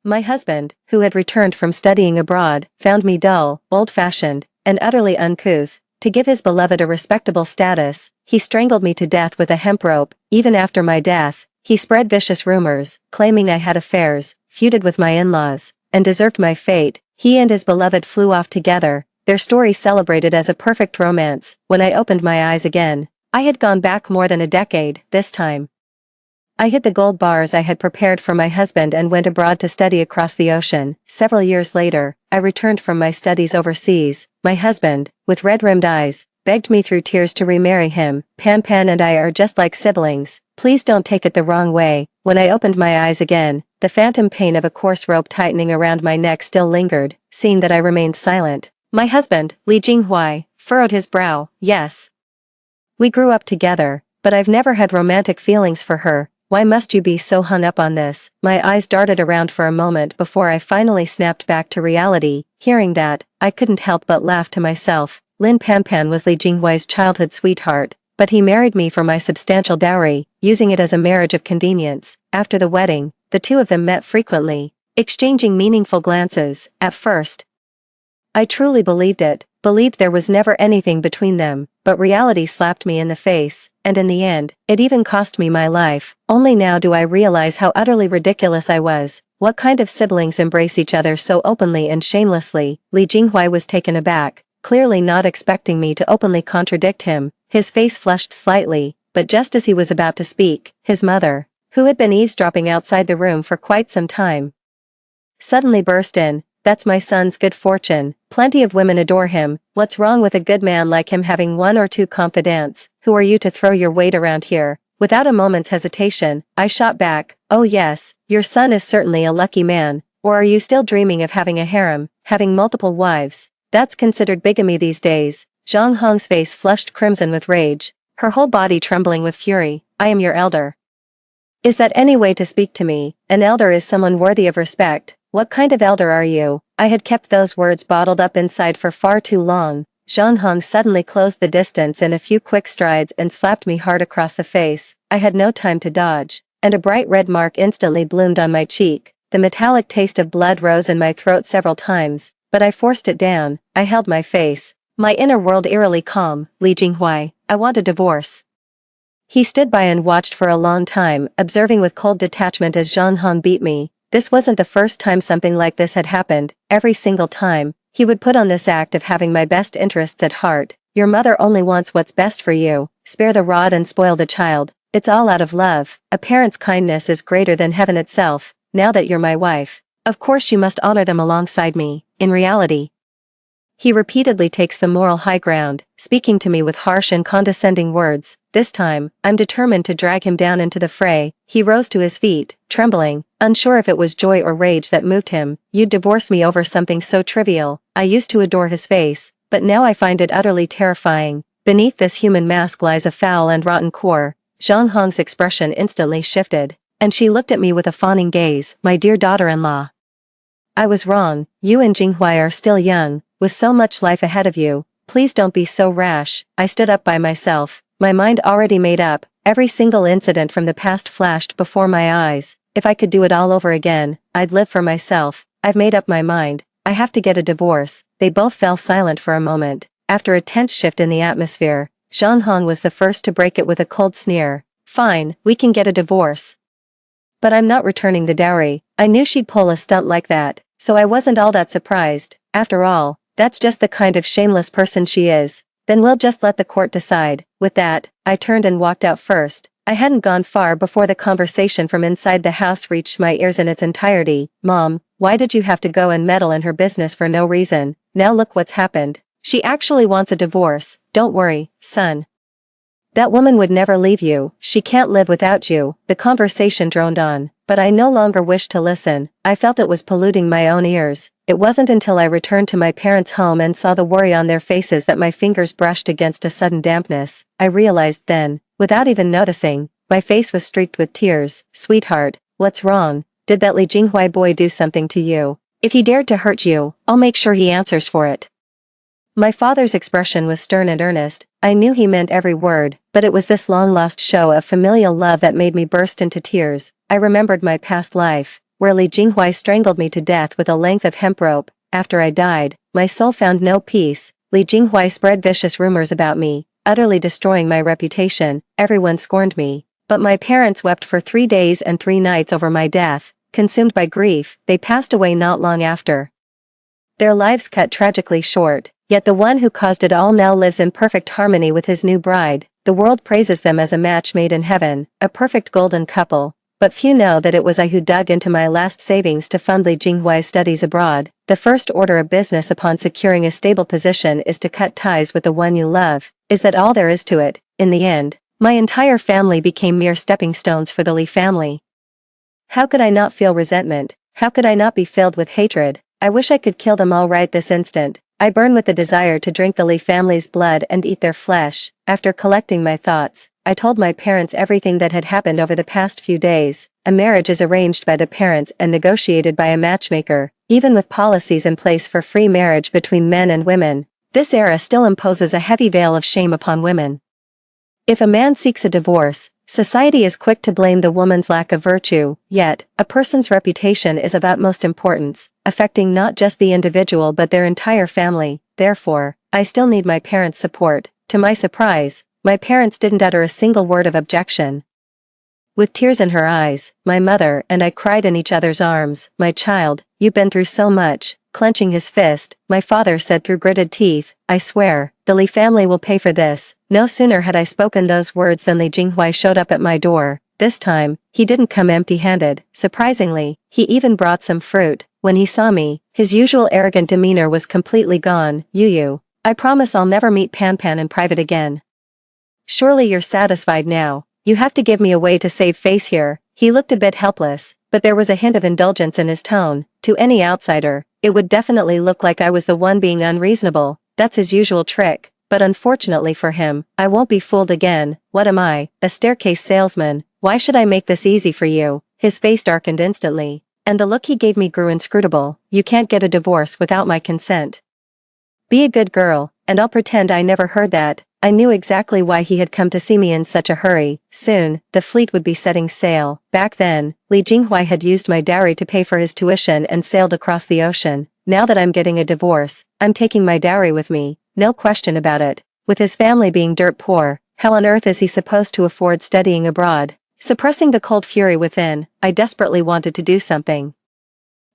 My husband, who had returned from studying abroad, found me dull, old-fashioned, and utterly uncouth. To give his beloved a respectable status, he strangled me to death with a hemp rope. Even after my death, he spread vicious rumors, claiming I had affairs, feuded with my in-laws, and deserved my fate. He and his beloved flew off together, their story celebrated as a perfect romance. When I opened my eyes again, I had gone back more than a decade. This time, I hid the gold bars I had prepared for my husband and went abroad to study across the ocean. Several years later, I returned from my studies overseas. My husband, with red-rimmed eyes, begged me through tears to remarry him. Pan and I are just like siblings. Please don't take it the wrong way. When I opened my eyes again, the phantom pain of a coarse rope tightening around my neck still lingered. Seeing that I remained silent, my husband, Li Jinghuai, furrowed his brow. Yes, we grew up together, but I've never had romantic feelings for her. Why must you be so hung up on this? My eyes darted around for a moment before I finally snapped back to reality. Hearing that, I couldn't help but laugh to myself. Lin Pan was Li Jinghuai's childhood sweetheart, but he married me for my substantial dowry, using it as a marriage of convenience. After the wedding, the two of them met frequently, exchanging meaningful glances. At first, I truly believed there was never anything between them, but reality slapped me in the face, and in the end, it even cost me my life. Only now do I realize how utterly ridiculous I was. What kind of siblings embrace each other so openly and shamelessly? Li Jinghuai was taken aback, clearly not expecting me to openly contradict him. His face flushed slightly, but just as he was about to speak, his mother, who had been eavesdropping outside the room for quite some time, suddenly burst in. That's my son's good fortune. Plenty of women adore him. What's wrong with a good man like him having one or two confidants? Who are you to throw your weight around here? Without a moment's hesitation, I shot back. Oh yes, your son is certainly a lucky man. Or are you still dreaming of having a harem, having multiple wives? That's considered bigamy these days. Zhang Hong's face flushed crimson with rage, her whole body trembling with fury. I am your elder. Is that any way to speak to me? An elder is someone worthy of respect. What kind of elder are you? I had kept those words bottled up inside for far too long. Zhang Hong suddenly closed the distance in a few quick strides and slapped me hard across the face. I had no time to dodge, and a bright red mark instantly bloomed on my cheek. The metallic taste of blood rose in my throat several times, but I forced it down. I held my face, my inner world eerily calm. Li Jinghuai, I want a divorce. He stood by and watched for a long time, observing with cold detachment as Zhang Hong beat me. This wasn't the first time something like this had happened. Every single time, he would put on this act of having my best interests at heart. Your mother only wants what's best for you. Spare the rod and spoil the child. It's all out of love. A parent's kindness is greater than heaven itself. Now that you're my wife, of course you must honor them alongside me. In reality, he repeatedly takes the moral high ground, speaking to me with harsh and condescending words. This time, I'm determined to drag him down into the fray. He rose to his feet, trembling, unsure if it was joy or rage that moved him. You'd divorce me over something so trivial. I used to adore his face, but now I find it utterly terrifying. Beneath this human mask lies a foul and rotten core. Zhang Hong's expression instantly shifted, and she looked at me with a fawning gaze. My dear daughter-in-law, I was wrong. You and Jinghuai are still young, with so much life ahead of you. Please don't be so rash. I stood up by myself, my mind already made up. Every single incident from the past flashed before my eyes. If I could do it all over again, I'd live for myself. I've made up my mind. I have to get a divorce. They both fell silent for a moment. After a tense shift in the atmosphere, Zhang Hong was the first to break it with a cold sneer. Fine, we can get a divorce. But I'm not returning the dowry. I knew she'd pull a stunt like that, so I wasn't all that surprised. After all, that's just the kind of shameless person she is. Then we'll just let the court decide. With that, I turned and walked out first. I hadn't gone far before the conversation from inside the house reached my ears in its entirety. Mom, why did you have to go and meddle in her business for no reason? Now look what's happened. She actually wants a divorce. Don't worry, son. That woman would never leave you. She can't live without you. The conversation droned on, but I no longer wished to listen. I felt it was polluting my own ears. It wasn't until I returned to my parents' home and saw the worry on their faces that my fingers brushed against a sudden dampness. I realized then, without even noticing, my face was streaked with tears. Sweetheart, what's wrong? Did that Li Jinghuai boy do something to you? If he dared to hurt you, I'll make sure he answers for it. My father's expression was stern and earnest. I knew he meant every word, but it was this long-lost show of familial love that made me burst into tears. I remembered my past life, where Li Jinghuai strangled me to death with a length of hemp rope. After I died, my soul found no peace. Li Jinghuai spread vicious rumors about me, utterly destroying my reputation. Everyone scorned me. But my parents wept for 3 days and 3 nights over my death. Consumed by grief, they passed away not long after. Their lives cut tragically short, yet the one who caused it all now lives in perfect harmony with his new bride. The world praises them as a match made in heaven, a perfect golden couple. But few know that it was I who dug into my last savings to fund Li Jinghuai's studies abroad. The first order of business upon securing a stable position is to cut ties with the one you love. Is that all there is to it? In the end, my entire family became mere stepping stones for the Li family. How could I not feel resentment? How could I not be filled with hatred? I wish I could kill them all right this instant. I burn with the desire to drink the Li family's blood and eat their flesh. After collecting my thoughts, I told my parents everything that had happened over the past few days. A marriage is arranged by the parents and negotiated by a matchmaker, even with policies in place for free marriage between men and women. This era still imposes a heavy veil of shame upon women. If a man seeks a divorce, society is quick to blame the woman's lack of virtue, yet, a person's reputation is of utmost importance, affecting not just the individual but their entire family. Therefore, I still need my parents' support. To my surprise, my parents didn't utter a single word of objection. With tears in her eyes, my mother and I cried in each other's arms. "My child, you've been through so much." Clenching his fist, my father said through gritted teeth, "I swear, the Li family will pay for this." No sooner had I spoken those words than Li Jinghuai showed up at my door. This time, he didn't come empty-handed. Surprisingly, he even brought some fruit. When he saw me, his usual arrogant demeanor was completely gone. "Yu, I promise I'll never meet Pan Pan in private again. Surely you're satisfied now. You have to give me a way to save face here." He looked a bit helpless, but there was a hint of indulgence in his tone. To any outsider, it would definitely look like I was the one being unreasonable. That's his usual trick. But unfortunately for him, I won't be fooled again. What am I, a staircase salesman? Why should I make this easy for you? His face darkened instantly, and the look he gave me grew inscrutable. "You can't get a divorce without my consent. Be a good girl, and I'll pretend I never heard that." I knew exactly why he had come to see me in such a hurry. Soon, the fleet would be setting sail. Back then, Li Jinghuai had used my dowry to pay for his tuition and sailed across the ocean. Now that I'm getting a divorce, I'm taking my dowry with me. No question about it. With his family being dirt poor, how on earth is he supposed to afford studying abroad? Suppressing the cold fury within, I desperately wanted to do something.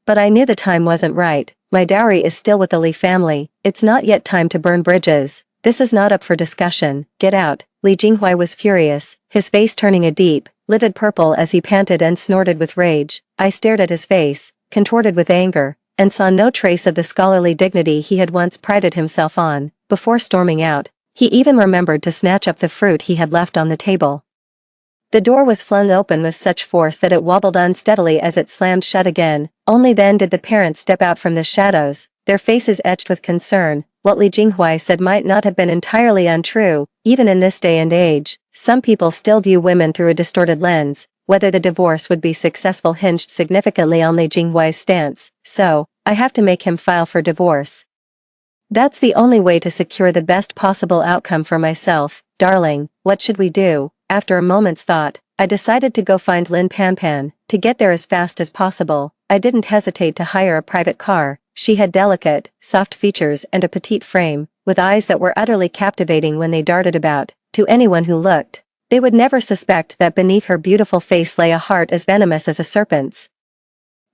But I knew the time wasn't right. My dowry is still with the Li family. It's not yet time to burn bridges. This is not up for discussion. Get out. Li Jinghuai was furious, his face turning a deep, livid purple as he panted and snorted with rage. I stared at his face, contorted with anger, and saw no trace of the scholarly dignity he had once prided himself on. Before storming out, he even remembered to snatch up the fruit he had left on the table. The door was flung open with such force that it wobbled unsteadily as it slammed shut again. Only then did the parents step out from the shadows, their faces etched with concern. What Li Jinghuai said might not have been entirely untrue. Even in this day and age, some people still view women through a distorted lens. Whether the divorce would be successful hinged significantly on Li Jinghuai's stance. So, I have to make him file for divorce. That's the only way to secure the best possible outcome for myself. "Darling, what should we do?" After a moment's thought, I decided to go find Lin Panpan. To get there as fast as possible, I didn't hesitate to hire a private car. She had delicate, soft features and a petite frame, with eyes that were utterly captivating when they darted about. To anyone who looked, they would never suspect that beneath her beautiful face lay a heart as venomous as a serpent's.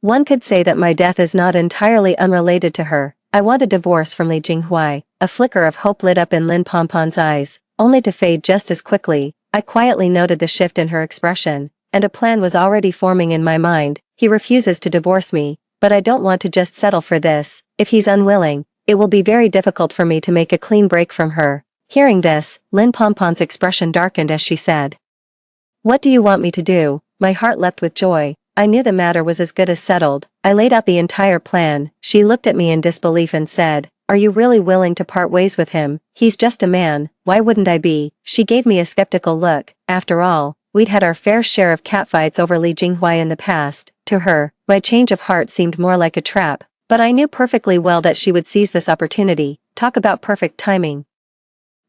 One could say that my death is not entirely unrelated to her. I want a divorce from Li Jinghuai. A flicker of hope lit up in Lin Pompon's eyes, only to fade just as quickly. I quietly noted the shift in her expression, and a plan was already forming in my mind. He refuses to divorce me, but I don't want to just settle for this. If he's unwilling, it will be very difficult for me to make a clean break from her. Hearing this, Lin Pompon's expression darkened as she said, "What do you want me to do?" My heart leapt with joy. I knew the matter was as good as settled. I laid out the entire plan. She looked at me in disbelief and said, "Are you really willing to part ways with him? He's just a man, why wouldn't I be?" She gave me a skeptical look. After all, we'd had our fair share of catfights over Li Jinghuai in the past. To her, my change of heart seemed more like a trap, but I knew perfectly well that she would seize this opportunity. Talk about perfect timing.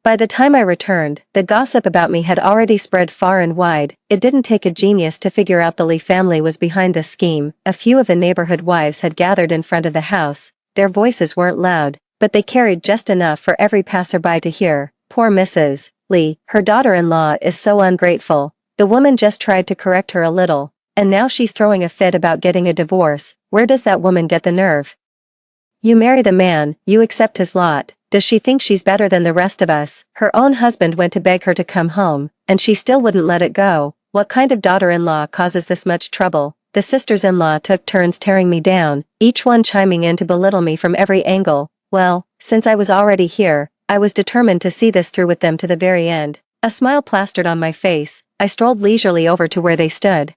By the time I returned, the gossip about me had already spread far and wide. It didn't take a genius to figure out the Lee family was behind this scheme. A few of the neighborhood wives had gathered in front of the house. Their voices weren't loud, but they carried just enough for every passerby to hear. Poor Mrs. Lee, her daughter-in-law is so ungrateful. The woman just tried to correct her a little, and now she's throwing a fit about getting a divorce. Where does that woman get the nerve? You marry the man, you accept his lot. Does she think she's better than the rest of us? Her own husband went to beg her to come home, and she still wouldn't let it go. What kind of daughter-in-law causes this much trouble? The sisters-in-law took turns tearing me down, each one chiming in to belittle me from every angle. Well, since I was already here, I was determined to see this through with them to the very end. A smile plastered on my face, I strolled leisurely over to where they stood.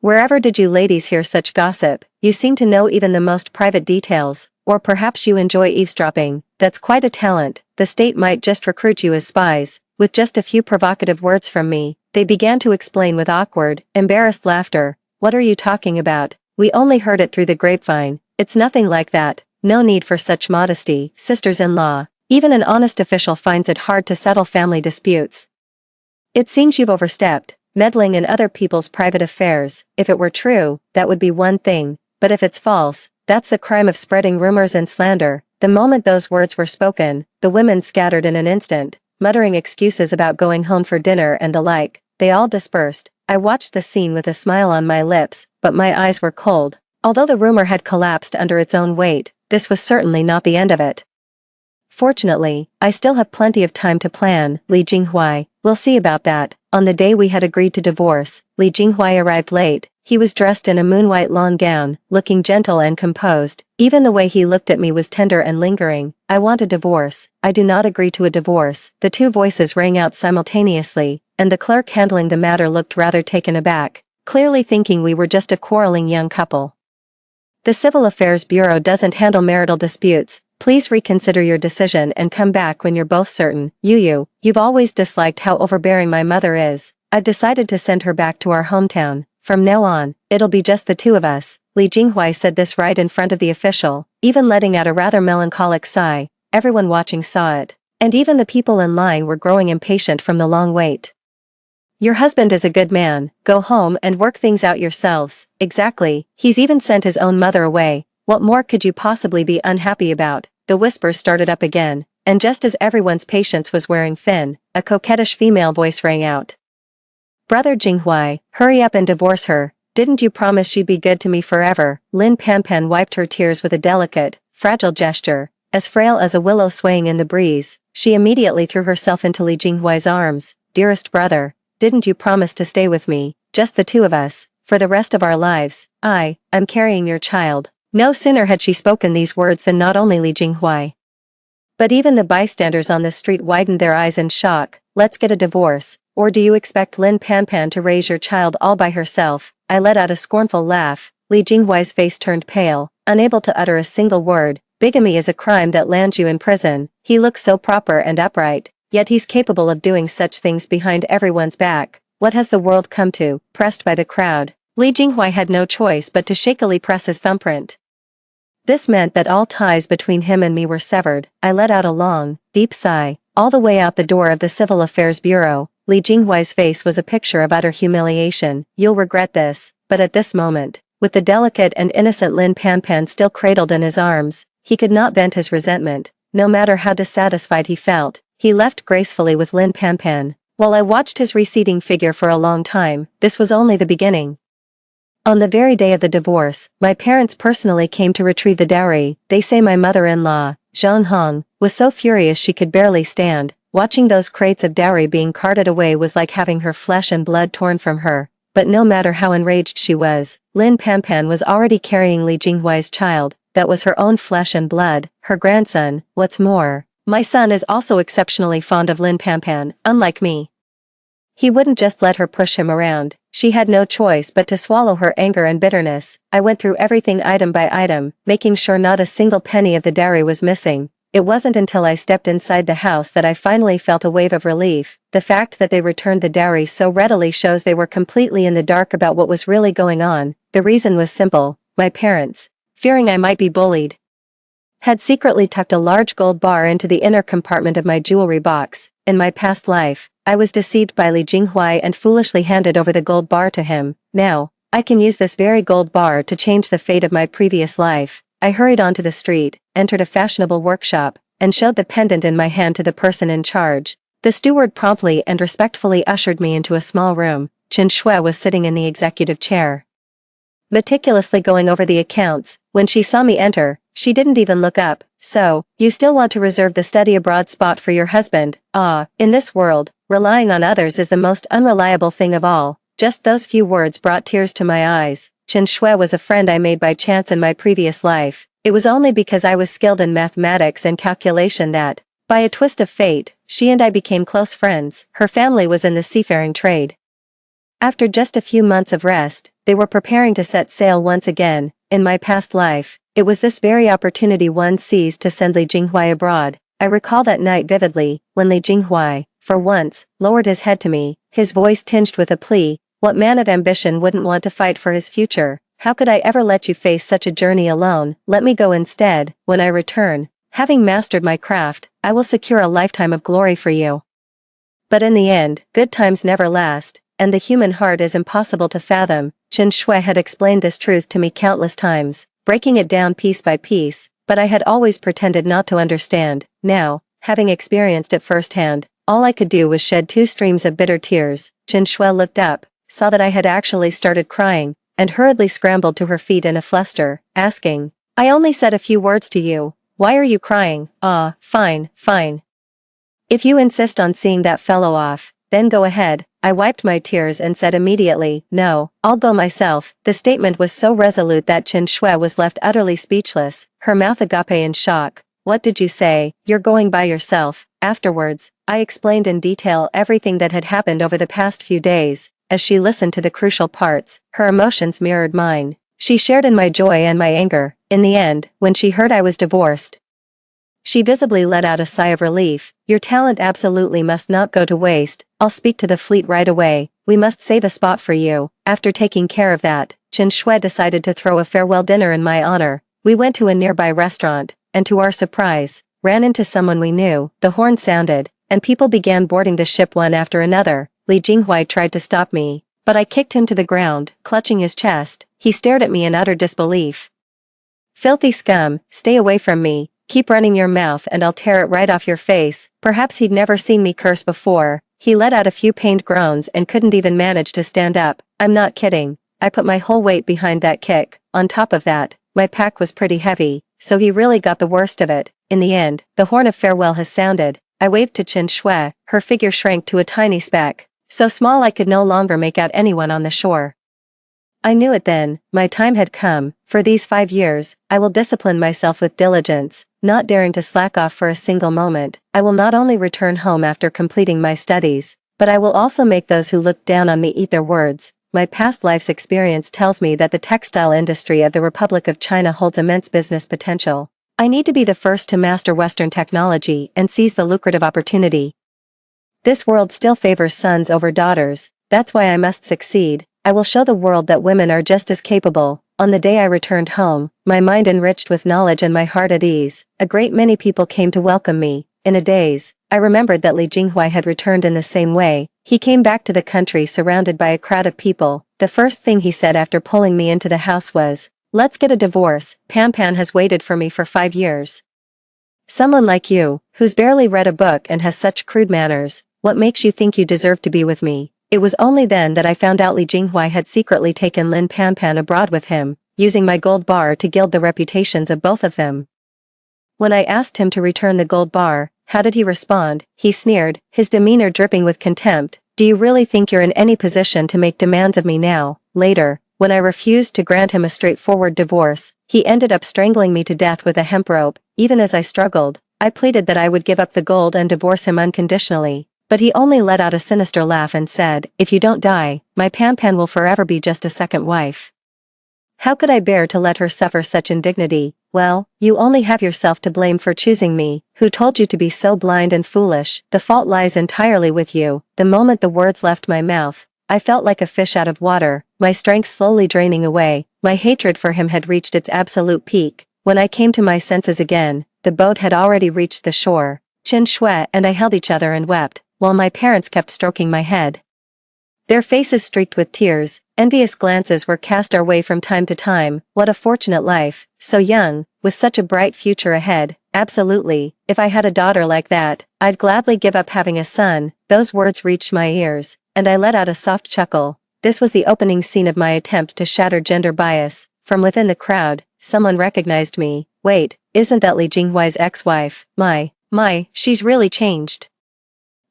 Wherever did you ladies hear such gossip? You seem to know even the most private details, or perhaps you enjoy eavesdropping. That's quite a talent. The state might just recruit you as spies. With just a few provocative words from me, they began to explain with awkward, embarrassed laughter. What are you talking about? We only heard it through the grapevine. It's nothing like that. No need for such modesty, sisters-in-law. Even an honest official finds it hard to settle family disputes. It seems you've overstepped, meddling in other people's private affairs. If it were true, that would be one thing, but if it's false, that's the crime of spreading rumors and slander. The moment those words were spoken, the women scattered in an instant, muttering excuses about going home for dinner and the like. They all dispersed. I watched the scene with a smile on my lips, but my eyes were cold. Although the rumor had collapsed under its own weight, this was certainly not the end of it. Fortunately, I still have plenty of time to plan. Li Jinghuai, we'll see about that. On the day we had agreed to divorce, Li Jinghuai arrived late. He was dressed in a moon-white long gown, looking gentle and composed. Even the way he looked at me was tender and lingering. I want a divorce. I do not agree to a divorce. The two voices rang out simultaneously, and the clerk handling the matter looked rather taken aback, clearly thinking we were just a quarreling young couple. The Civil Affairs Bureau doesn't handle marital disputes. Please reconsider your decision and come back when you're both certain. You've always disliked how overbearing my mother is. I've decided to send her back to our hometown. From now on, it'll be just the two of us. Li Jinghuai said this right in front of the official, even letting out a rather melancholic sigh. Everyone watching saw it, and even the people in line were growing impatient from the long wait. Your husband is a good man. Go home and work things out yourselves. Exactly, he's even sent his own mother away. What more could you possibly be unhappy about? The whispers started up again, and just as everyone's patience was wearing thin, a coquettish female voice rang out. Brother Jinghuai, hurry up and divorce her. Didn't you promise she'd be good to me forever? Lin Panpan wiped her tears with a delicate, fragile gesture. As frail as a willow swaying in the breeze, she immediately threw herself into Li Jinghuai's arms. Dearest brother, didn't you promise to stay with me, just the two of us, for the rest of our lives? I'm carrying your child. No sooner had she spoken these words than not only Li Jinghuai, but even the bystanders on the street widened their eyes in shock. Let's get a divorce, or do you expect Lin Panpan to raise your child all by herself? I let out a scornful laugh. Li Jinghuai's face turned pale, unable to utter a single word. Bigamy is a crime that lands you in prison. He looks so proper and upright, yet he's capable of doing such things behind everyone's back. What has the world come to? Pressed by the crowd, Li Jinghuai had no choice but to shakily press his thumbprint. This meant that all ties between him and me were severed. I let out a long, deep sigh. All the way out the door of the Civil Affairs Bureau, Li Jinghuai's face was a picture of utter humiliation. You'll regret this, but at this moment, with the delicate and innocent Lin Panpan still cradled in his arms, he could not vent his resentment. No matter how dissatisfied he felt, he left gracefully with Lin Panpan. While I watched his receding figure for a long time, this was only the beginning. On the very day of the divorce, my parents personally came to retrieve the dowry. They say my mother-in-law, Zhang Hong, was so furious she could barely stand. Watching those crates of dowry being carted away was like having her flesh and blood torn from her. But no matter how enraged she was, Lin Panpan was already carrying Li Jinghuai's child. That was her own flesh and blood, her grandson. What's more, my son is also exceptionally fond of Lin Panpan, unlike me. He wouldn't just let her push him around. She had no choice but to swallow her anger and bitterness. I went through everything item by item, making sure not a single penny of the dowry was missing. It wasn't until I stepped inside the house that I finally felt a wave of relief. The fact that they returned the dowry so readily shows they were completely in the dark about what was really going on. The reason was simple: my parents, fearing I might be bullied, had secretly tucked a large gold bar into the inner compartment of my jewelry box. In my past life, I was deceived by Li Jinghuai and foolishly handed over the gold bar to him. Now, I can use this very gold bar to change the fate of my previous life. I hurried onto the street, entered a fashionable workshop, and showed the pendant in my hand to the person in charge. The steward promptly and respectfully ushered me into a small room. Chen Shui was sitting in the executive chair, meticulously going over the accounts. When she saw me enter, she didn't even look up. So, you still want to reserve the study abroad spot for your husband? Ah, in this world, relying on others is the most unreliable thing of all. Just those few words brought tears to my eyes. Chen Shui was a friend I made by chance in my previous life. It was only because I was skilled in mathematics and calculation that, by a twist of fate, she and I became close friends. Her family was in the seafaring trade. After just a few months of rest, they were preparing to set sail once again. In my past life, it was this very opportunity one seized to send Li Jinghuai abroad. I recall that night vividly, when Li Jinghuai, for once, lowered his head to me, his voice tinged with a plea. What man of ambition wouldn't want to fight for his future? How could I ever let you face such a journey alone? Let me go instead. When I return, having mastered my craft, I will secure a lifetime of glory for you. But in the end, good times never last, and the human heart is impossible to fathom. Chen Shui had explained this truth to me countless times, breaking it down piece by piece, but I had always pretended not to understand. Now, having experienced it firsthand, all I could do was shed 2 streams of bitter tears. Chen Shui looked up, saw that I had actually started crying, and hurriedly scrambled to her feet in a fluster, asking, "I only said a few words to you. Why are you crying?" "Ah, fine, fine. If you insist on seeing that fellow off, then go ahead." I wiped my tears and said immediately, "No, I'll go myself." The statement was so resolute that Chen Shui was left utterly speechless, her mouth agape in shock. "What did you say? You're going by yourself?" Afterwards, I explained in detail everything that had happened over the past few days. As she listened to the crucial parts, her emotions mirrored mine. She shared in my joy and my anger. In the end, when she heard I was divorced, she visibly let out a sigh of relief. "Your talent absolutely must not go to waste. I'll speak to the fleet right away. We must save a spot for you." After taking care of that, Chen Shui decided to throw a farewell dinner in my honor. We went to a nearby restaurant, and to our surprise, ran into someone we knew. The horn sounded, and people began boarding the ship one after another. Li Jinghuai tried to stop me, but I kicked him to the ground, clutching his chest. He stared at me in utter disbelief. "Filthy scum, stay away from me. Keep running your mouth and I'll tear it right off your face." Perhaps he'd never seen me curse before. He let out a few pained groans and couldn't even manage to stand up. I'm not kidding. I put my whole weight behind that kick. On top of that, my pack was pretty heavy, so he really got the worst of it. In the end, the horn of farewell has sounded. I waved to Chen Shui. Her figure shrank to a tiny speck, so small I could no longer make out anyone on the shore. I knew it then, my time had come. For these 5 years, I will discipline myself with diligence, not daring to slack off for a single moment. I will not only return home after completing my studies, but I will also make those who look down on me eat their words. My past life's experience tells me that the textile industry of the Republic of China holds immense business potential. I need to be the first to master Western technology and seize the lucrative opportunity. This world still favors sons over daughters. That's why I must succeed. I will show the world that women are just as capable. On the day I returned home, my mind enriched with knowledge and my heart at ease, a great many people came to welcome me. In a daze, I remembered that Li Jinghuai had returned in the same way. He came back to the country surrounded by a crowd of people. The first thing he said after pulling me into the house was, "Let's get a divorce. Pan Pan has waited for me for 5 years. Someone like you, who's barely read a book and has such crude manners, what makes you think you deserve to be with me?" It was only then that I found out Li Jinghuai had secretly taken Lin Pan Pan abroad with him, using my gold bar to gild the reputations of both of them. When I asked him to return the gold bar, how did he respond? He sneered, his demeanor dripping with contempt. "Do you really think you're in any position to make demands of me now?" Later, when I refused to grant him a straightforward divorce, he ended up strangling me to death with a hemp rope. Even as I struggled, I pleaded that I would give up the gold and divorce him unconditionally. But he only let out a sinister laugh and said, "If you don't die, my Pan Pan will forever be just a second wife." How could I bear to let her suffer such indignity? Well, you only have yourself to blame for choosing me. Who told you to be so blind and foolish? The fault lies entirely with you. The moment the words left my mouth, I felt like a fish out of water, my strength slowly draining away. My hatred for him had reached its absolute peak. When I came to my senses again, the boat had already reached the shore. Chen Shui and I held each other and wept, while my parents kept stroking my head. Their faces streaked with tears, envious glances were cast our way from time to time. What a fortunate life, so young, with such a bright future ahead. Absolutely, if I had a daughter like that, I'd gladly give up having a son. Those words reached my ears, and I let out a soft chuckle. This was the opening scene of my attempt to shatter gender bias. From within the crowd, someone recognized me. Wait, isn't that Li Jinghui's ex-wife? My, she's really changed.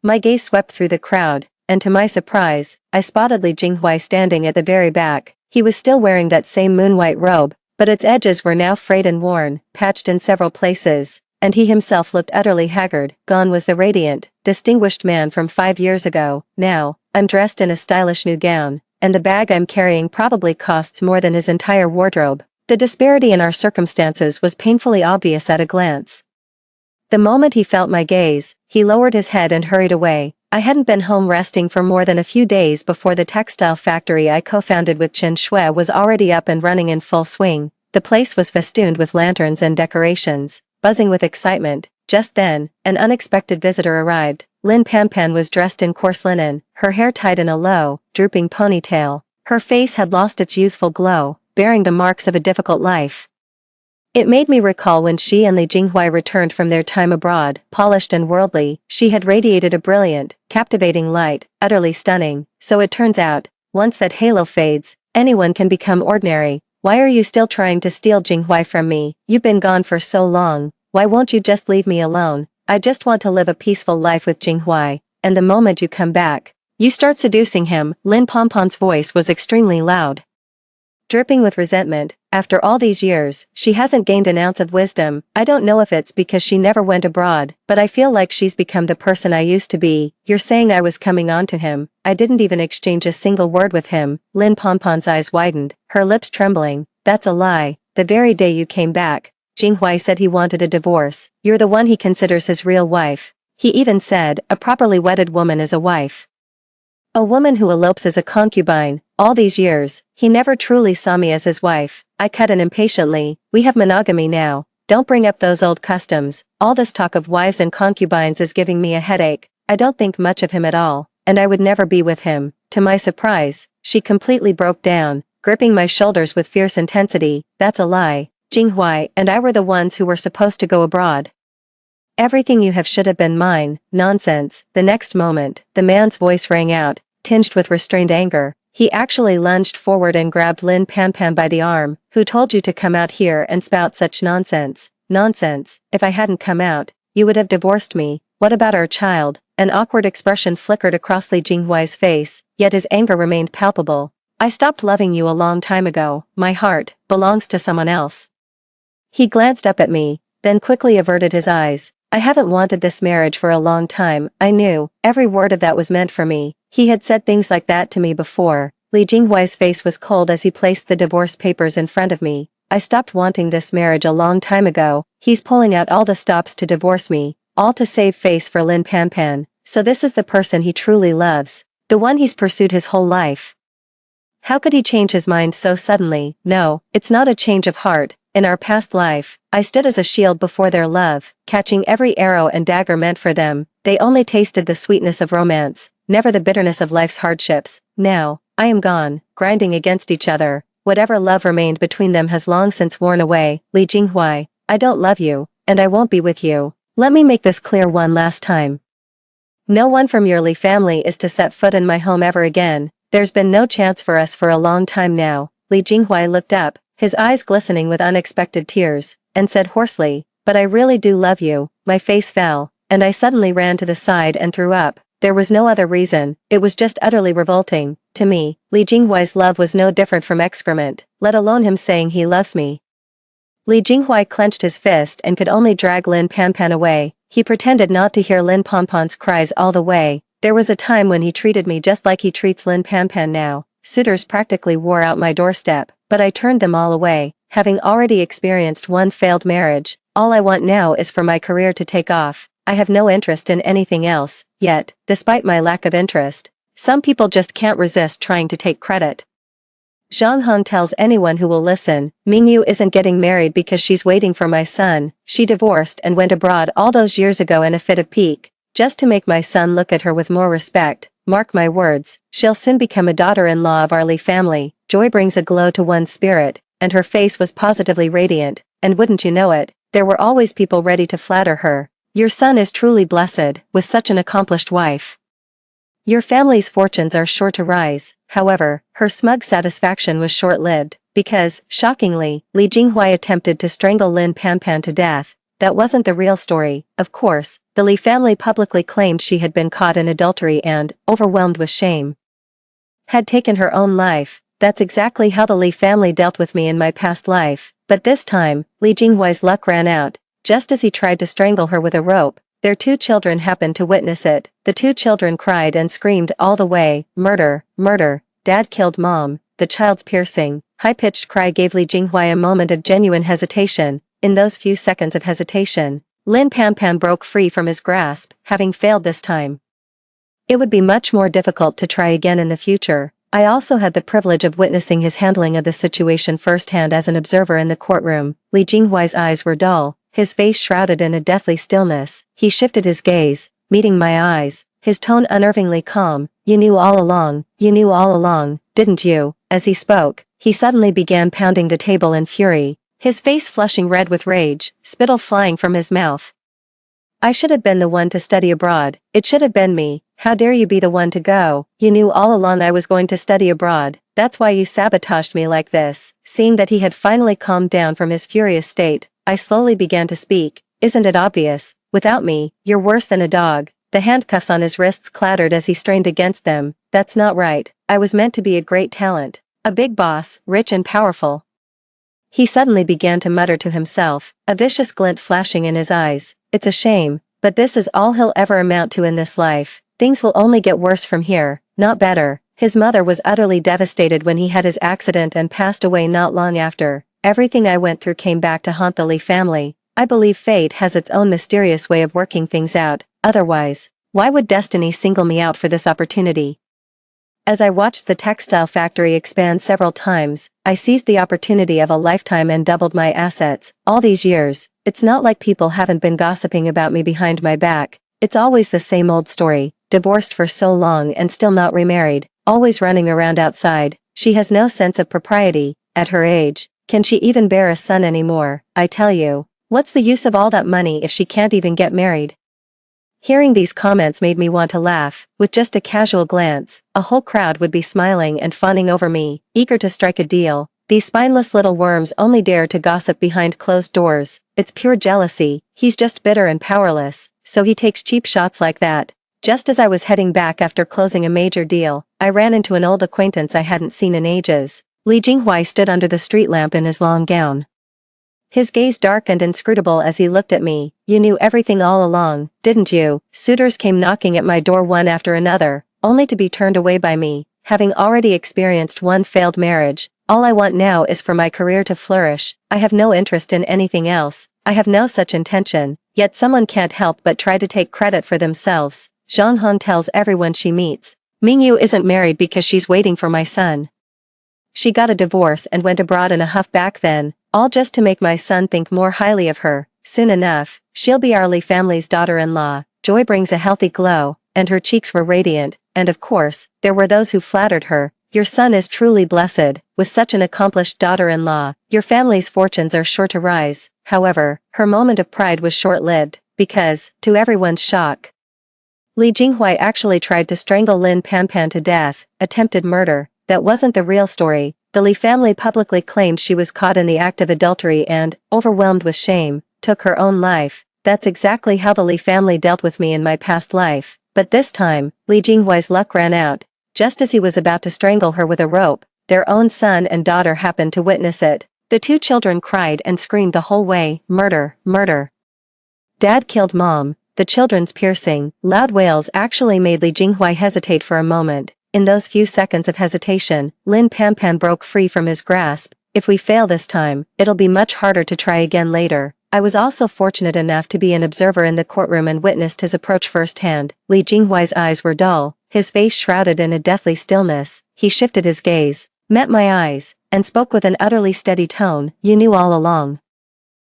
My gaze swept through the crowd, and to my surprise, I spotted Li Jinghui standing at the very back. He was still wearing that same moon-white robe, but its edges were now frayed and worn, patched in several places, and he himself looked utterly haggard. Gone was the radiant, distinguished man from 5 years ago. Now, I'm dressed in a stylish new gown, and the bag I'm carrying probably costs more than his entire wardrobe. The disparity in our circumstances was painfully obvious at a glance. The moment he felt my gaze, he lowered his head and hurried away. I hadn't been home resting for more than a few days before the textile factory I co-founded with Chen Shui was already up and running in full swing. The place was festooned with lanterns and decorations, buzzing with excitement. Just then, an unexpected visitor arrived. Lin Panpan was dressed in coarse linen, her hair tied in a low, drooping ponytail. Her face had lost its youthful glow, bearing the marks of a difficult life. It made me recall when she and Li Jinghui returned from their time abroad. Polished and worldly, she had radiated a brilliant, captivating light, utterly stunning. So it turns out, once that halo fades, anyone can become ordinary. Why are you still trying to steal Jinghui from me? You've been gone for so long. Why won't you just leave me alone? I just want to live a peaceful life with Jinghui, and the moment you come back, you start seducing him. Lin Pompon's voice was extremely loud. Dripping with resentment, after all these years, she hasn't gained an ounce of wisdom. I don't know if it's because she never went abroad, but I feel like she's become the person I used to be. You're saying I was coming on to him. I didn't even exchange a single word with him. Lin Pompon's eyes widened, her lips trembling. That's a lie. The very day you came back, Jinghui said he wanted a divorce. You're the one he considers his real wife. He even said, a properly wedded woman is a wife. A woman who elopes as a concubine. All these years, he never truly saw me as his wife. I cut in impatiently. We have monogamy now. Don't bring up those old customs. All this talk of wives and concubines is giving me a headache. I don't think much of him at all, and I would never be with him. To my surprise, she completely broke down, gripping my shoulders with fierce intensity. That's a lie. Jinghui and I were the ones who were supposed to go abroad. Everything you have should have been mine. Nonsense. The next moment, the man's voice rang out, tinged with restrained anger. He actually lunged forward and grabbed Lin Panpan by the arm. Who told you to come out here and spout such nonsense? Nonsense. If I hadn't come out, you would have divorced me. What about our child? An awkward expression flickered across Li Jinghui's face, yet his anger remained palpable. I stopped loving you a long time ago. My heart belongs to someone else. He glanced up at me, then quickly averted his eyes. I haven't wanted this marriage for a long time. I knew every word of that was meant for me. He had said things like that to me before. Li Jinghui's face was cold as he placed the divorce papers in front of me. I stopped wanting this marriage a long time ago. He's pulling out all the stops to divorce me, all to save face for Lin Panpan. So this is the person he truly loves, the one he's pursued his whole life. How could he change his mind so suddenly? No, it's not a change of heart. In our past life, I stood as a shield before their love, catching every arrow and dagger meant for them. They only tasted the sweetness of romance, never the bitterness of life's hardships. Now, I am gone, grinding against each other. Whatever love remained between them has long since worn away. Li Jinghui, I don't love you, and I won't be with you. Let me make this clear one last time. No one from your Li family is to set foot in my home ever again. There's been no chance for us for a long time now. Li Jinghui looked up, his eyes glistening with unexpected tears, and said hoarsely, but I really do love you. My face fell, and I suddenly ran to the side and threw up. There was no other reason, it was just utterly revolting. To me, Li Jinghui's love was no different from excrement, let alone him saying he loves me. Li Jinghui clenched his fist and could only drag Lin Panpan away. He pretended not to hear Lin Pompon's cries all the way. There was a time when he treated me just like he treats Lin Panpan now. Suitors practically wore out my doorstep, but I turned them all away. Having already experienced one failed marriage, all I want now is for my career to take off. I have no interest in anything else. Yet, despite my lack of interest, some people just can't resist trying to take credit. Zhang Hong tells anyone who will listen, Mingyu isn't getting married because she's waiting for my son. She divorced and went abroad all those years ago in a fit of pique, just to make my son look at her with more respect. Mark my words, she'll soon become a daughter-in-law of our Li family. Joy brings a glow to one's spirit, and her face was positively radiant, and wouldn't you know it, there were always people ready to flatter her. Your son is truly blessed, with such an accomplished wife. Your family's fortunes are sure to rise. However, her smug satisfaction was short-lived, because, shockingly, Li Jinghuai attempted to strangle Lin Panpan to death. That wasn't the real story. Of course, the Li family publicly claimed she had been caught in adultery and, overwhelmed with shame, had taken her own life. That's exactly how the Li family dealt with me in my past life. But this time, Li Jinghuai's luck ran out. Just as he tried to strangle her with a rope, their 2 children happened to witness it. The 2 children cried and screamed all the way, "Murder, murder, Dad killed Mom." The child's piercing, high-pitched cry gave Li Jinghuai a moment of genuine hesitation. In those few seconds of hesitation, Lin Panpan broke free from his grasp, having failed this time. It would be much more difficult to try again in the future. I also had the privilege of witnessing his handling of the situation firsthand as an observer in the courtroom. Li Jinghuai's eyes were dull, his face shrouded in a deathly stillness. He shifted his gaze, meeting my eyes, his tone unnervingly calm. You knew all along, didn't you? As he spoke, he suddenly began pounding the table in fury, his face flushing red with rage, spittle flying from his mouth. I should have been the one to study abroad. It should have been me. How dare you be the one to go? You knew all along I was going to study abroad. That's why you sabotaged me like this. Seeing that he had finally calmed down from his furious state, I slowly began to speak. Isn't it obvious? Without me, you're worse than a dog. The handcuffs on his wrists clattered as he strained against them. That's not right. I was meant to be a great talent. A big boss, rich and powerful. He suddenly began to mutter to himself, a vicious glint flashing in his eyes. It's a shame, but this is all he'll ever amount to in this life. Things will only get worse from here, not better. His mother was utterly devastated when he had his accident and passed away not long after. Everything I went through came back to haunt the Li family. I believe fate has its own mysterious way of working things out. Otherwise, why would destiny single me out for this opportunity? As I watched the textile factory expand several times, I seized the opportunity of a lifetime and doubled my assets. All these years, it's not like people haven't been gossiping about me behind my back. It's always the same old story. Divorced for so long and still not remarried, always running around outside. She has no sense of propriety. At her age, can she even bear a son anymore? I tell you, what's the use of all that money if she can't even get married? Hearing these comments made me want to laugh. With just a casual glance, a whole crowd would be smiling and fawning over me, eager to strike a deal. These spineless little worms only dare to gossip behind closed doors. It's pure jealousy. He's just bitter and powerless, so he takes cheap shots like that. Just as I was heading back after closing a major deal, I ran into an old acquaintance I hadn't seen in ages. Li Jinghuai stood under the street lamp in his long gown. His gaze dark and inscrutable as he looked at me. You knew everything all along, didn't you? Suitors came knocking at my door one after another, only to be turned away by me. Having already experienced one failed marriage, all I want now is for my career to flourish. I have no interest in anything else. I have no such intention, yet someone can't help but try to take credit for themselves. Zhang Hong tells everyone she meets, Mingyu isn't married because she's waiting for my son. She got a divorce and went abroad in a huff back then, all just to make my son think more highly of her. Soon enough, she'll be our Li family's daughter-in-law. Joy brings a healthy glow, and her cheeks were radiant, and of course, there were those who flattered her. Your son is truly blessed, with such an accomplished daughter-in-law. Your family's fortunes are sure to rise. However, her moment of pride was short-lived, because, to everyone's shock, Li Jinghuai actually tried to strangle Lin Panpan to death, attempted murder. That wasn't the real story. The Li family publicly claimed she was caught in the act of adultery and, overwhelmed with shame, took her own life. That's exactly how the Li family dealt with me in my past life. But this time, Li Jinghuai's luck ran out. Just as he was about to strangle her with a rope, their own son and daughter happened to witness it. The 2 children cried and screamed the whole way, "Murder, murder. Dad killed Mom." The children's piercing, loud wails actually made Li Jinghuai hesitate for a moment. In those few seconds of hesitation, Lin Panpan broke free from his grasp. If we fail this time, it'll be much harder to try again later. I was also fortunate enough to be an observer in the courtroom and witnessed his approach firsthand. Li Jinghuai's eyes were dull, his face shrouded in a deathly stillness. He shifted his gaze, met my eyes, and spoke with an utterly steady tone. "You knew all along.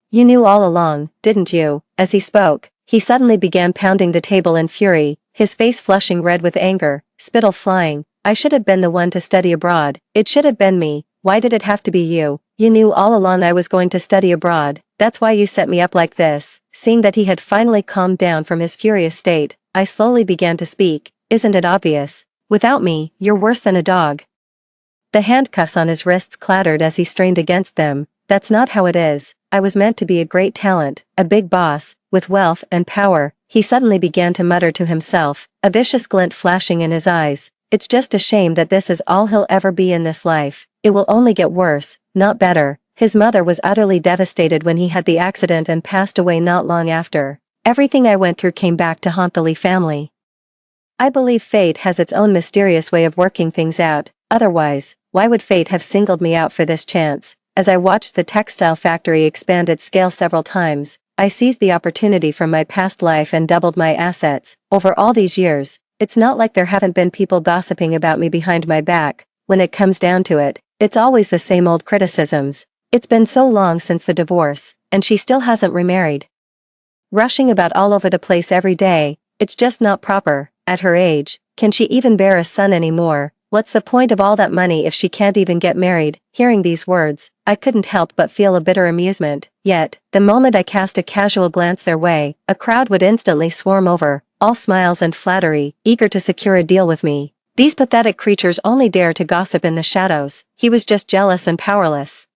You knew all along, didn't you?" As he spoke, he suddenly began pounding the table in fury, his face flushing red with anger, spittle flying. "I should have been the one to study abroad. It should have been me. Why did it have to be you? You knew all along I was going to study abroad. That's why you set me up like this." Seeing that he had finally calmed down from his furious state, I slowly began to speak. "Isn't it obvious? Without me, you're worse than a dog." The handcuffs on his wrists clattered as he strained against them. "That's not how it is. I was meant to be a great talent, a big boss, with wealth and power." He suddenly began to mutter to himself, a vicious glint flashing in his eyes. "It's just a shame that this is all he'll ever be in this life. It will only get worse, not better." His mother was utterly devastated when he had the accident and passed away not long after. Everything I went through came back to haunt the Lee family. I believe fate has its own mysterious way of working things out. Otherwise, why would fate have singled me out for this chance? As I watched the textile factory expand its scale several times, I seized the opportunity from my past life and doubled my assets. Over all these years, it's not like there haven't been people gossiping about me behind my back. When it comes down to it, it's always the same old criticisms. It's been so long since the divorce, and she still hasn't remarried. Rushing about all over the place every day, it's just not proper. At her age, can she even bear a son anymore? What's the point of all that money if she can't even get married? Hearing these words, I couldn't help but feel a bitter amusement. Yet, the moment I cast a casual glance their way, a crowd would instantly swarm over, all smiles and flattery, eager to secure a deal with me. These pathetic creatures only dare to gossip in the shadows. He was just jealous and powerless.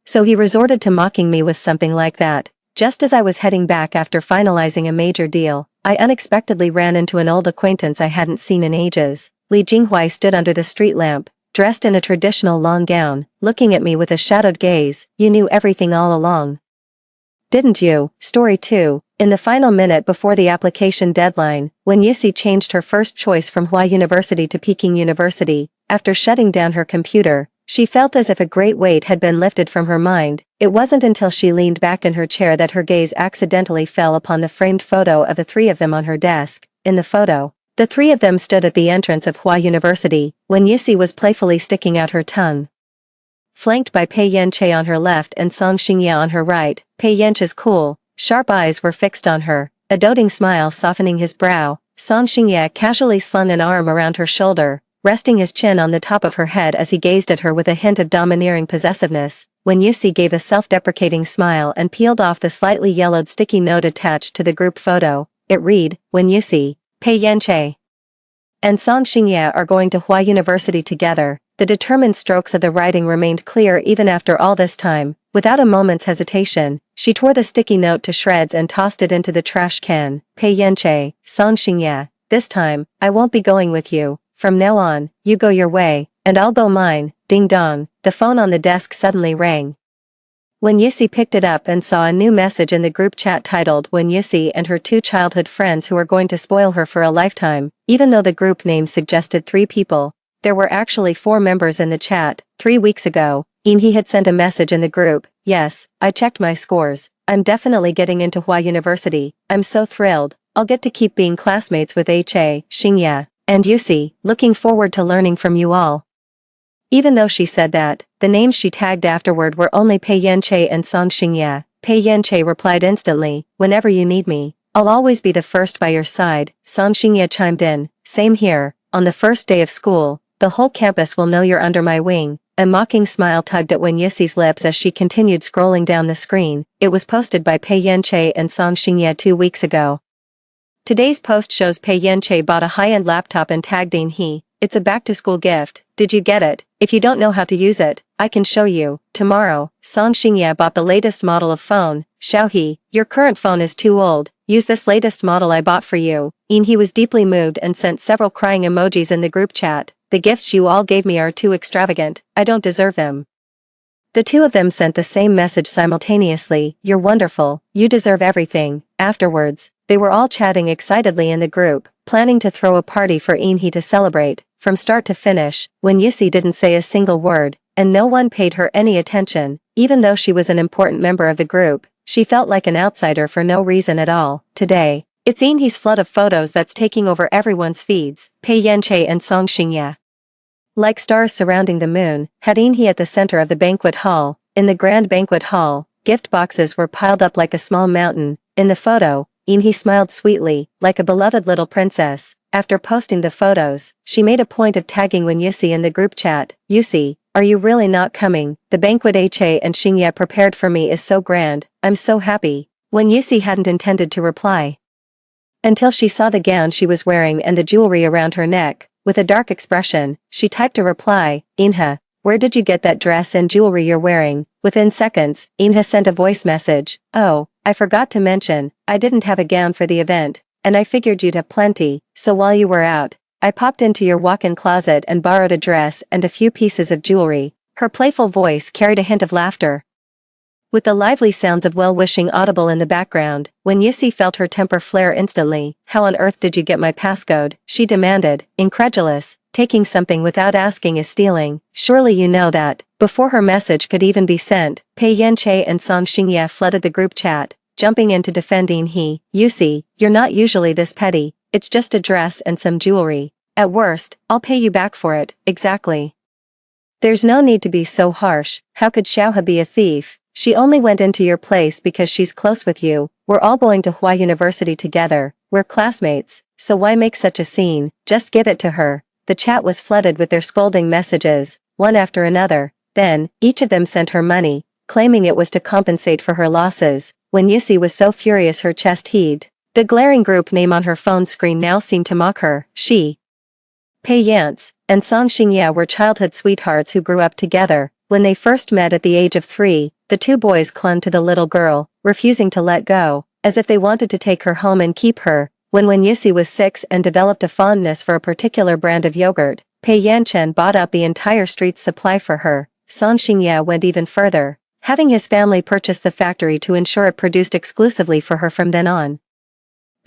So he resorted to mocking me with something like that. Just as I was heading back after finalizing a major deal, I unexpectedly ran into an old acquaintance I hadn't seen in ages. Li Jinghuai stood under the street lamp, dressed in a traditional long gown, looking at me with a shadowed gaze. "You knew everything all along, didn't you?" Story 2. In the final minute before the application deadline, when Yusi changed her first choice from Hua University to Peking University, after shutting down her computer, she felt as if a great weight had been lifted from her mind. It wasn't until she leaned back in her chair that her gaze accidentally fell upon the framed photo of the three of them on her desk. In the photo, the three of them stood at the entrance of Hua University, when Yusi was playfully sticking out her tongue. Flanked by Pei Yanche on her left and Song Xingye on her right, Pei Yanche's cool, sharp eyes were fixed on her, a doting smile softening his brow. Song Xingye casually slung an arm around her shoulder, resting his chin on the top of her head as he gazed at her with a hint of domineering possessiveness. When Yusi gave a self-deprecating smile and peeled off the slightly yellowed sticky note attached to the group photo, it read, "When Yusi, Pei Yanche, and Song Xingye are going to Hua University together." The determined strokes of the writing remained clear even after all this time. Without a moment's hesitation, she tore the sticky note to shreds and tossed it into the trash can. "Pei Yanche, Song Xingye, this time, I won't be going with you. From now on, you go your way, and I'll go mine." Ding dong, the phone on the desk suddenly rang. When Yusi picked it up and saw a new message in the group chat titled "When Yusi and her two childhood friends who are going to spoil her for a lifetime." Even though the group name suggested 3 people, there were actually 4 members in the chat. 3 weeks ago, he had sent a message in the group. "Yes, I checked my scores. I'm definitely getting into Hua University. I'm so thrilled. I'll get to keep being classmates with Xingye and Yusi. Looking forward to learning from you all." Even though she said that, the names she tagged afterward were only Pei Yanche and Song Xingye. Pei Yanche replied instantly, "Whenever you need me, I'll always be the first by your side." Song Xingye chimed in, "Same here. On the first day of school, the whole campus will know you're under my wing." A mocking smile tugged at Wen Yusi's lips as she continued scrolling down the screen. It was posted by Pei Yanche and Song Xingye 2 weeks ago. Today's post shows Pei Yanche bought a high-end laptop and tagged he. "It's a back-to-school gift. Did you get it? If you don't know how to use it, I can show you." Tomorrow, Song Xingye bought the latest model of phone. "Xiaohe, your current phone is too old. Use this latest model I bought for you." He was deeply moved and sent several crying emojis in the group chat. "The gifts you all gave me are too extravagant. I don't deserve them." The two of them sent the same message simultaneously. "You're wonderful. You deserve everything." Afterwards, they were all chatting excitedly in the group, planning to throw a party for he to celebrate. From start to finish, when Yusi didn't say a single word, and no one paid her any attention, even though she was an important member of the group, she felt like an outsider for no reason at all. Today, it's he's flood of photos that's taking over everyone's feeds. Pei Yanche and Song Xingye. Like stars surrounding the moon, had Inhe at the center of the banquet hall. In the grand banquet hall, gift boxes were piled up like a small mountain. In the photo, Inhe smiled sweetly, like a beloved little princess. After posting the photos, she made a point of tagging Wen Yusi in the group chat. Yusi, are you really not coming? The banquet He and Xingye prepared for me is so grand, I'm so happy. Wen Yusi hadn't intended to reply until she saw the gown she was wearing and the jewelry around her neck. With a dark expression, she typed a reply, Inhe, where did you get that dress and jewelry you're wearing? Within seconds, Inhe sent a voice message, oh, I forgot to mention, I didn't have a gown for the event, and I figured you'd have plenty, so while you were out, I popped into your walk-in closet and borrowed a dress and a few pieces of jewelry. Her playful voice carried a hint of laughter, with the lively sounds of well-wishing audible in the background. When Yusi felt her temper flare instantly. How on earth did you get my passcode? She demanded, incredulous. Taking something without asking is stealing. Surely you know that. Before her message could even be sent, Pei Yanche and Song Xingye flooded the group chat, jumping in to defend Inhe. Yusi, you're not usually this petty. It's just a dress and some jewelry. At worst, I'll pay you back for it. Exactly. There's no need to be so harsh. How could Xiaohe be a thief? She only went into your place because she's close with you. We're all going to Hua University together. We're classmates, so why make such a scene? Just give it to her. The chat was flooded with their scolding messages, one after another. Then, each of them sent her money, claiming it was to compensate for her losses. When Yusi was so furious her chest heaved. The glaring group name on her phone screen now seemed to mock her. She, Pei Yance, and Song Xingye were childhood sweethearts who grew up together. When they first met at the age of 3, the two boys clung to the little girl, refusing to let go, as if they wanted to take her home and keep her. When Yusi was 6 and developed a fondness for a particular brand of yogurt, Pei Yanchen bought out the entire street's supply for her. Song Xingye went even further, having his family purchase the factory to ensure it produced exclusively for her from then on.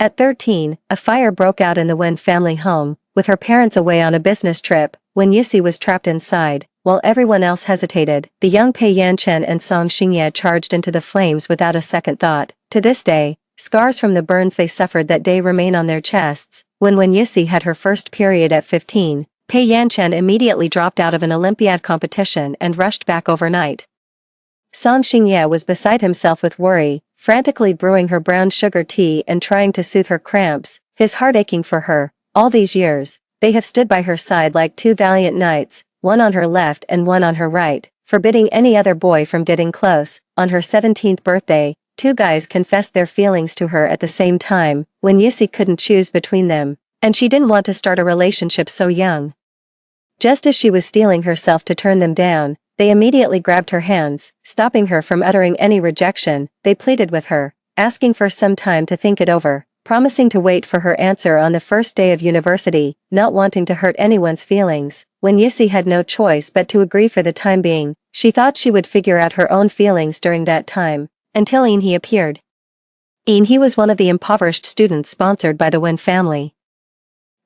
At 13, a fire broke out in the Wen family home. With her parents away on a business trip, Wen Yusi was trapped inside. While everyone else hesitated, the young Pei Yanchen and Song Xingye charged into the flames without a second thought. To this day, scars from the burns they suffered that day remain on their chests. When Wen Yusi had her first period at 15, Pei Yanchen immediately dropped out of an Olympiad competition and rushed back overnight. Song Xingye was beside himself with worry, frantically brewing her brown sugar tea and trying to soothe her cramps, his heart aching for her. All these years, they have stood by her side like two valiant knights, one on her left and one on her right, forbidding any other boy from getting close. On her 17th birthday, two guys confessed their feelings to her at the same time. When Yusi couldn't choose between them, and she didn't want to start a relationship so young. Just as she was steeling herself to turn them down, they immediately grabbed her hands, stopping her from uttering any rejection. They pleaded with her, asking for some time to think it over, promising to wait for her answer on the first day of university, not wanting to hurt anyone's feelings. When Yusi had no choice but to agree for the time being, she thought she would figure out her own feelings during that time, until Inhe appeared. Inhe was one of the impoverished students sponsored by the Wen family.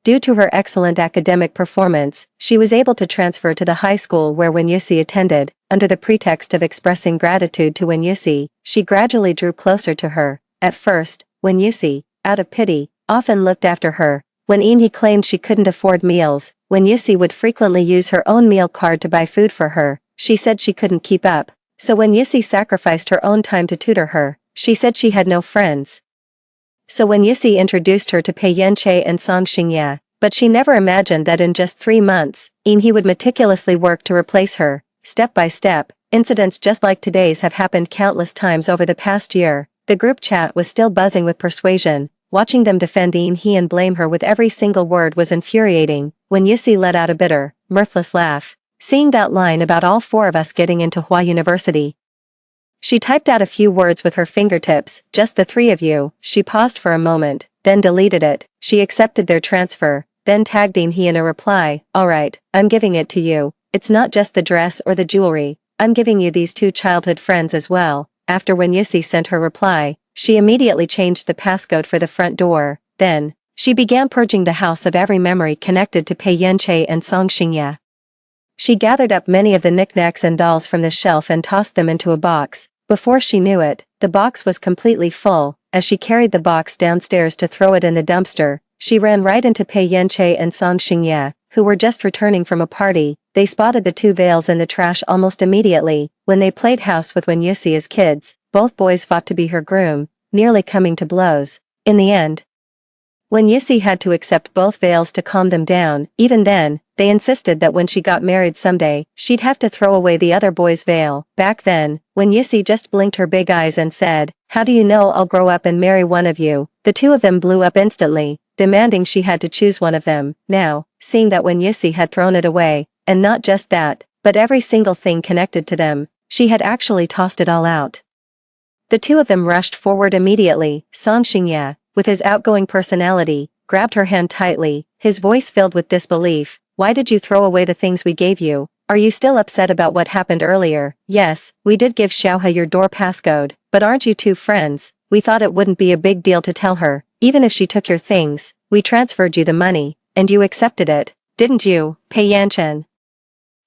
Due to her excellent academic performance, she was able to transfer to the high school where Wen Yusi attended. Under the pretext of expressing gratitude to Wen Yusi, she gradually drew closer to her. At first, Wen Yusi, out of pity, often looked after her. When Inhe claimed she couldn't afford meals, Wen Yusi would frequently use her own meal card to buy food for her. She said she couldn't keep up, so Wen Yusi sacrificed her own time to tutor her. She said she had no friends. So Wen Yusi introduced her to Pei Yanche and Song Xingye, but she never imagined that in just 3 months, Inhe would meticulously work to replace her, step by step. Incidents just like today's have happened countless times over the past year. The group chat was still buzzing with persuasion. Watching them defend Inhe and blame her with every single word was infuriating. When Yusi let out a bitter, mirthless laugh, seeing that line about all 4 of us getting into Hua University. She typed out a few words with her fingertips, just the 3 of you. She paused for a moment, then deleted it. She accepted their transfer, then tagged Inhe in a reply. Alright, I'm giving it to you. It's not just the dress or the jewelry, I'm giving you these 2 childhood friends as well. After Wen Yusi sent her reply, she immediately changed the passcode for the front door. Then, she began purging the house of every memory connected to Pei Yanche and Song Xingye. She gathered up many of the knickknacks and dolls from the shelf and tossed them into a box. Before she knew it, the box was completely full. As she carried the box downstairs to throw it in the dumpster, she ran right into Pei Yanche and Song Xingye, who were just returning from a party. They spotted the two veils in the trash almost immediately. When they played house with Yusi as kids, both boys fought to be her groom, nearly coming to blows. In the end, when Yusi had to accept both veils to calm them down, even then, they insisted that when she got married someday, she'd have to throw away the other boy's veil. Back then, when Yusi just blinked her big eyes and said, "How do you know I'll grow up and marry one of you?" the two of them blew up instantly, demanding she had to choose one of them. Now, seeing that when Yusi had thrown it away, and not just that, but every single thing connected to them, she had actually tossed it all out. The two of them rushed forward immediately. Song Xingye, with his outgoing personality, grabbed her hand tightly, his voice filled with disbelief. "Why did you throw away the things we gave you? Are you still upset about what happened earlier?" "Yes, we did give Xiaohe your door passcode, but aren't you two friends? We thought it wouldn't be a big deal to tell her, even if she took your things. We transferred you the money, and you accepted it, didn't you?" Pei Yanchen,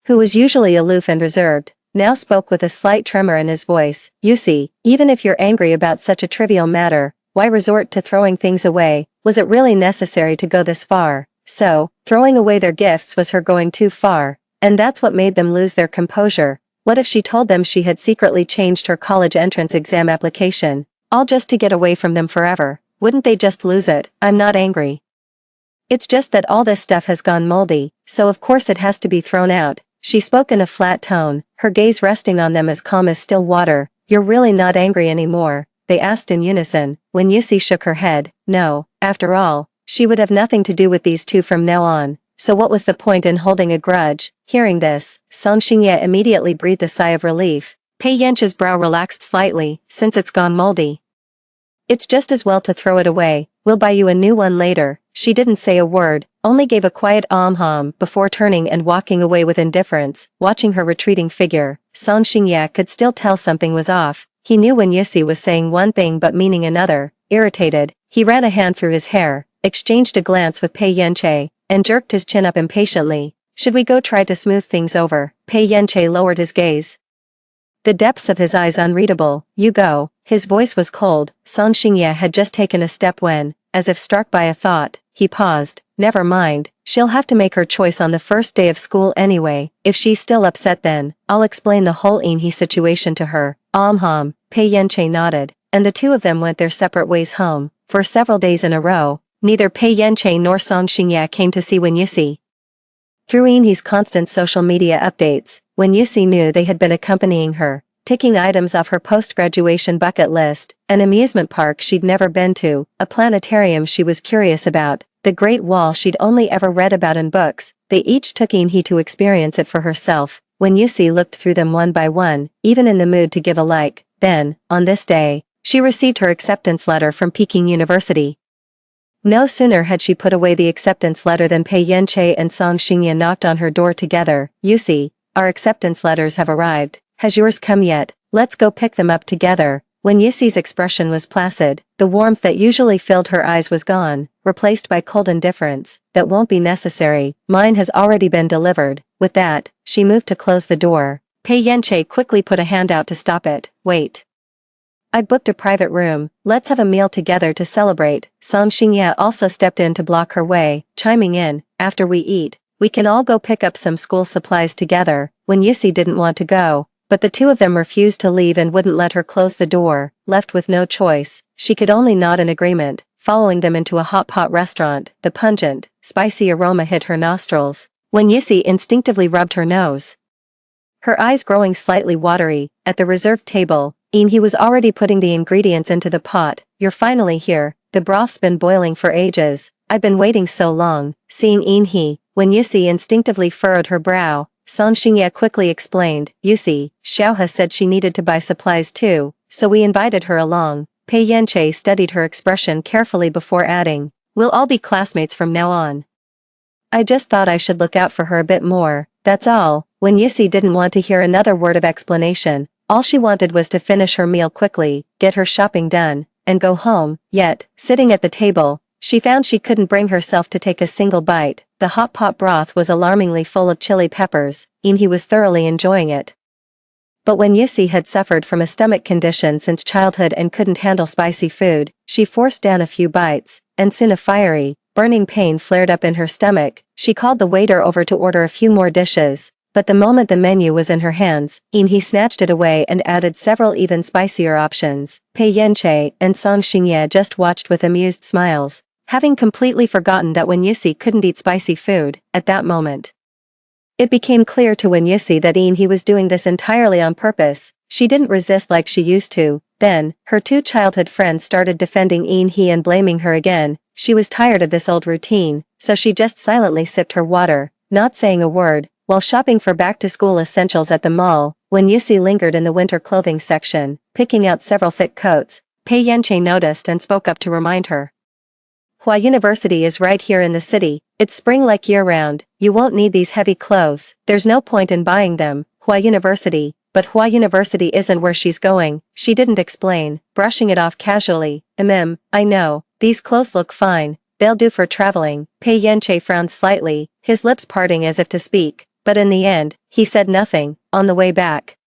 who was usually aloof and reserved, now spoke with a slight tremor in his voice. "Yusi, even if you're angry about such a trivial matter, why resort to throwing things away? Was it really necessary to go this far?" So, throwing away their gifts was her going too far, and that's what made them lose their composure. What if she told them she had secretly changed her college entrance exam application, all just to get away from them forever? Wouldn't they just lose it? "I'm not angry. It's just that all this stuff has gone moldy, so of course it has to be thrown out." She spoke in a flat tone, her gaze resting on them as calm as still water. "You're really not angry anymore?" they asked in unison. When Yusi shook her head, no, after all, she would have nothing to do with these two from now on, so what was the point in holding a grudge? Hearing this, Song Xingye immediately breathed a sigh of relief. Pei Yanche's brow relaxed slightly. "Since it's gone moldy, it's just as well to throw it away. We'll buy you a new one later." She didn't say a word, only gave a quiet hum before turning and walking away with indifference. Watching her retreating figure, Song Xingye could still tell something was off. He knew when Yusi was saying one thing but meaning another. Irritated, he ran a hand through his hair, exchanged a glance with Pei Yanche, and jerked his chin up impatiently. "Should we go try to smooth things over?" Pei Yanche lowered his gaze, the depths of his eyes unreadable. "You go." His voice was cold. Song Xingye had just taken a step when, as if struck by a thought, he paused. "Never mind, she'll have to make her choice on the first day of school anyway. If she's still upset then, I'll explain the whole Inhe situation to her." Pei Yanche nodded, and the two of them went their separate ways home. For several days in a row, neither Pei Yanche nor Song Xingye came to see Wen Yusi. Through Inhe's constant social media updates, Wen Yusi knew they had been accompanying her, ticking items off her post-graduation bucket list: an amusement park she'd never been to, a planetarium she was curious about, the Great Wall she'd only ever read about in books. They each took Inhe to experience it for herself. When Yusi looked through them one by one, even in the mood to give a like. Then, on this day, she received her acceptance letter from Peking University. No sooner had she put away the acceptance letter than Pei Yanche and Song Xingye knocked on her door together. "Yusi, our acceptance letters have arrived. Has yours come yet? Let's go pick them up together." When Yusi's expression was placid, the warmth that usually filled her eyes was gone, replaced by cold indifference. "That won't be necessary, mine has already been delivered." With that, she moved to close the door. Pei Yanche quickly put a hand out to stop it. "Wait. I booked a private room, let's have a meal together to celebrate." Song Xingye also stepped in to block her way, chiming in, "After we eat, we can all go pick up some school supplies together." When Yusi didn't want to go, but the two of them refused to leave and wouldn't let her close the door. Left with no choice, she could only nod in agreement, following them into a hot pot restaurant. The pungent, spicy aroma hit her nostrils. When Yusi instinctively rubbed her nose, her eyes growing slightly watery. At the reserved table, Inhe was already putting the ingredients into the pot. "You're finally here. The broth's been boiling for ages. I've been waiting so long." Seeing Inhe, when Yusi instinctively furrowed her brow, Song Xingye quickly explained. "Yusi, Xiaohe said she needed to buy supplies too, so we invited her along." Pei Yanche studied her expression carefully before adding, "We'll all be classmates from now on. I just thought I should look out for her a bit more, that's all." When Yusi didn't want to hear another word of explanation, all she wanted was to finish her meal quickly, get her shopping done, and go home. Yet, sitting at the table, she found she couldn't bring herself to take a single bite. The hot pot broth was alarmingly full of chili peppers, and he was thoroughly enjoying it. But when Yusi had suffered from a stomach condition since childhood and couldn't handle spicy food, she forced down a few bites, and soon a fiery, Burning pain flared up in her stomach. She called the waiter over to order a few more dishes. But the moment the menu was in her hands, he snatched it away and added several even spicier options. Pei Yanche and Song Xingye just watched with amused smiles, having completely forgotten that Wen Yusi couldn't eat spicy food. At that moment, it became clear to Wen Yusi that he was doing this entirely on purpose. She didn't resist like she used to. Then, her two childhood friends started defending he and blaming her again. She was tired of this old routine, so she just silently sipped her water, not saying a word. While shopping for back-to-school essentials at the mall, Wen Yusi lingered in the winter clothing section, picking out several thick coats. Pei Yanche noticed and spoke up to remind her. Hua University is right here in the city. It's spring like year-round. You won't need these heavy clothes. There's no point in buying them. Hua University. But Hua University isn't where she's going. She didn't explain, brushing it off casually. I know. These clothes look fine. They'll do for traveling. Pei Yanche frowned slightly, his lips parting as if to speak. But in the end, he said nothing. On the way back,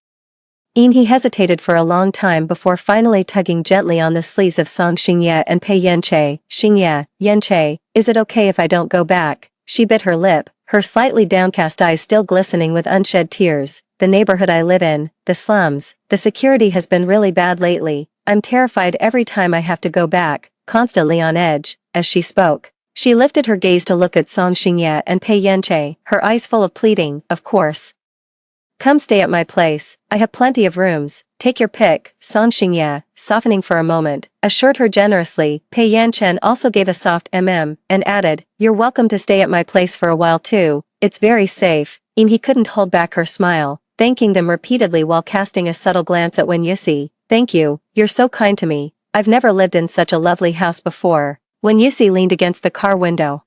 he hesitated for a long time before finally tugging gently on the sleeves of Song Xingye and Pei Yanche. Xingye, Yanche, is it okay if I don't go back? She bit her lip, her slightly downcast eyes still glistening with unshed tears. The neighborhood I live in, the slums, the security has been really bad lately. I'm terrified every time I have to go back, constantly on edge. As she spoke, she lifted her gaze to look at Song Xingye and Pei Yanche, her eyes full of pleading. Of course. Come stay at my place. I have plenty of rooms. Take your pick. Song Xingye, softening for a moment, assured her generously. Pei Yanchen also gave a soft and added, you're welcome to stay at my place for a while too. It's very safe. He couldn't hold back her smile, thanking them repeatedly while casting a subtle glance at Wen Yusi. Thank you. You're so kind to me. I've never lived in such a lovely house before. Wen Yusi leaned against the car window,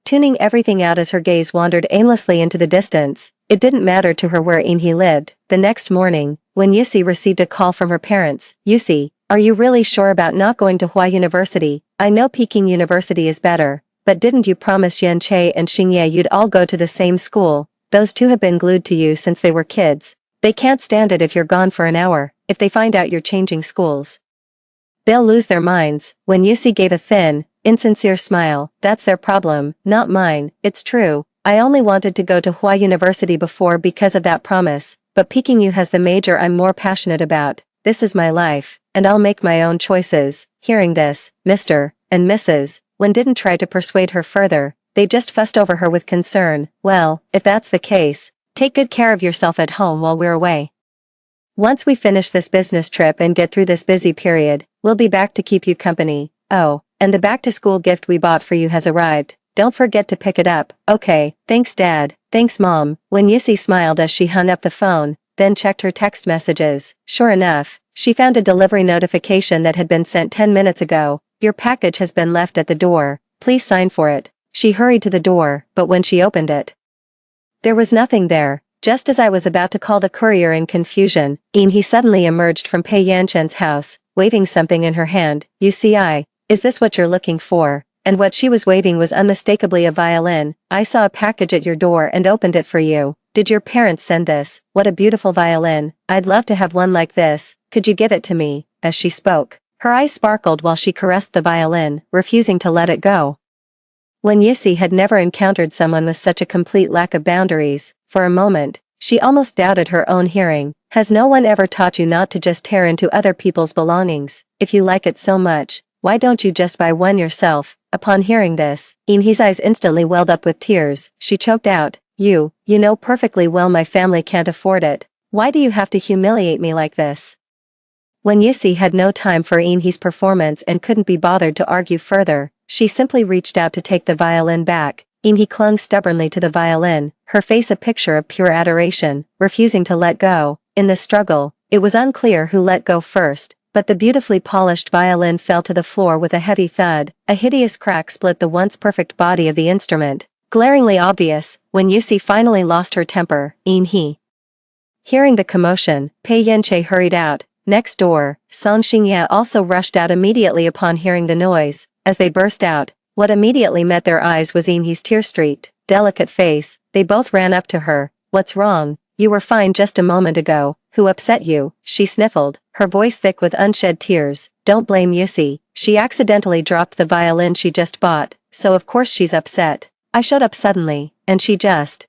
tuning everything out as her gaze wandered aimlessly into the distance. It didn't matter to her where he lived. The next morning, when Yusi received a call from her parents. Yusi, are you really sure about not going to Hua University? I know Peking University is better, but didn't you promise Yanche and Xingye you'd all go to the same school? Those two have been glued to you since they were kids. They can't stand it if you're gone for an hour. If they find out you're changing schools, they'll lose their minds. When Yusi gave a thin, insincere smile. That's their problem, not mine. It's true. I only wanted to go to Hua University before because of that promise, but Peking U has the major I'm more passionate about. This is my life, and I'll make my own choices. Hearing this, Mr. and Mrs. Wen didn't try to persuade her further. They just fussed over her with concern. Well, if that's the case, take good care of yourself at home while we're away. Once we finish this business trip and get through this busy period, we'll be back to keep you company. Oh, and the back-to-school gift we bought for you has arrived. Don't forget to pick it up. Okay, thanks Dad, thanks Mom. When Yusi smiled as she hung up the phone, then checked her text messages. Sure enough, she found a delivery notification that had been sent 10 minutes ago. Your package has been left at the door. Please sign for it. She hurried to the door, but when she opened it, there was nothing there. Just as I was about to call the courier in confusion, he suddenly emerged from Pei Yanchen's house, waving something in her hand. Is this what you're looking for? And what she was waving was unmistakably a violin. I saw a package at your door and opened it for you. Did your parents send this? What a beautiful violin. I'd love to have one like this. Could you give it to me? As she spoke, her eyes sparkled while she caressed the violin, refusing to let it go. When Yusi had never encountered someone with such a complete lack of boundaries, for a moment, she almost doubted her own hearing. Has no one ever taught you not to just tear into other people's belongings? If you like it so much, why don't you just buy one yourself? Upon hearing this, his eyes instantly welled up with tears. She choked out, You know perfectly well my family can't afford it. Why do you have to humiliate me like this? When Yusi had no time for his performance and couldn't be bothered to argue further, she simply reached out to take the violin back. He clung stubbornly to the violin, her face a picture of pure adoration, refusing to let go. In the struggle, it was unclear who let go first, but the beautifully polished violin fell to the floor with a heavy thud. A hideous crack split the once perfect body of the instrument, glaringly obvious. When Yusi finally lost her temper, hearing the commotion, Pei Yanche hurried out. Next door, Song Xingye also rushed out immediately upon hearing the noise. As they burst out, what immediately met their eyes was his tear-streaked, delicate face. They both ran up to her. What's wrong? You were fine just a moment ago. Who upset you? She sniffled, her voice thick with unshed tears. Don't blame Yusi. She accidentally dropped the violin she just bought. so of course she's upset. I showed up suddenly, and she just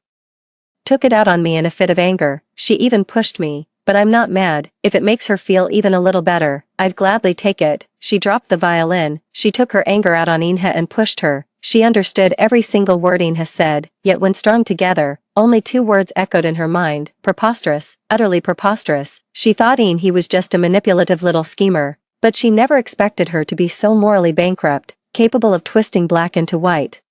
took it out on me in a fit of anger. She even pushed me, but I'm not mad. If it makes her feel even a little better, I'd gladly take it. She dropped the violin. She took her anger out on Inha and pushed her. She understood every single word Inha said, yet when strung together, only two words echoed in her mind: preposterous, utterly preposterous. She thought he was just a manipulative little schemer, but she never expected her to be so morally bankrupt, capable of twisting black into white.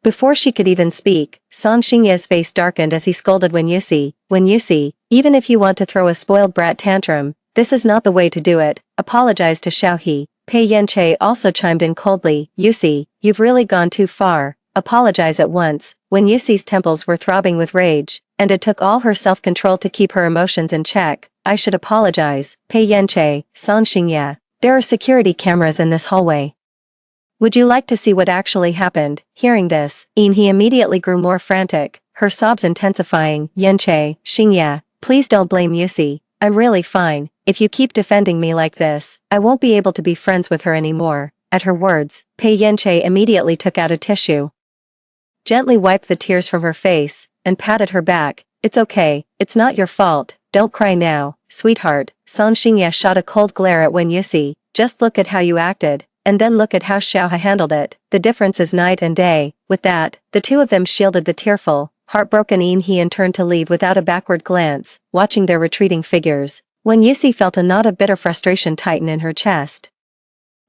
Before she could even speak, Song Xingye's face darkened as he scolded Wen Yusi, even if you want to throw a spoiled brat tantrum, this is not the way to do it. Apologize to Xiaohe. Pei Yanche also chimed in coldly. Yusi, you've really gone too far. Apologize at once. Wen Yusi's temples were throbbing with rage, and it took all her self-control to keep her emotions in check. I should apologize. Pei Yanche, Song Xingye. There are security cameras in this hallway. Would you like to see what actually happened? Hearing this, he immediately grew more frantic, her sobs intensifying. Yanche, Xingye, please don't blame Yusi. I'm really fine. If you keep defending me like this, I won't be able to be friends with her anymore. At her words, Pei Yanche immediately took out a tissue, gently wiped the tears from her face, and patted her back. It's okay, it's not your fault, don't cry now, sweetheart. Song Xingye shot a cold glare at Wen Yusi. Just look at how you acted, and then look at how Xiaohe handled it. The difference is night and day. With that, the two of them shielded the tearful, heartbroken Inhe and turned to leave without a backward glance, watching their retreating figures. Wen Yusi felt a knot of bitter frustration tighten in her chest.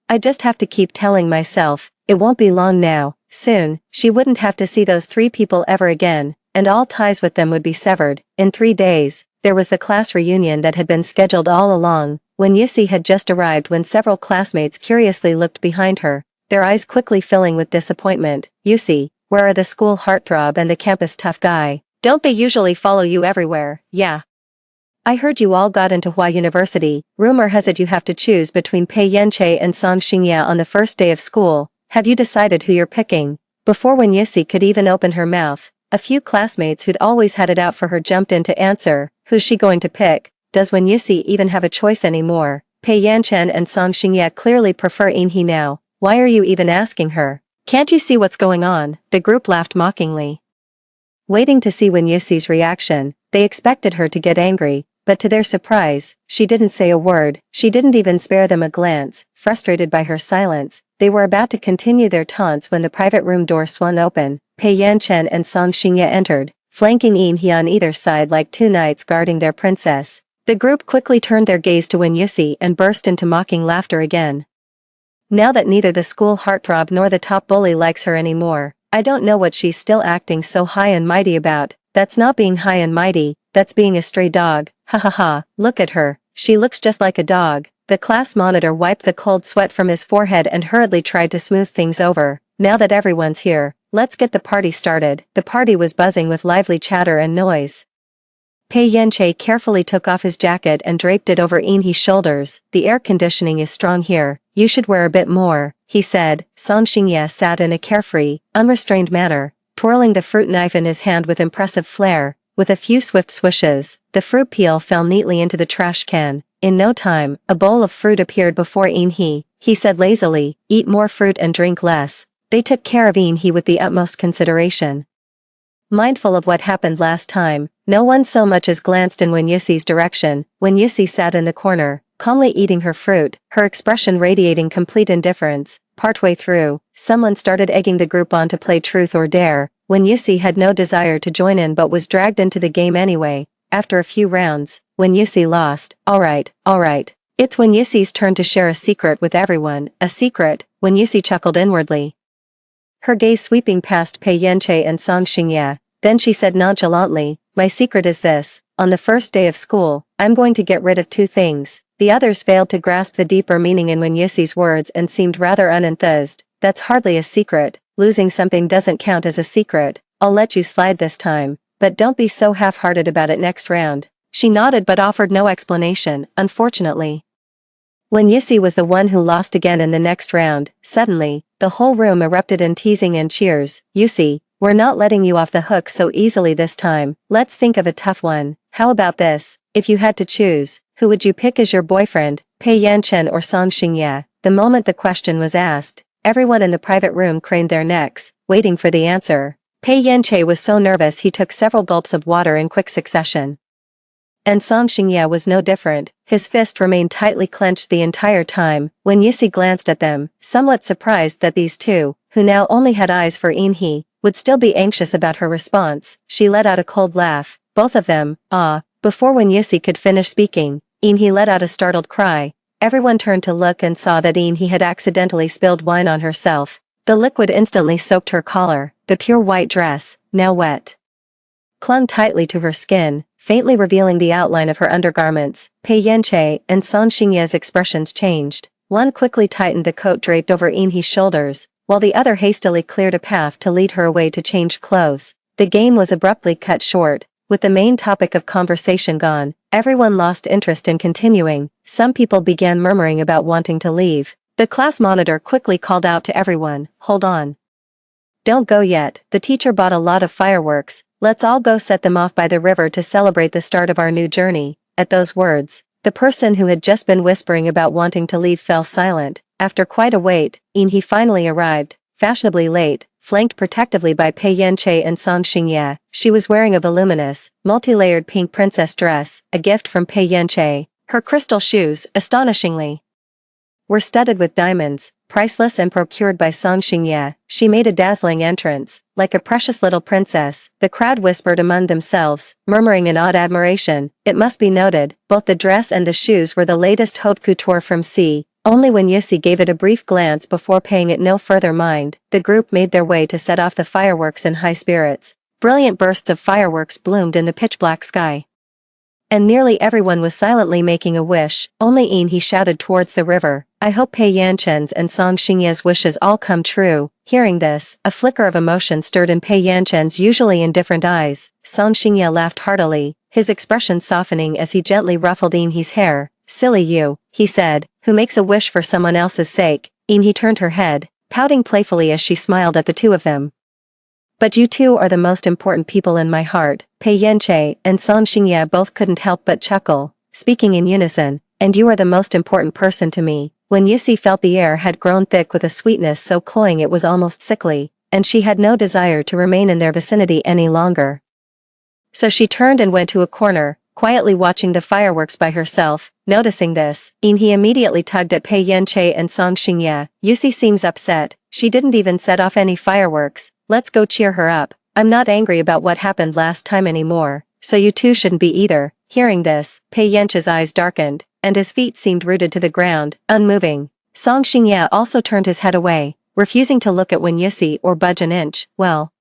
I just have to keep telling myself, it won't be long now. Soon, she wouldn't have to see those three people ever again, and all ties with them would be severed. In 3 days, there was the class reunion that had been scheduled all along. Wen Yusi had just arrived when several classmates curiously looked behind her, their eyes quickly filling with disappointment. Yusi, where are the school heartthrob and the campus tough guy? Don't they usually follow you everywhere? Yeah. I heard you all got into Hua University. Rumor has it you have to choose between Pei Yanche and Song Xingye on the first day of school. Have you decided who you're picking? Before Wen Yusi could even open her mouth, a few classmates who'd always had it out for her jumped in to answer. Who's she going to pick? Does Wen Yusi even have a choice anymore? Pei Yanchen and Song Xingye clearly prefer Inhe now. Why are you even asking her? Can't you see what's going on? The group laughed mockingly, waiting to see Wen Yusi's reaction. They expected her to get angry, but to their surprise, she didn't say a word. She didn't even spare them a glance. Frustrated by her silence, they were about to continue their taunts when the private room door swung open. Pei Yanchen and Song Xingye entered, flanking Inhe on either side like two knights guarding their princess. The group quickly turned their gaze to Wen Yusi and burst into mocking laughter again. Now that neither the school heartthrob nor the top bully likes her anymore, I don't know what she's still acting so high and mighty about. That's not being high and mighty, that's being a stray dog. Ha ha ha, look at her, she looks just like a dog. The class monitor wiped the cold sweat from his forehead and hurriedly tried to smooth things over. Now that everyone's here, let's get the party started. The party was buzzing with lively chatter and noise. Pei Yanche carefully took off his jacket and draped it over Inhe's shoulders. The air conditioning is strong here, you should wear a bit more, he said. Song Xingye sat in a carefree, unrestrained manner, twirling the fruit knife in his hand with impressive flair. With a few swift swishes, the fruit peel fell neatly into the trash can. In no time, a bowl of fruit appeared before Inhe. He said lazily, eat more fruit and drink less. They took care of Inhe with the utmost consideration. Mindful of what happened last time, no one so much as glanced in Wen Yusi's direction. Wen Yusi sat in the corner, calmly eating her fruit, her expression radiating complete indifference. Partway through, someone started egging the group on to play Truth or Dare. Wen Yusi had no desire to join in but was dragged into the game anyway. After a few rounds, Wen Yusi lost. Alright. It's Wen Yusi's turn to share a secret with everyone. A secret? Wen Yusi chuckled inwardly, her gaze sweeping past Pei Yanche and Song Xingye. Then she said nonchalantly, my secret is this. On the first day of school, I'm going to get rid of 2 things. The others failed to grasp the deeper meaning in Wen Yusi's words and seemed rather unenthused. That's hardly a secret. Losing something doesn't count as a secret. I'll let you slide this time, but don't be so half-hearted about it next round. She nodded but offered no explanation, unfortunately. Wen Yusi was the one who lost again in the next round. Suddenly, the whole room erupted in teasing and cheers. Yusi, we're not letting you off the hook so easily this time. Let's think of a tough one. How about this? If you had to choose, who would you pick as your boyfriend, Pei Yanchen or Song Xingye? The moment the question was asked, Everyone in the private room craned their necks, waiting for the answer. Pei Yanche was so nervous he took several gulps of water in quick succession. And Song Xingye was no different, his fist remained tightly clenched the entire time. When Yusi glanced at them, somewhat surprised that these two, who now only had eyes for Inhe, would still be anxious about her response, she let out a cold laugh. Both of them, before when Yusi could finish speaking, Inhe let out a startled cry. Everyone turned to look and saw that Inhe had accidentally spilled wine on herself. The liquid instantly soaked her collar, the pure white dress, now wet, clung tightly to her skin, faintly revealing the outline of her undergarments. Pei Yanche and Song Xingye's expressions changed. One quickly tightened the coat draped over Inhe's shoulders, while the other hastily cleared a path to lead her away to change clothes. The game was abruptly cut short. With the main topic of conversation gone, everyone lost interest in continuing. Some people began murmuring about wanting to leave. The class monitor quickly called out to everyone, "Hold on. Don't go yet, the teacher bought a lot of fireworks, let's all go set them off by the river to celebrate the start of our new journey." At those words, the person who had just been whispering about wanting to leave fell silent. After quite a wait, Inhe finally arrived, fashionably late, flanked protectively by Pei Yanche and Song Xingye. She was wearing a voluminous, multi-layered pink princess dress, a gift from Pei Yanche. Her crystal shoes, astonishingly, were studded with diamonds, priceless and procured by Song Xingye. She made a dazzling entrance, like a precious little princess. The crowd whispered among themselves, murmuring in awed admiration. It must be noted, both the dress and the shoes were the latest haute couture from C. Only when Yusi gave it a brief glance before paying it no further mind, the group made their way to set off the fireworks in high spirits. Brilliant bursts of fireworks bloomed in the pitch-black sky, and nearly everyone was silently making a wish. Only Inhe shouted towards the river, "I hope Pei Yanchen's and Song Xingye's wishes all come true." Hearing this, a flicker of emotion stirred in Pei Yanchen's usually indifferent eyes. Song Xingye laughed heartily, his expression softening as he gently ruffled Inhe's hair. "Silly you," he said, "who makes a wish for someone else's sake?" Inhe turned her head, pouting playfully as she smiled at the two of them. "But you two are the most important people in my heart." Pei Yanche and Song Xingye both couldn't help but chuckle, speaking in unison, "And you are the most important person to me." When Yusi felt the air had grown thick with a sweetness so cloying it was almost sickly, and she had no desire to remain in their vicinity any longer. So she turned and went to a corner, quietly watching the fireworks by herself. Noticing this, Inhe immediately tugged at Pei Yanche and Song Xingye. "Yusi seems upset, she didn't even set off any fireworks. Let's go cheer her up. I'm not angry about what happened last time anymore, so you two shouldn't be either." Hearing this, Pei Yanche's eyes darkened, and his feet seemed rooted to the ground, unmoving. Song Xingye also turned his head away, refusing to look at Wen Yusi or budge an inch. "Well,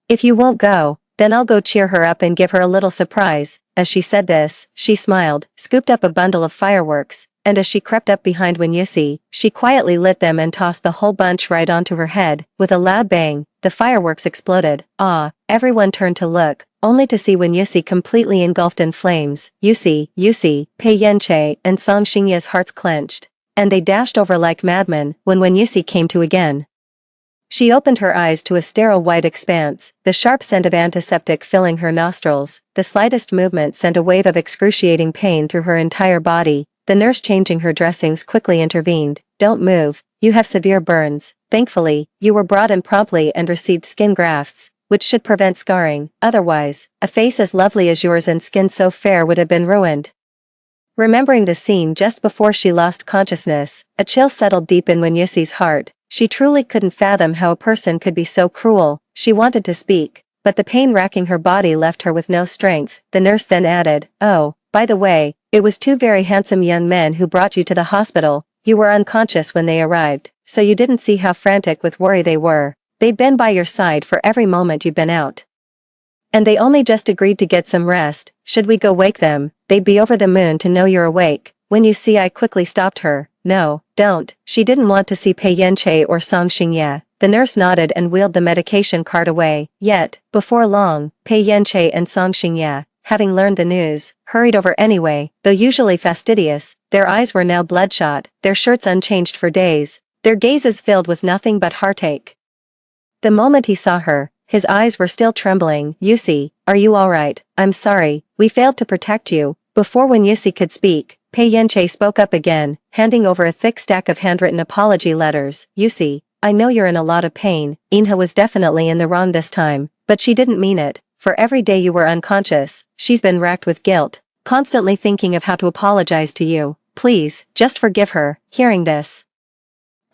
if you won't go, then I'll go cheer her up and give her a little surprise." As she said this, she smiled, scooped up a bundle of fireworks, and as she crept up behind Wen Yusi, she quietly lit them and tossed the whole bunch right onto her head. With a loud bang, the fireworks exploded. Everyone turned to look, only to see Wen Yusi completely engulfed in flames. Yusi, Pei Yanche and Song Xingye's hearts clenched, and they dashed over like madmen. When Wen Yusi came to again, she opened her eyes to a sterile white expanse, the sharp scent of antiseptic filling her nostrils. The slightest movement sent a wave of excruciating pain through her entire body. The nurse changing her dressings quickly intervened. "Don't move, you have severe burns. Thankfully, you were brought in promptly and received skin grafts, which should prevent scarring. Otherwise, a face as lovely as yours and skin so fair would have been ruined." Remembering the scene just before she lost consciousness, a chill settled deep in Wen Yusi's heart. She truly couldn't fathom how a person could be so cruel. She wanted to speak, but the pain racking her body left her with no strength. The nurse then added, "Oh, by the way, it was two very handsome young men who brought you to the hospital. You were unconscious when they arrived, so you didn't see how frantic with worry they were. They've been by your side for every moment you've been out. And they only just agreed to get some rest. Should we go wake them, they'd be over the moon to know you're awake." When you see, I quickly stopped her. "No, don't." She didn't want to see Pei Yanche or Song Xingye. The nurse nodded and wheeled the medication cart away. Yet, before long, Pei Yanche and Song Xingye, having learned the news, hurried over anyway. Though usually fastidious, their eyes were now bloodshot, their shirts unchanged for days, their gazes filled with nothing but heartache. The moment he saw her, his eyes were still trembling. "Yusi, are you alright? I'm sorry, we failed to protect you." Before Wen Yusi could speak, Pei Yenche spoke up again, handing over a thick stack of handwritten apology letters. Yusi, I know you're in a lot of pain. Inha was definitely in the wrong this time, but she didn't mean it. For every day you were unconscious, she's been racked with guilt, constantly thinking of how to apologize to you. Please, just forgive her. Hearing this,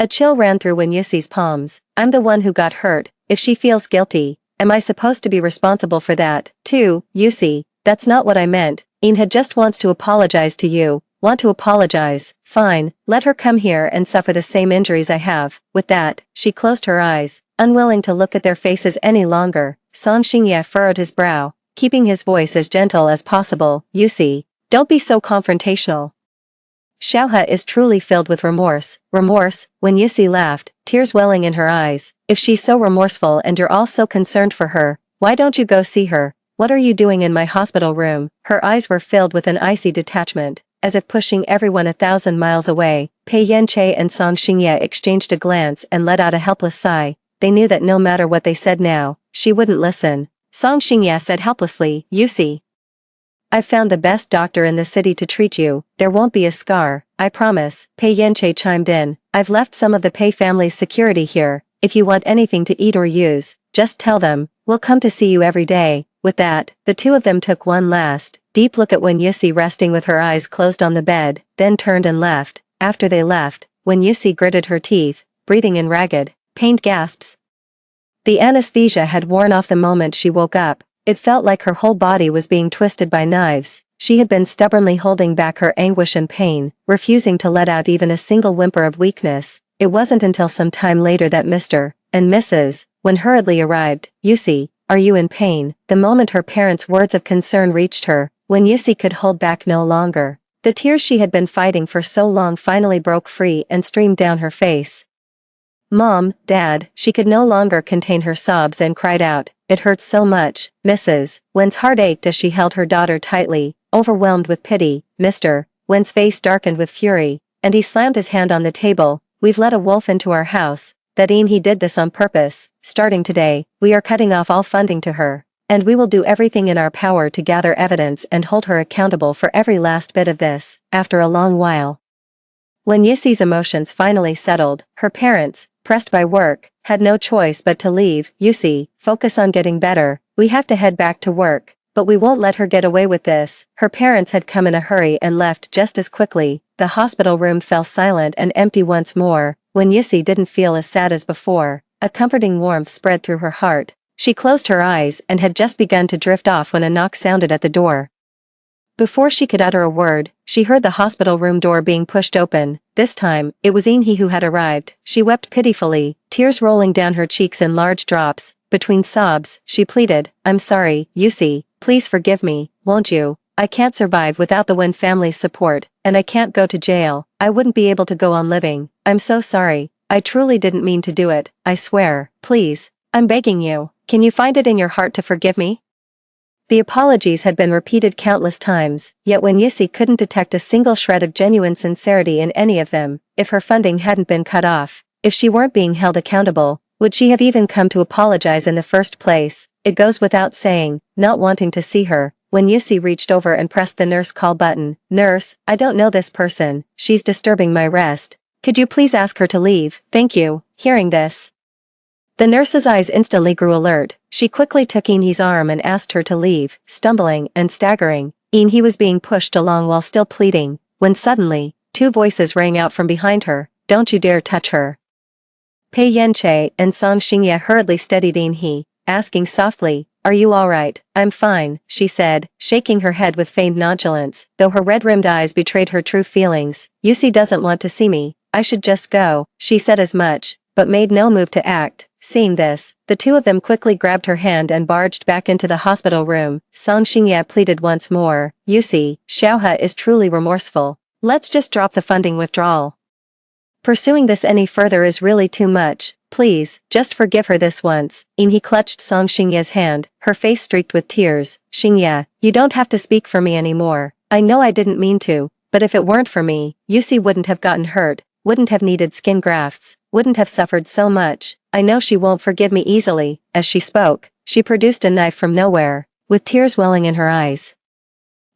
a chill ran through Yusi's palms. I'm the one who got hurt. If she feels guilty, am I supposed to be responsible for that, too? Yusi, that's not what I meant. Inha just wants to apologize to you. Want to apologize? Fine, let her come here and suffer the same injuries I have. With that, she closed her eyes, unwilling to look at their faces any longer. Song Xingye furrowed his brow, keeping his voice as gentle as possible. Yusi, don't be so confrontational. Xiaohe is truly filled with remorse. Remorse? When Yusi laughed, tears welling in her eyes. If she's so remorseful and you're all so concerned for her, why don't you go see her? What are you doing in my hospital room? Her eyes were filled with an icy detachment, as if pushing everyone 1,000 miles away. Pei Yenche and Song Xingye exchanged a glance and let out a helpless sigh. They knew that no matter what they said now, she wouldn't listen. Song Xingye said helplessly, Yusi, I've found the best doctor in the city to treat you. There won't be a scar, I promise. Pei Yenche chimed in. I've left some of the Pei family's security here. If you want anything to eat or use, just tell them. We'll come to see you every day. With that, the two of them took one last, deep look at Yusi resting with her eyes closed on the bed, then turned and left. After they left, Yusi gritted her teeth, breathing in ragged, pained gasps. The anesthesia had worn off the moment she woke up. It felt like her whole body was being twisted by knives. She had been stubbornly holding back her anguish and pain, refusing to let out even a single whimper of weakness. It wasn't until some time later that Mr. and Mrs. Wen hurriedly arrived. Yusi, are you in pain? The moment her parents' words of concern reached her, Yusi could hold back no longer. The tears she had been fighting for so long finally broke free and streamed down her face. Mom, Dad, she could no longer contain her sobs and cried out, it hurts so much. Mrs. Wen's heart ached as she held her daughter tightly, overwhelmed with pity. Mr. Wen's face darkened with fury, and he slammed his hand on the table. We've let a wolf into our house. That he did this on purpose. Starting today, we are cutting off all funding to her, and we will do everything in our power to gather evidence and hold her accountable for every last bit of this. After a long while, when Yusi's emotions finally settled, her parents, pressed by work, had no choice but to leave. Yusi, focus on getting better. We have to head back to work, but we won't let her get away with this. Her parents had come in a hurry and left just as quickly. The hospital room fell silent and empty once more. When Yusi didn't feel as sad as before, a comforting warmth spread through her heart. She closed her eyes and had just begun to drift off when a knock sounded at the door. Before she could utter a word, she heard the hospital room door being pushed open. This time, it was Inhe who had arrived. She wept pitifully, tears rolling down her cheeks in large drops. Between sobs, she pleaded, I'm sorry, Yusi, please forgive me, won't you? I can't survive without the Wen family's support, and I can't go to jail. I wouldn't be able to go on living. I'm so sorry. I truly didn't mean to do it. I swear. Please. I'm begging you. Can you find it in your heart to forgive me? The apologies had been repeated countless times, yet when Yusi couldn't detect a single shred of genuine sincerity in any of them, if her funding hadn't been cut off, if she weren't being held accountable, would she have even come to apologize in the first place? It goes without saying, not wanting to see her, when Yusi reached over and pressed the nurse call button. Nurse, I don't know this person, she's disturbing my rest. Could you please ask her to leave? Thank you. Hearing this, the nurse's eyes instantly grew alert. She quickly took Inhe's arm and asked her to leave, stumbling and staggering. Inhe was being pushed along while still pleading, when suddenly, two voices rang out from behind her, don't you dare touch her. Pei Yenche and Song Xingye hurriedly steadied Inhe, asking softly, are you alright? I'm fine, she said, shaking her head with feigned nonchalance, though her red-rimmed eyes betrayed her true feelings. Yusi doesn't want to see me. I should just go. She said as much, but made no move to act. Seeing this, the two of them quickly grabbed her hand and barged back into the hospital room. Song Xingye pleaded once more, Yusi, Xiaohe is truly remorseful. Let's just drop the funding withdrawal. Pursuing this any further is really too much. Please, just forgive her this once. Inhe clutched Song Xingye's hand, her face streaked with tears. Xingye, you don't have to speak for me anymore. I know I didn't mean to, but if it weren't for me, Yusi wouldn't have gotten hurt, wouldn't have needed skin grafts, wouldn't have suffered so much. I know she won't forgive me easily. As she spoke, she produced a knife from nowhere, with tears welling in her eyes.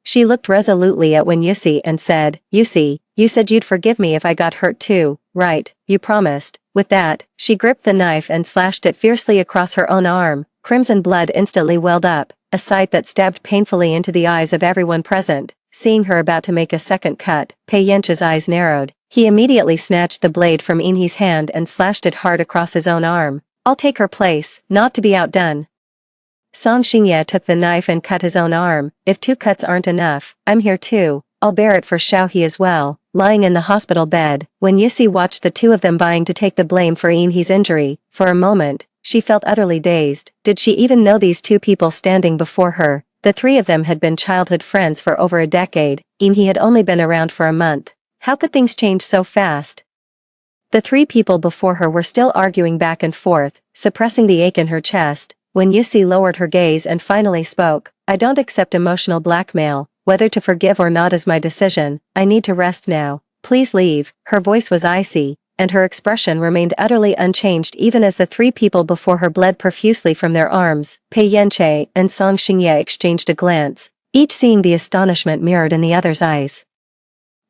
She looked resolutely at Wen Yusi and said, Yusi, you said you'd forgive me if I got hurt too, right? You promised. With that, she gripped the knife and slashed it fiercely across her own arm. Crimson blood instantly welled up, a sight that stabbed painfully into the eyes of everyone present. Seeing her about to make a second cut, Pei Yenche's eyes narrowed. He immediately snatched the blade from Inhe's hand and slashed it hard across his own arm. I'll take her place, not to be outdone. Song Xingye took the knife and cut his own arm. If 2 cuts aren't enough, I'm here too. I'll bear it for Xiaohe as well. Lying in the hospital bed, when Yusi watched the 2 of them vying to take the blame for Inhe's injury, for a moment, she felt utterly dazed. Did she even know these 2 people standing before her? The 3 of them had been childhood friends for over a decade. Inhe had only been around for a month. How could things change so fast? The 3 people before her were still arguing back and forth, suppressing the ache in her chest. When Yusi lowered her gaze and finally spoke, I don't accept emotional blackmail. Whether to forgive or not is my decision. I need to rest now. Please leave. Her voice was icy, and her expression remained utterly unchanged even as the 3 people before her bled profusely from their arms. Pei Yenche and Song Xingye exchanged a glance, each seeing the astonishment mirrored in the other's eyes.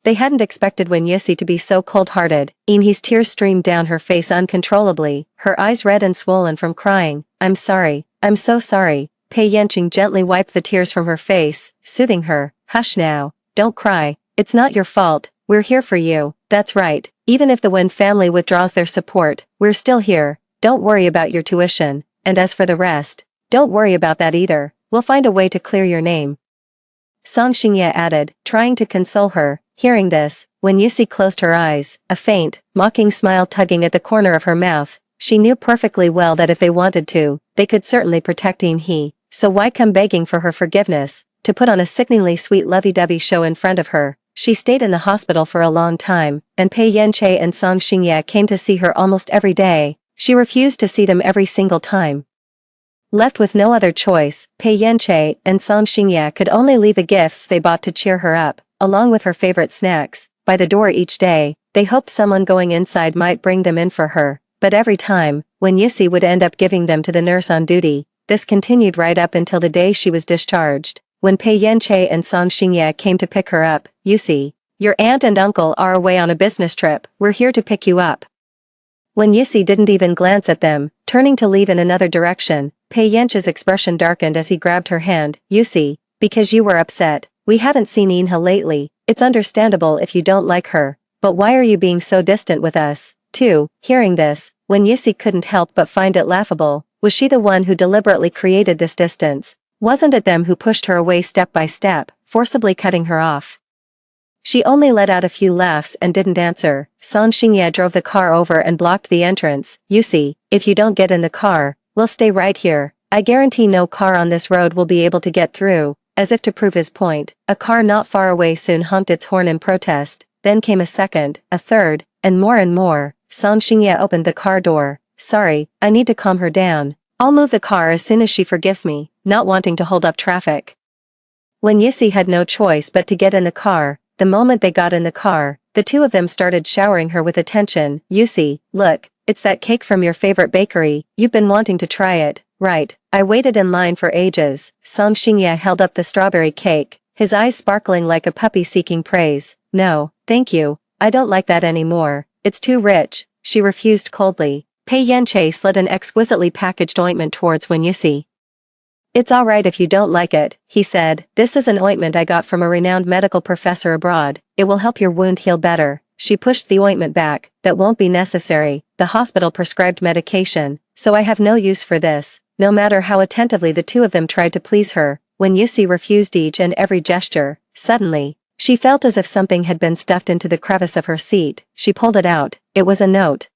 They hadn't expected Wen Yusi to be so cold-hearted. Inhe's tears streamed down her face uncontrollably, her eyes red and swollen from crying. I'm sorry. I'm so sorry. Pei Yenching gently wiped the tears from her face, soothing her. Hush now. Don't cry. It's not your fault. We're here for you. That's right. Even if the Wen family withdraws their support, we're still here. Don't worry about your tuition. And as for the rest, don't worry about that either. We'll find a way to clear your name. Song Xingye added, trying to console her. Hearing this, when Yusi closed her eyes, a faint, mocking smile tugging at the corner of her mouth, she knew perfectly well that if they wanted to, they could certainly protect Inhe, so why come begging for her forgiveness, to put on a sickeningly sweet lovey-dovey show in front of her? She stayed in the hospital for a long time, and Pei Yenche and Song Xingye came to see her almost every day. She refused to see them every single time. Left with no other choice, Pei Yenche and Song Xingye could only leave the gifts they bought to cheer her up, along with her favorite snacks, by the door each day. They hoped someone going inside might bring them in for her, but every time, when Yusi would end up giving them to the nurse on duty, this continued right up until the day she was discharged. When Pei Yenche and Song Xingye came to pick her up, Yusi, your aunt and uncle are away on a business trip, we're here to pick you up. When Yusi didn't even glance at them, turning to leave in another direction, Pei Yenche's expression darkened as he grabbed her hand. Yusi, because you were upset. We haven't seen Inhe lately. It's understandable if you don't like her, but why are you being so distant with us, too? Hearing this, when Yusi couldn't help but find it laughable, was she the one who deliberately created this distance? Wasn't it them who pushed her away step by step, forcibly cutting her off? She only let out a few laughs and didn't answer. Song Xingye drove the car over and blocked the entrance. Yusi, if you don't get in the car, we'll stay right here. I guarantee no car on this road will be able to get through. As if to prove his point, a car not far away soon honked its horn in protest. Then came a second, a third, and more. Song Xingye opened the car door. Sorry, I need to calm her down. I'll move the car as soon as she forgives me, not wanting to hold up traffic. When Yusi had no choice but to get in the car, the moment they got in the car, the 2 of them started showering her with attention. Yusi, look, it's that cake from your favorite bakery. You've been wanting to try it, right? I waited in line for ages. Song Xingye held up the strawberry cake, his eyes sparkling like a puppy seeking praise. No, thank you. I don't like that anymore. It's too rich. She refused coldly. Pei Yenche slid an exquisitely packaged ointment towards Wen Yusi. It's alright if you don't like it, he said. This is an ointment I got from a renowned medical professor abroad. It will help your wound heal better. She pushed the ointment back. That won't be necessary. The hospital prescribed medication, so I have no use for this. No matter how attentively the 2 of them tried to please her, when Yusi refused each and every gesture, suddenly, she felt as if something had been stuffed into the crevice of her seat. She pulled it out. It was a note.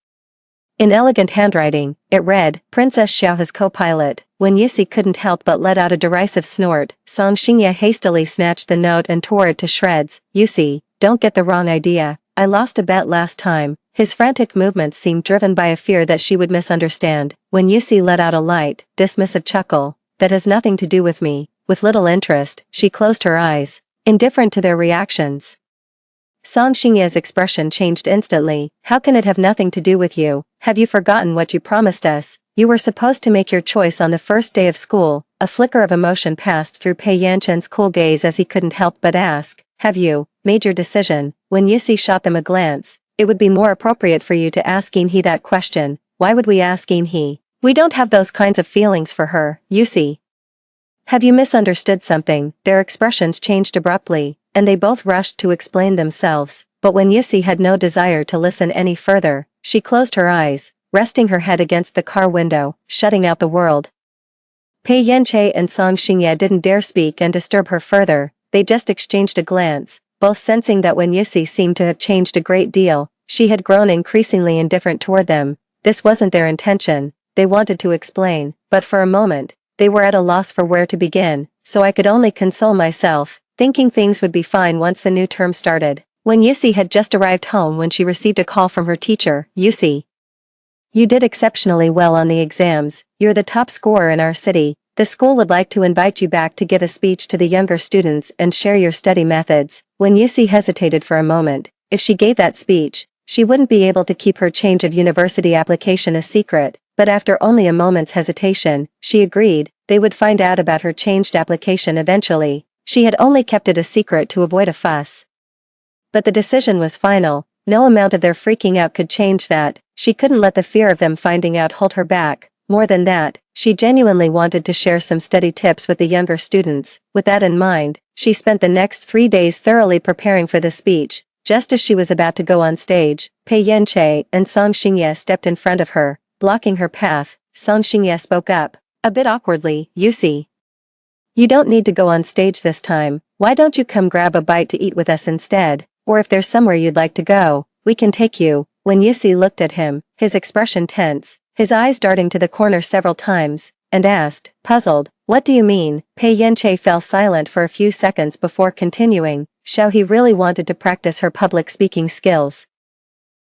In elegant handwriting, it read, Princess Xiaohe's co-pilot. When Yusi couldn't help but let out a derisive snort, Song Xingye hastily snatched the note and tore it to shreds. Yusi, don't get the wrong idea. I lost a bet last time. His frantic movements seemed driven by a fear that she would misunderstand. When Yusi let out a light, dismissive chuckle, that has nothing to do with me. With little interest, she closed her eyes, indifferent to their reactions. Song Xingye's expression changed instantly. How can it have nothing to do with you? Have you forgotten what you promised us? You were supposed to make your choice on the first day of school. A flicker of emotion passed through Pei Yanchen's cool gaze as he couldn't help but ask, have you made your decision? When Yusi shot them a glance, it would be more appropriate for you to ask he that question. Why would we ask he? We don't have those kinds of feelings for her, Yusi. Have you misunderstood something? Their expressions changed abruptly, and they both rushed to explain themselves, but when Yusi had no desire to listen any further, she closed her eyes, resting her head against the car window, shutting out the world. Pei Yanche and Song Xingye didn't dare speak and disturb her further, they just exchanged a glance, both sensing that when Yusi seemed to have changed a great deal, she had grown increasingly indifferent toward them. This wasn't their intention, they wanted to explain, but for a moment, they were at a loss for where to begin, so I could only console myself, thinking things would be fine once the new term started. When Yusi had just arrived home when she received a call from her teacher, Yusi. You did exceptionally well on the exams, you're the top scorer in our city, the school would like to invite you back to give a speech to the younger students and share your study methods. When Yusi hesitated for a moment, if she gave that speech, she wouldn't be able to keep her change of university application a secret, but after only a moment's hesitation, she agreed, they would find out about her changed application eventually. She had only kept it a secret to avoid a fuss. But the decision was final, no amount of their freaking out could change that. She couldn't let the fear of them finding out hold her back. More than that, she genuinely wanted to share some study tips with the younger students. With that in mind, she spent the next 3 days thoroughly preparing for the speech. Just as she was about to go on stage, Pei Yanche and Song Xingye stepped in front of her, blocking her path. Song Xingye spoke up, a bit awkwardly, Yusi. You don't need to go on stage this time, why don't you come grab a bite to eat with us instead, or if there's somewhere you'd like to go, we can take you. When Yusi looked at him, his expression tense, his eyes darting to the corner several times, and asked, puzzled, what do you mean? Pei Yanche fell silent for a few seconds before continuing, he really wanted to practice her public speaking skills.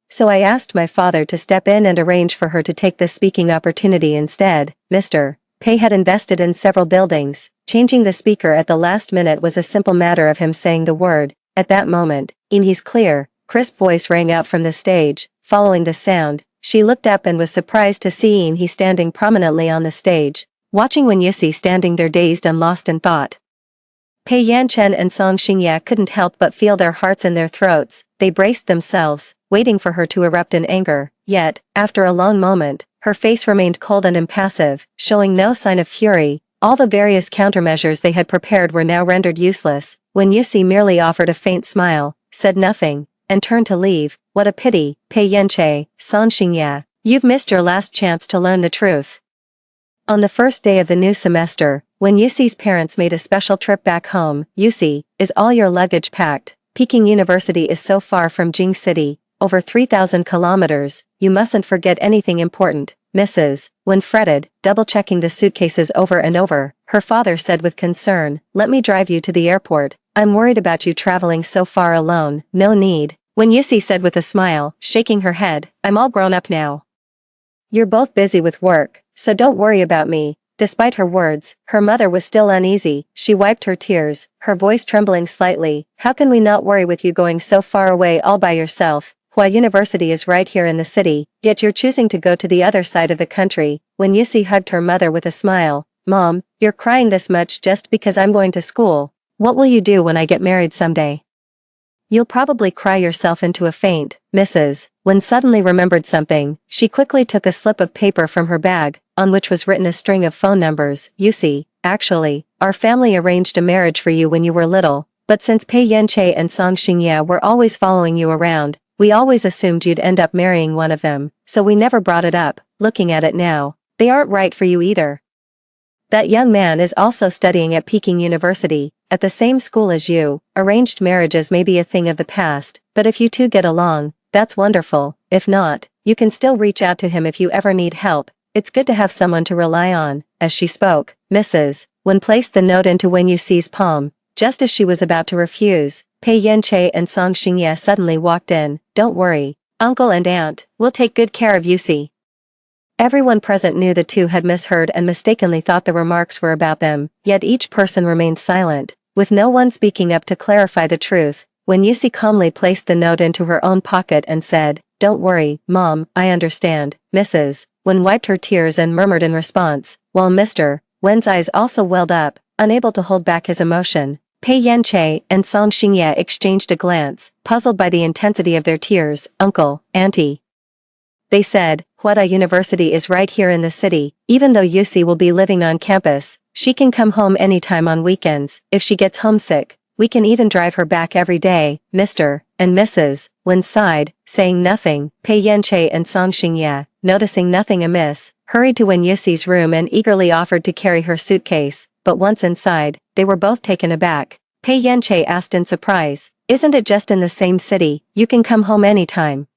So I asked my father to step in and arrange for her to take this speaking opportunity instead. Mr. Pei had invested in several buildings, changing the speaker at the last minute was a simple matter of him saying the word. At that moment, Inhe's clear, crisp voice rang out from the stage. Following the sound, she looked up and was surprised to see Inhe standing prominently on the stage, watching when Yusi standing there dazed and lost in thought. Pei Yanchen and Song Xingye couldn't help but feel their hearts in their throats, they braced themselves, waiting for her to erupt in anger, yet, after a long moment, her face remained cold and impassive, showing no sign of fury. All the various countermeasures they had prepared were now rendered useless, when Yusi merely offered a faint smile, said nothing, and turned to leave. What a pity, Pei Yanche, Song Xingye, you've missed your last chance to learn the truth. On the first day of the new semester, when Yusi's parents made a special trip back home, Yusi, is all your luggage packed? Peking University is so far from Jing City, over 3,000 kilometers, you mustn't forget anything important, Mrs. When fretted, double-checking the suitcases over and over, her father said with concern, let me drive you to the airport, I'm worried about you traveling so far alone. No need. When Yusi said with a smile, shaking her head, I'm all grown up now. You're both busy with work, so don't worry about me. Despite her words, her mother was still uneasy. She wiped her tears, her voice trembling slightly. How can we not worry with you going so far away all by yourself? Hua University is right here in the city, yet you're choosing to go to the other side of the country. When Yusi hugged her mother with a smile, Mom, you're crying this much just because I'm going to school. What will you do when I get married someday? You'll probably cry yourself into a faint, Mrs. When suddenly remembered something, she quickly took a slip of paper from her bag, on which was written a string of phone numbers. Yusi, actually, our family arranged a marriage for you when you were little, but since Pei Yanche and Song Xingye were always following you around, we always assumed you'd end up marrying one of them, so we never brought it up. Looking at it now, they aren't right for you either. That young man is also studying at Peking University, at the same school as you. Arranged marriages may be a thing of the past, but if you two get along, that's wonderful. If not, you can still reach out to him if you ever need help. It's good to have someone to rely on. As she spoke, Mrs. When placed the note into Wen Yuxi's palm, just as she was about to refuse, Pei Yanche and Song Xingye suddenly walked in. Don't worry, Uncle and Aunt, we'll take good care of Yusi. Everyone present knew the two had misheard and mistakenly thought the remarks were about them, yet each person remained silent, with no one speaking up to clarify the truth. When Yusi calmly placed the note into her own pocket and said, Don't worry, Mom, I understand. Mrs. When wiped her tears and murmured in response, while Mr. Wen's eyes also welled up, unable to hold back his emotion. Pei Yanqi and Song Xingye exchanged a glance, puzzled by the intensity of their tears. Uncle, auntie. They said, Huada University is right here in the city. Even though Yusi will be living on campus, she can come home anytime on weekends. If she gets homesick, we can even drive her back every day. Mr. and Mrs. Wen sighed, saying nothing. Pei Yanqi and Song Xingye, noticing nothing amiss, hurried to Wen Yusi's room and eagerly offered to carry her suitcase, but once inside, they were both taken aback. Pei Yanqi asked in surprise, Isn't it just in the same city? You can come home anytime.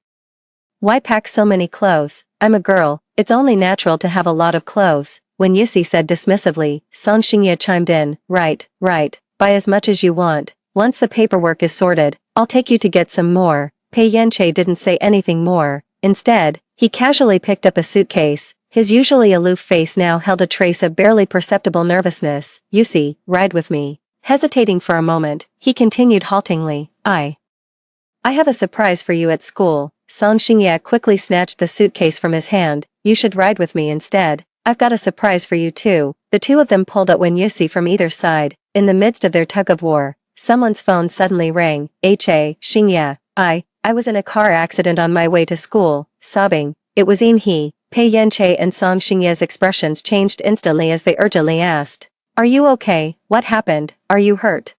Why pack so many clothes? I'm a girl, it's only natural to have a lot of clothes. When Yusi said dismissively, Song Xingye chimed in, right, buy as much as you want. Once the paperwork is sorted, I'll take you to get some more. Pei Yanqi didn't say anything more. Instead, he casually picked up a suitcase. His usually aloof face now held a trace of barely perceptible nervousness. Yusi, ride with me. Hesitating for a moment, he continued haltingly, I have a surprise for you at school. Song Xingye quickly snatched the suitcase from his hand. You should ride with me instead. I've got a surprise for you too. The two of them pulled at Wen Yusi from either side. In the midst of their tug-of-war, someone's phone suddenly rang. Xingye, I was in a car accident on my way to school. Sobbing, it was He. Pei Yanqi and Song Xingye's expressions changed instantly as they urgently asked, Are you okay? What happened? Are you hurt?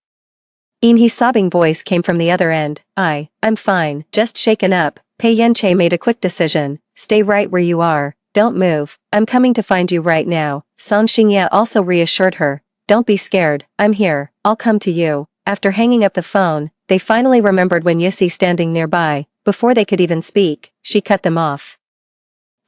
He's sobbing voice came from the other end. I'm fine, just shaken up. Pei Yanqi made a quick decision. Stay right where you are. Don't move. I'm coming to find you right now. Song Xingye also reassured her. Don't be scared. I'm here. I'll come to you. After hanging up the phone, they finally remembered Wen Yusi standing nearby. Before they could even speak, she cut them off.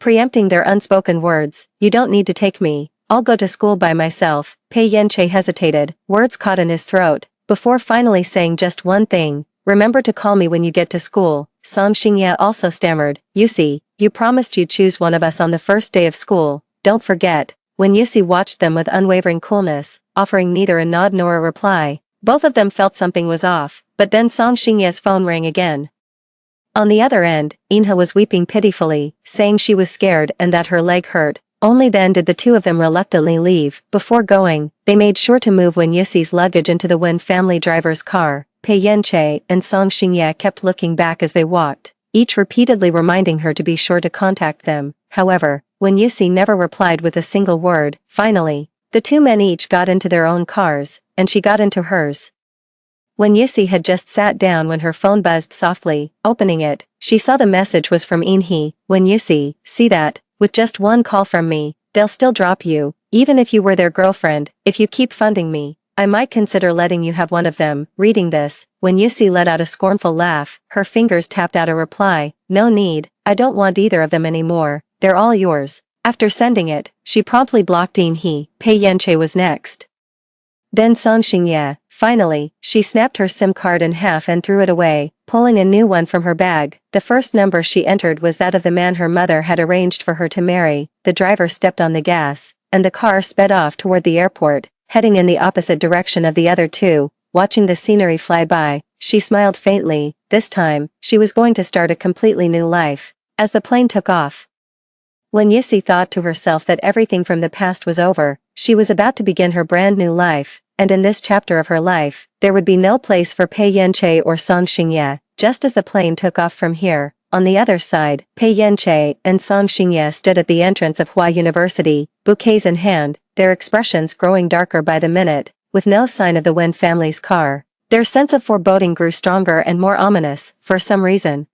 Preempting their unspoken words, You don't need to take me. I'll go to school by myself. Pei Yanqi hesitated, words caught in his throat, before finally saying just one thing. Remember to call me when you get to school. Song Xingye also stammered, Yusi, you promised you'd choose one of us on the first day of school. Don't forget. When Yusi watched them with unwavering coolness, offering neither a nod nor a reply, both of them felt something was off, but then Song Xingye's phone rang again. On the other end, Inha was weeping pitifully, saying she was scared and that her leg hurt. Only then did the two of them reluctantly leave. Before going, they made sure to move Wen Yusi's luggage into the Wen family driver's car. Pei Yanqi and Song Xingye kept looking back as they walked, each repeatedly reminding her to be sure to contact them. However, Wen Yusi never replied with a single word. Finally, the two men each got into their own cars, and she got into hers. Wen Yusi had just sat down when her phone buzzed softly. Opening it, she saw the message was from He. Wen Yusi, see that? With just one call from me, they'll still drop you, even if you were their girlfriend. If you keep funding me, I might consider letting you have one of them. Reading this, Wen Yusi let out a scornful laugh. Her fingers tapped out a reply. No need, I don't want either of them anymore. They're all yours. After sending it, she promptly blocked He. Pei Yanqi was next. Then Song Xingye. Finally, she snapped her SIM card in half and threw it away, pulling a new one from her bag. The first number she entered was that of the man her mother had arranged for her to marry. The driver stepped on the gas, and the car sped off toward the airport, heading in the opposite direction of the other two. Watching the scenery fly by, she smiled faintly. This time, she was going to start a completely new life. As the plane took off, Wen Yusi thought to herself that everything from the past was over. She was about to begin her brand new life, and in this chapter of her life, there would be no place for Pei Yanqi or Song Xingye. Just as the plane took off from here, on the other side, Pei Yanqi and Song Xingye stood at the entrance of Hua University, bouquets in hand, their expressions growing darker by the minute, with no sign of the Wen family's car. Their sense of foreboding grew stronger and more ominous, for some reason.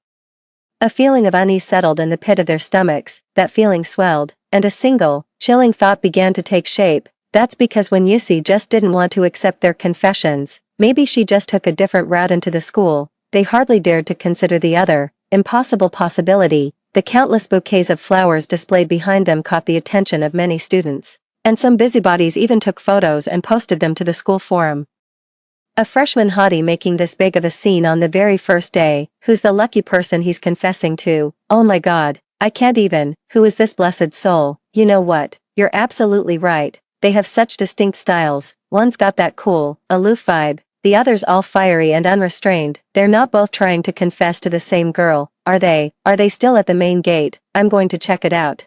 A feeling of unease settled in the pit of their stomachs. That feeling swelled, and a single, chilling thought began to take shape. That's because Wen Yusi just didn't want to accept their confessions. Maybe she just took a different route into the school. They hardly dared to consider the other, impossible possibility. The countless bouquets of flowers displayed behind them caught the attention of many students, and some busybodies even took photos and posted them to the school forum. A freshman hottie making this big of a scene on the very first day. Who's the lucky person he's confessing to? Oh my god, I can't even. Who is this blessed soul? You know what? You're absolutely right. They have such distinct styles. One's got that cool, aloof vibe, the other's all fiery and unrestrained. They're not both trying to confess to the same girl, are they? Are they still at the main gate? I'm going to check it out.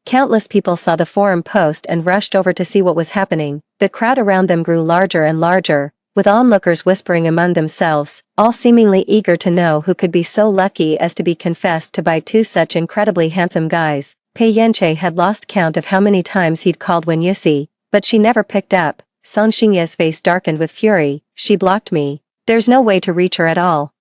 Countless people saw the forum post and rushed over to see what was happening. The crowd around them grew larger and larger, with onlookers whispering among themselves, all seemingly eager to know who could be so lucky as to be confessed to by two such incredibly handsome guys. Pei Yanche had lost count of how many times he'd called Wen Yusi, but she never picked up. Song Xingye's face darkened with fury. She blocked me. There's no way to reach her at all.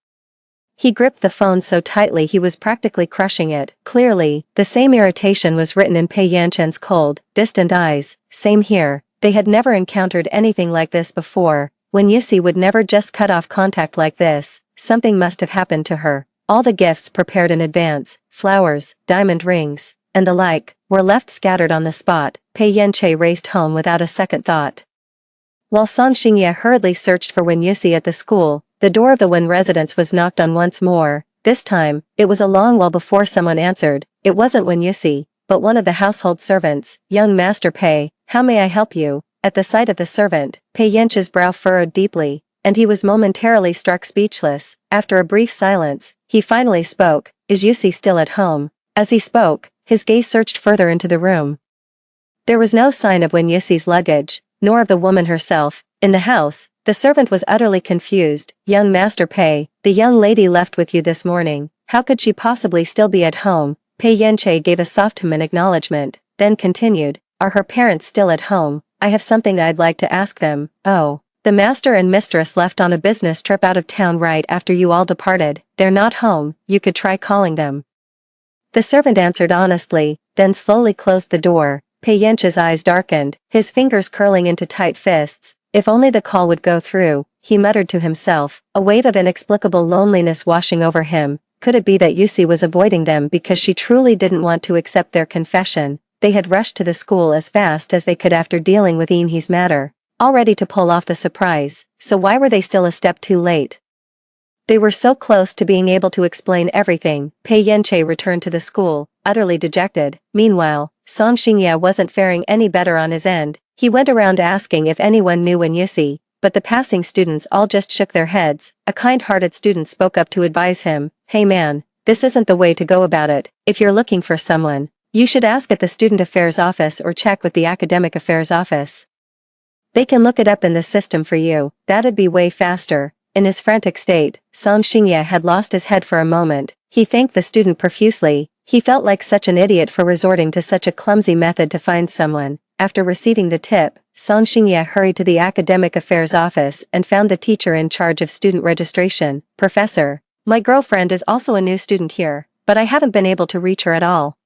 He gripped the phone so tightly he was practically crushing it. Clearly, the same irritation was written in Pei Yanchen's cold, distant eyes. Same here. They had never encountered anything like this before. Wen Yusi would never just cut off contact like this. Something must have happened to her. All the gifts prepared in advance, flowers, diamond rings, and the like, were left scattered on the spot. Pei Yanche raced home without a second thought. While Song Xingye hurriedly searched for Wen Yusi at the school, the door of the Wen residence was knocked on once more. This time, it was a long while before someone answered. It wasn't Wen Yusi, but one of the household servants. Young Master Pei, how may I help you? At the sight of the servant, Pei Yanche's brow furrowed deeply, and he was momentarily struck speechless. After a brief silence, he finally spoke. Is Yusi still at home? As he spoke, his gaze searched further into the room. There was no sign of Wen Yusi's luggage, nor of the woman herself. In the house, the servant was utterly confused. Young Master Pei, the young lady left with you this morning. How could she possibly still be at home? Pei Yanche gave a soft hum in acknowledgement, then continued. Are her parents still at home? I have something I'd like to ask them. Oh. The master and mistress left on a business trip out of town right after you all departed. They're not home. You could try calling them. The servant answered honestly, then slowly closed the door. Pei Yanche's eyes darkened, his fingers curling into tight fists. If only the call would go through, he muttered to himself, a wave of inexplicable loneliness washing over him. Could it be that Yusi was avoiding them because she truly didn't want to accept their confession? They had rushed to the school as fast as they could after dealing with Inhe's matter, all ready to pull off the surprise, so why were they still a step too late? They were so close to being able to explain everything. Pei Yanche returned to the school, utterly dejected. Meanwhile, Song Xingye wasn't faring any better on his end. He went around asking if anyone knew Wen Yusi, but the passing students all just shook their heads. A kind-hearted student spoke up to advise him. Hey man, this isn't the way to go about it. If you're looking for someone, you should ask at the Student Affairs Office or check with the Academic Affairs Office. They can look it up in the system for you. That'd be way faster. In his frantic state, Song Xingye had lost his head for a moment. He thanked the student profusely. He felt like such an idiot for resorting to such a clumsy method to find someone. After receiving the tip, Song Xingye hurried to the Academic Affairs Office and found the teacher in charge of student registration. Professor, my girlfriend is also a new student here, but I haven't been able to reach her at all.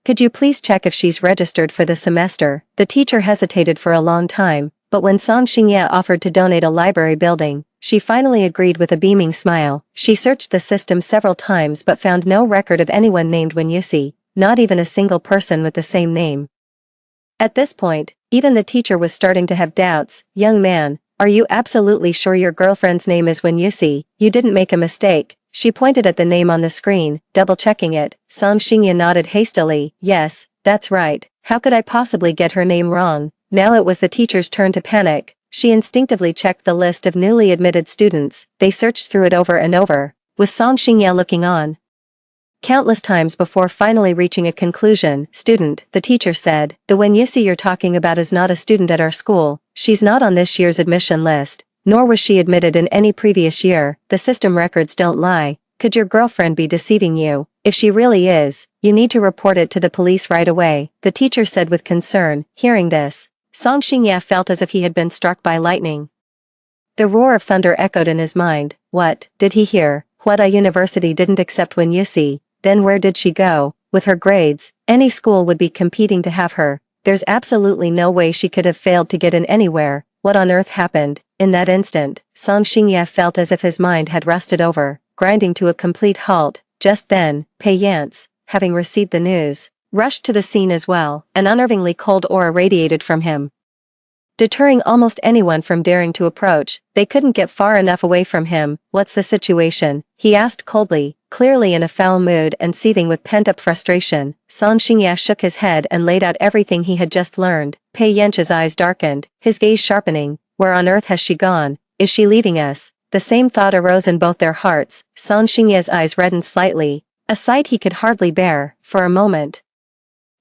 Could you please check if she's registered for the semester? The teacher hesitated for a long time, but when Song Xingye offered to donate a library building, she finally agreed with a beaming smile. She searched the system several times but found no record of anyone named Wen Yusi, not even a single person with the same name. At this point, even the teacher was starting to have doubts. Young man, are you absolutely sure your girlfriend's name is Wen Yusi? You didn't make a mistake. She pointed at the name on the screen, double-checking it. Song Xingye nodded hastily. Yes, that's right. How could I possibly get her name wrong? Now it was the teacher's turn to panic. She instinctively checked the list of newly admitted students. They searched through it over and over, with Song Xingye looking on. Countless times before finally reaching a conclusion. Student, the teacher said, the Wen Yusi you're talking about is not a student at our school. She's not on this year's admission list, nor was she admitted in any previous year. The system records don't lie. Could your girlfriend be deceiving you? If she really is, you need to report it to the police right away, the teacher said with concern. Hearing this, Song Xingye felt as if he had been struck by lightning. The roar of thunder echoed in his mind. What did he hear? What university didn't accept Wen Yusi? Then where did she go? With her grades, any school would be competing to have her. There's absolutely no way she could have failed to get in anywhere. What on earth happened? In that instant, Song Xingye felt as if his mind had rusted over, grinding to a complete halt. Just then, Pei Yance, having received the news, rushed to the scene as well. An unnervingly cold aura radiated from him, deterring almost anyone from daring to approach. They couldn't get far enough away from him. What's the situation? He asked coldly, clearly in a foul mood and seething with pent-up frustration. Song Xingye shook his head and laid out everything he had just learned. Pei Yanche's eyes darkened, his gaze sharpening. Where on earth has she gone? Is she leaving us? The same thought arose in both their hearts. Song Xingye's eyes reddened slightly, a sight he could hardly bear. For a moment,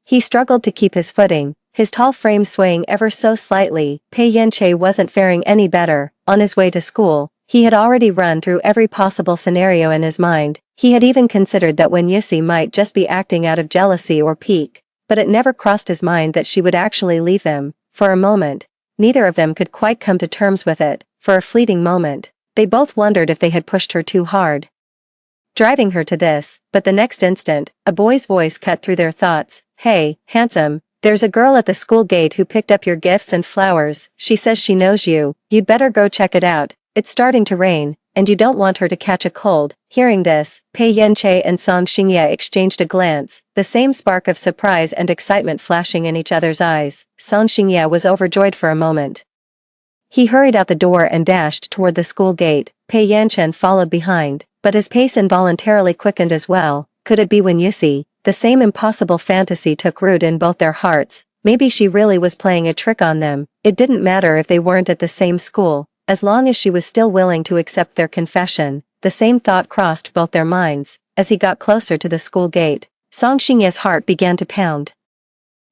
He struggled to keep his footing, his tall frame swaying ever so slightly. Pei Yenche wasn't faring any better. On his way to school, he had already run through every possible scenario in his mind. He had even considered that Wen Yusi might just be acting out of jealousy or pique, but it never crossed his mind that she would actually leave them. For a moment, neither of them could quite come to terms with it. For a fleeting moment, they both wondered if they had pushed her too hard, driving her to this. But the next instant, a boy's voice cut through their thoughts. "Hey, handsome, there's a girl at the school gate who picked up your gifts and flowers. She says she knows you. You'd better go check it out. It's starting to rain, and you don't want her to catch a cold." Hearing this, Pei Yenche and Song Xingye exchanged a glance, the same spark of surprise and excitement flashing in each other's eyes. Song Xingye was overjoyed for a moment. He hurried out the door and dashed toward the school gate. Pei Yanchen followed behind, but his pace involuntarily quickened as well. Could it be Wen Yusi? The same impossible fantasy took root in both their hearts. Maybe she really was playing a trick on them. It didn't matter if they weren't at the same school, as long as she was still willing to accept their confession. The same thought crossed both their minds. As he got closer to the school gate, Song Xingye's heart began to pound.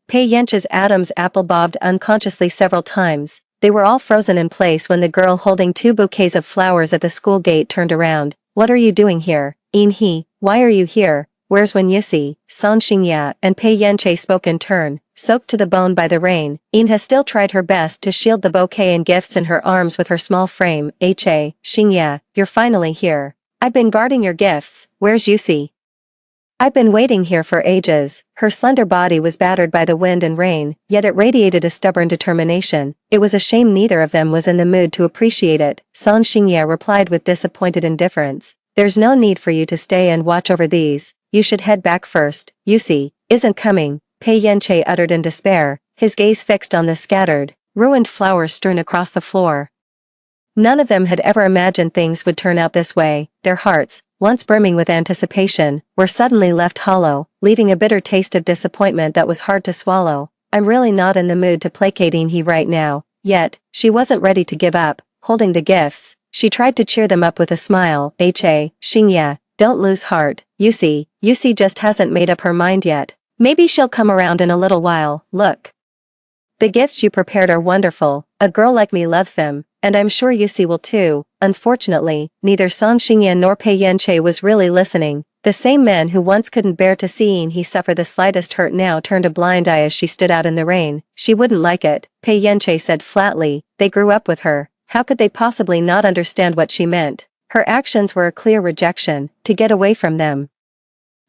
Pei Yenche's Adam's apple bobbed unconsciously several times. They were all frozen in place when the girl holding 2 bouquets of flowers at the school gate turned around. "What are you doing here, In-hee? Why are you here? Where's Wen Yusi?" Song Xingye and Pei Yenche spoke in turn. Soaked to the bone by the rain, In-hee still tried her best to shield the bouquet and gifts in her arms with her small frame. "Xingye, you're finally here. I've been guarding your gifts. Where's Yusi? I've been waiting here for ages." Her slender body was battered by the wind and rain, yet it radiated a stubborn determination. It was a shame neither of them was in the mood to appreciate it. Song Xingye replied with disappointed indifference. "There's no need for you to stay and watch over these. You should head back first. Yusi isn't coming." Pei Yenche uttered in despair, his gaze fixed on the scattered, ruined flowers strewn across the floor. None of them had ever imagined things would turn out this way. Their hearts, once brimming with anticipation, were suddenly left hollow, leaving a bitter taste of disappointment that was hard to swallow. "I'm really not in the mood to placate In-hee right now." Yet, she wasn't ready to give up. Holding the gifts, she tried to cheer them up with a smile. "Xingye, don't lose heart. Yusi just hasn't made up her mind yet. Maybe she'll come around in a little while. Look. The gifts you prepared are wonderful. A girl like me loves them, and I'm sure Yusi will too." Unfortunately, neither Song Xingye nor Pei Yenche was really listening. The same man who once couldn't bear to see In-hee suffer the slightest hurt now turned a blind eye as she stood out in the rain. "She wouldn't like it," Pei Yenche said flatly. "They grew up with her. How could they possibly not understand what she meant?" Her actions were a clear rejection. To get away from them,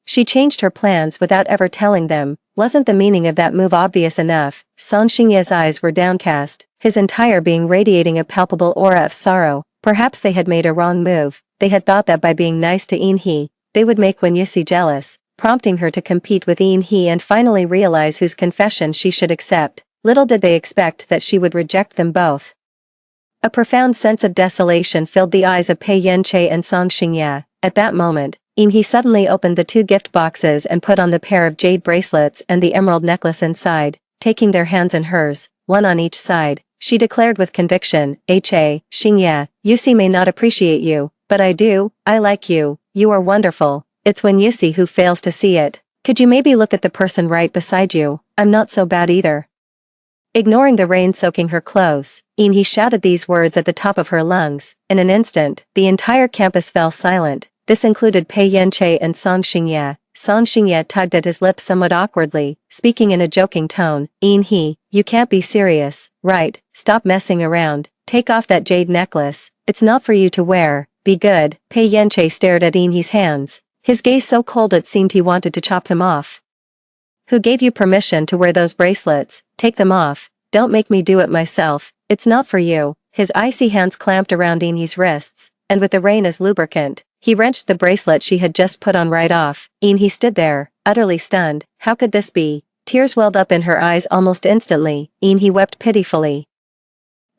she changed her plans without ever telling them. Wasn't the meaning of that move obvious enough? Song Xingye's eyes were downcast, his entire being radiating a palpable aura of sorrow. Perhaps they had made a wrong move. They had thought that by being nice to In-hee, they would make Wen Yusi jealous, prompting her to compete with In-hee and finally realize whose confession she should accept. Little did they expect that she would reject them both. A profound sense of desolation filled the eyes of Pei Yenche and Song Xingye. At that moment, In-hee suddenly opened the 2 gift boxes and put on the pair of jade bracelets and the emerald necklace inside. Taking their hands in hers, one on each side, she declared with conviction, "Xingye, Yusi may not appreciate you, but I do. I like you. You are wonderful. It's Wen Yusi who fails to see it. Could you maybe look at the person right beside you? I'm not so bad either." Ignoring the rain soaking her clothes, In-hee shouted these words at the top of her lungs. In an instant, the entire campus fell silent. This included Pei Yenche and Song Xingye. Song Xingye tugged at his lips somewhat awkwardly, speaking in a joking tone. "In-hee, you can't be serious, right? Stop messing around. Take off that jade necklace. It's not for you to wear. Be good." Pei Yenche stared at In-hee's hands, his gaze so cold it seemed he wanted to chop them off. "Who gave you permission to wear those bracelets? Take them off. Don't make me do it myself. It's not for you." His icy hands clamped around In-hee's wrists, and with the rain as lubricant, he wrenched the bracelet she had just put on right off. In-hee stood there, utterly stunned. How could this be? Tears welled up in her eyes almost instantly. In-hee wept pitifully,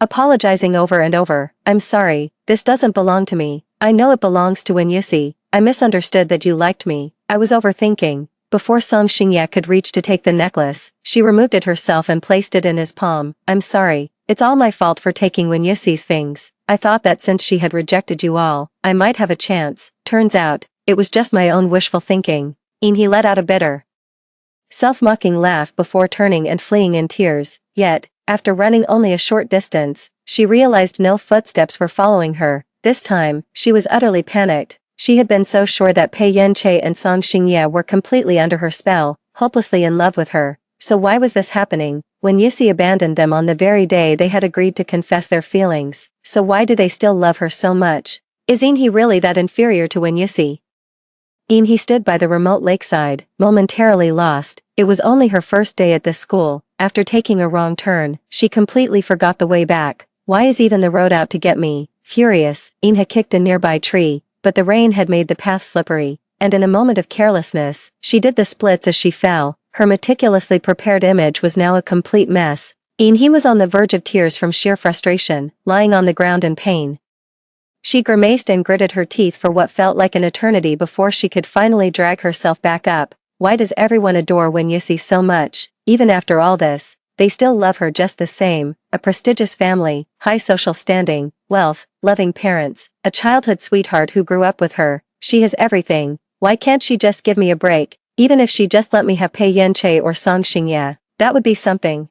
apologizing over and over. "I'm sorry, this doesn't belong to me. I know it belongs to Wen Yusi. I misunderstood that you liked me. I was overthinking." Before Song Xingye could reach to take the necklace, she removed it herself and placed it in his palm. "I'm sorry. It's all my fault for taking Wen Yusi's things. I thought that since she had rejected you all, I might have a chance. Turns out, it was just my own wishful thinking." In-hee let out a bitter self-mocking laugh before turning and fleeing in tears. Yet, after running only a short distance, she realized no footsteps were following her. This time, she was utterly panicked. She had been so sure that Pei Yanqi and Song Xingye were completely under her spell, hopelessly in love with her. So why was this happening? When Yusi abandoned them on the very day they had agreed to confess their feelings, so why do they still love her so much? Is Inhe really that inferior to Wen Yusi? Inhe stood by the remote lakeside, momentarily lost. It was only her first day at this school. After taking a wrong turn, she completely forgot the way back. Why is even the road out to get me? Furious, Inhe kicked a nearby tree, but the rain had made the path slippery, and in a moment of carelessness, she did the splits as she fell. Her meticulously prepared image was now a complete mess. Inhe was on the verge of tears from sheer frustration, lying on the ground in pain. She grimaced and gritted her teeth for what felt like an eternity before she could finally drag herself back up. Why does everyone adore Wen Yusi so much? Even after all this, they still love her just the same. A prestigious family, high social standing, wealth, loving parents, a childhood sweetheart who grew up with her. She has everything. Why can't she just give me a break? Even if she just let me have Pei Yanqi or Song Xingye, that would be something.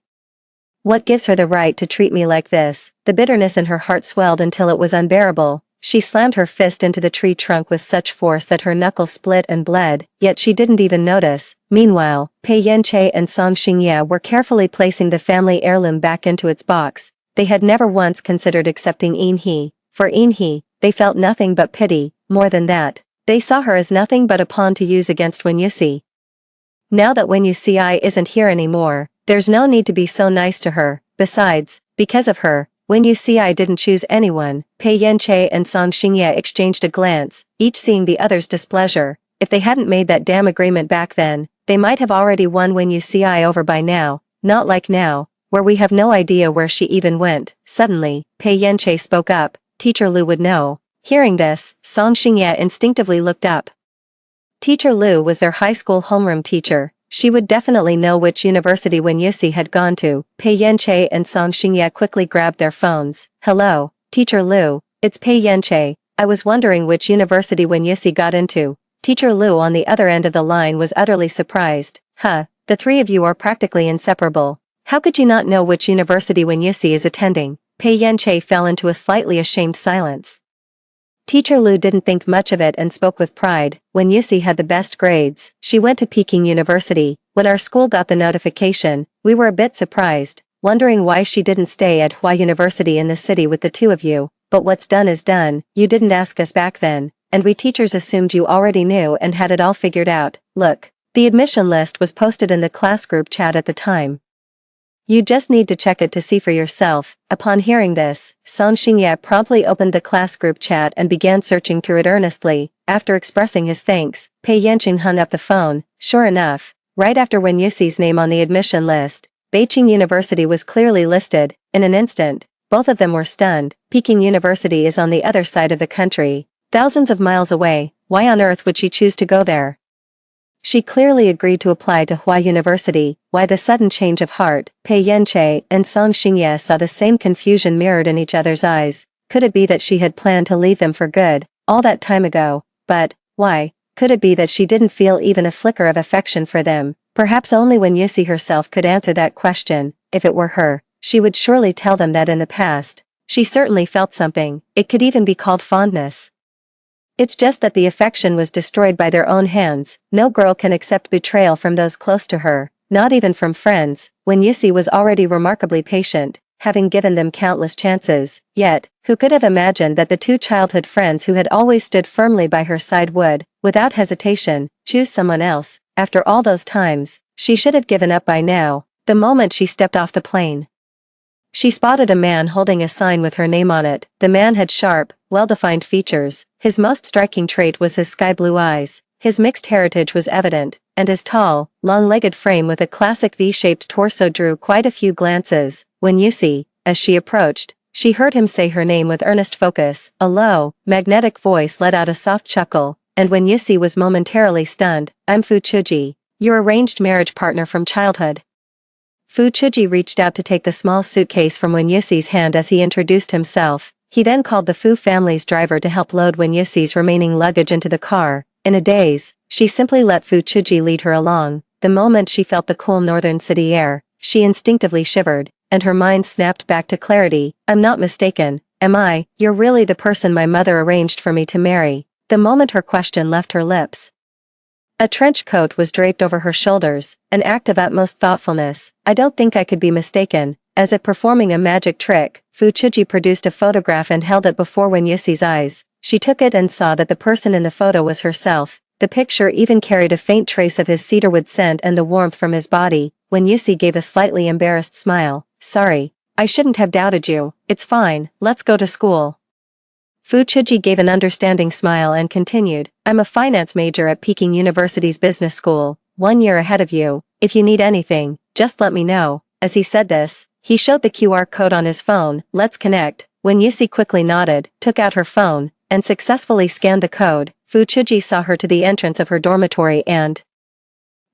What gives her the right to treat me like this? The bitterness in her heart swelled until it was unbearable. She slammed her fist into the tree trunk with such force that her knuckles split and bled, yet she didn't even notice. Meanwhile, Pei Yanqi and Song Xingye were carefully placing the family heirloom back into its box. They had never once considered accepting Inhe. For Inhe, they felt nothing but pity. More than that, they saw her as nothing but a pawn to use against Wen Yusi. Now that Wen Yusi isn't here anymore, there's no need to be so nice to her. Besides, because of her, Wen Yusi didn't choose anyone. Pei Yanqi and Song Xingye exchanged a glance, each seeing the other's displeasure. If they hadn't made that damn agreement back then, they might have already won Wen Yusi over by now. Not like now, where we have no idea where she even went. Suddenly, Pei Yanqi spoke up. Teacher Lu would know. Hearing this, Song Xingye instinctively looked up. Teacher Lu was their high school homeroom teacher. She would definitely know which university Wen Yusi had gone to. Pei Yanqi and Song Xingye quickly grabbed their phones. Hello, Teacher Lu, it's Pei Yanqi. I was wondering which university Wen Yusi got into. Teacher Lu on the other end of the line was utterly surprised. Huh, the three of you are practically inseparable. How could you not know which university Wen Yusi is attending? Pei Yanqi fell into a slightly ashamed silence. Teacher Lu didn't think much of it and spoke with pride. When Yusi had the best grades, she went to Peking University. When our school got the notification, we were a bit surprised, wondering why she didn't stay at Hua University in the city with the two of you. But what's done is done. You didn't ask us back then, and we teachers assumed you already knew and had it all figured out. Look, the admission list was posted in the class group chat at the time. You just need to check it to see for yourself. Upon hearing this, Song Xingye promptly opened the class group chat and began searching through it earnestly. After expressing his thanks, Pei Yanqi hung up the phone. Sure enough, right after Wen Yusi's name on the admission list, Beijing University was clearly listed. In an instant, both of them were stunned. Peking University is on the other side of the country, thousands of miles away. Why on earth would she choose to go there? She clearly agreed to apply to Hua University. Why the sudden change of heart? Pei Yanqi and Song Xingye saw the same confusion mirrored in each other's eyes. Could it be that she had planned to leave them for good, all that time ago? But, why? Could it be that she didn't feel even a flicker of affection for them? Perhaps only Wen Yusi herself could answer that question. If it were her, she would surely tell them that in the past, she certainly felt something. It could even be called fondness. It's just that the affection was destroyed by their own hands. No girl can accept betrayal from those close to her, not even from friends. When Yusi was already remarkably patient, having given them countless chances. Yet, who could have imagined that the two childhood friends who had always stood firmly by her side would, without hesitation, choose someone else? After all those times, she should have given up by now, the moment she stepped off the plane. She spotted a man holding a sign with her name on it. The man had sharp, well-defined features. His most striking trait was his sky-blue eyes. His mixed heritage was evident, and his tall, long-legged frame with a classic V-shaped torso drew quite a few glances. When Yusi, as she approached, she heard him say her name with earnest focus. A low, magnetic voice let out a soft chuckle, and when Yusi was momentarily stunned, I'm Fu Chuji, your arranged marriage partner from childhood. Fu Chuji reached out to take the small suitcase from Wen Yusi's hand as he introduced himself. He then called the Fu family's driver to help load Wen Yusi's remaining luggage into the car. In a daze, she simply let Fu Chuji lead her along. The moment she felt the cool northern city air, she instinctively shivered, and her mind snapped back to clarity. I'm not mistaken, am I? You're really the person my mother arranged for me to marry. The moment her question left her lips, a trench coat was draped over her shoulders, an act of utmost thoughtfulness. I don't think I could be mistaken. As if performing a magic trick, Fuchuji produced a photograph and held it before Wen Yusi's eyes. She took it and saw that the person in the photo was herself. The picture even carried a faint trace of his cedarwood scent and the warmth from his body. Wen Yusi gave a slightly embarrassed smile. Sorry. I shouldn't have doubted you. It's fine, let's go to school. Fuchuji gave an understanding smile and continued, I'm a finance major at Peking University's business school, 1 year ahead of you. If you need anything, just let me know. As he said this, he showed the QR code on his phone. Let's connect. When Yusi quickly nodded, took out her phone, and successfully scanned the code, Fuchuji saw her to the entrance of her dormitory and,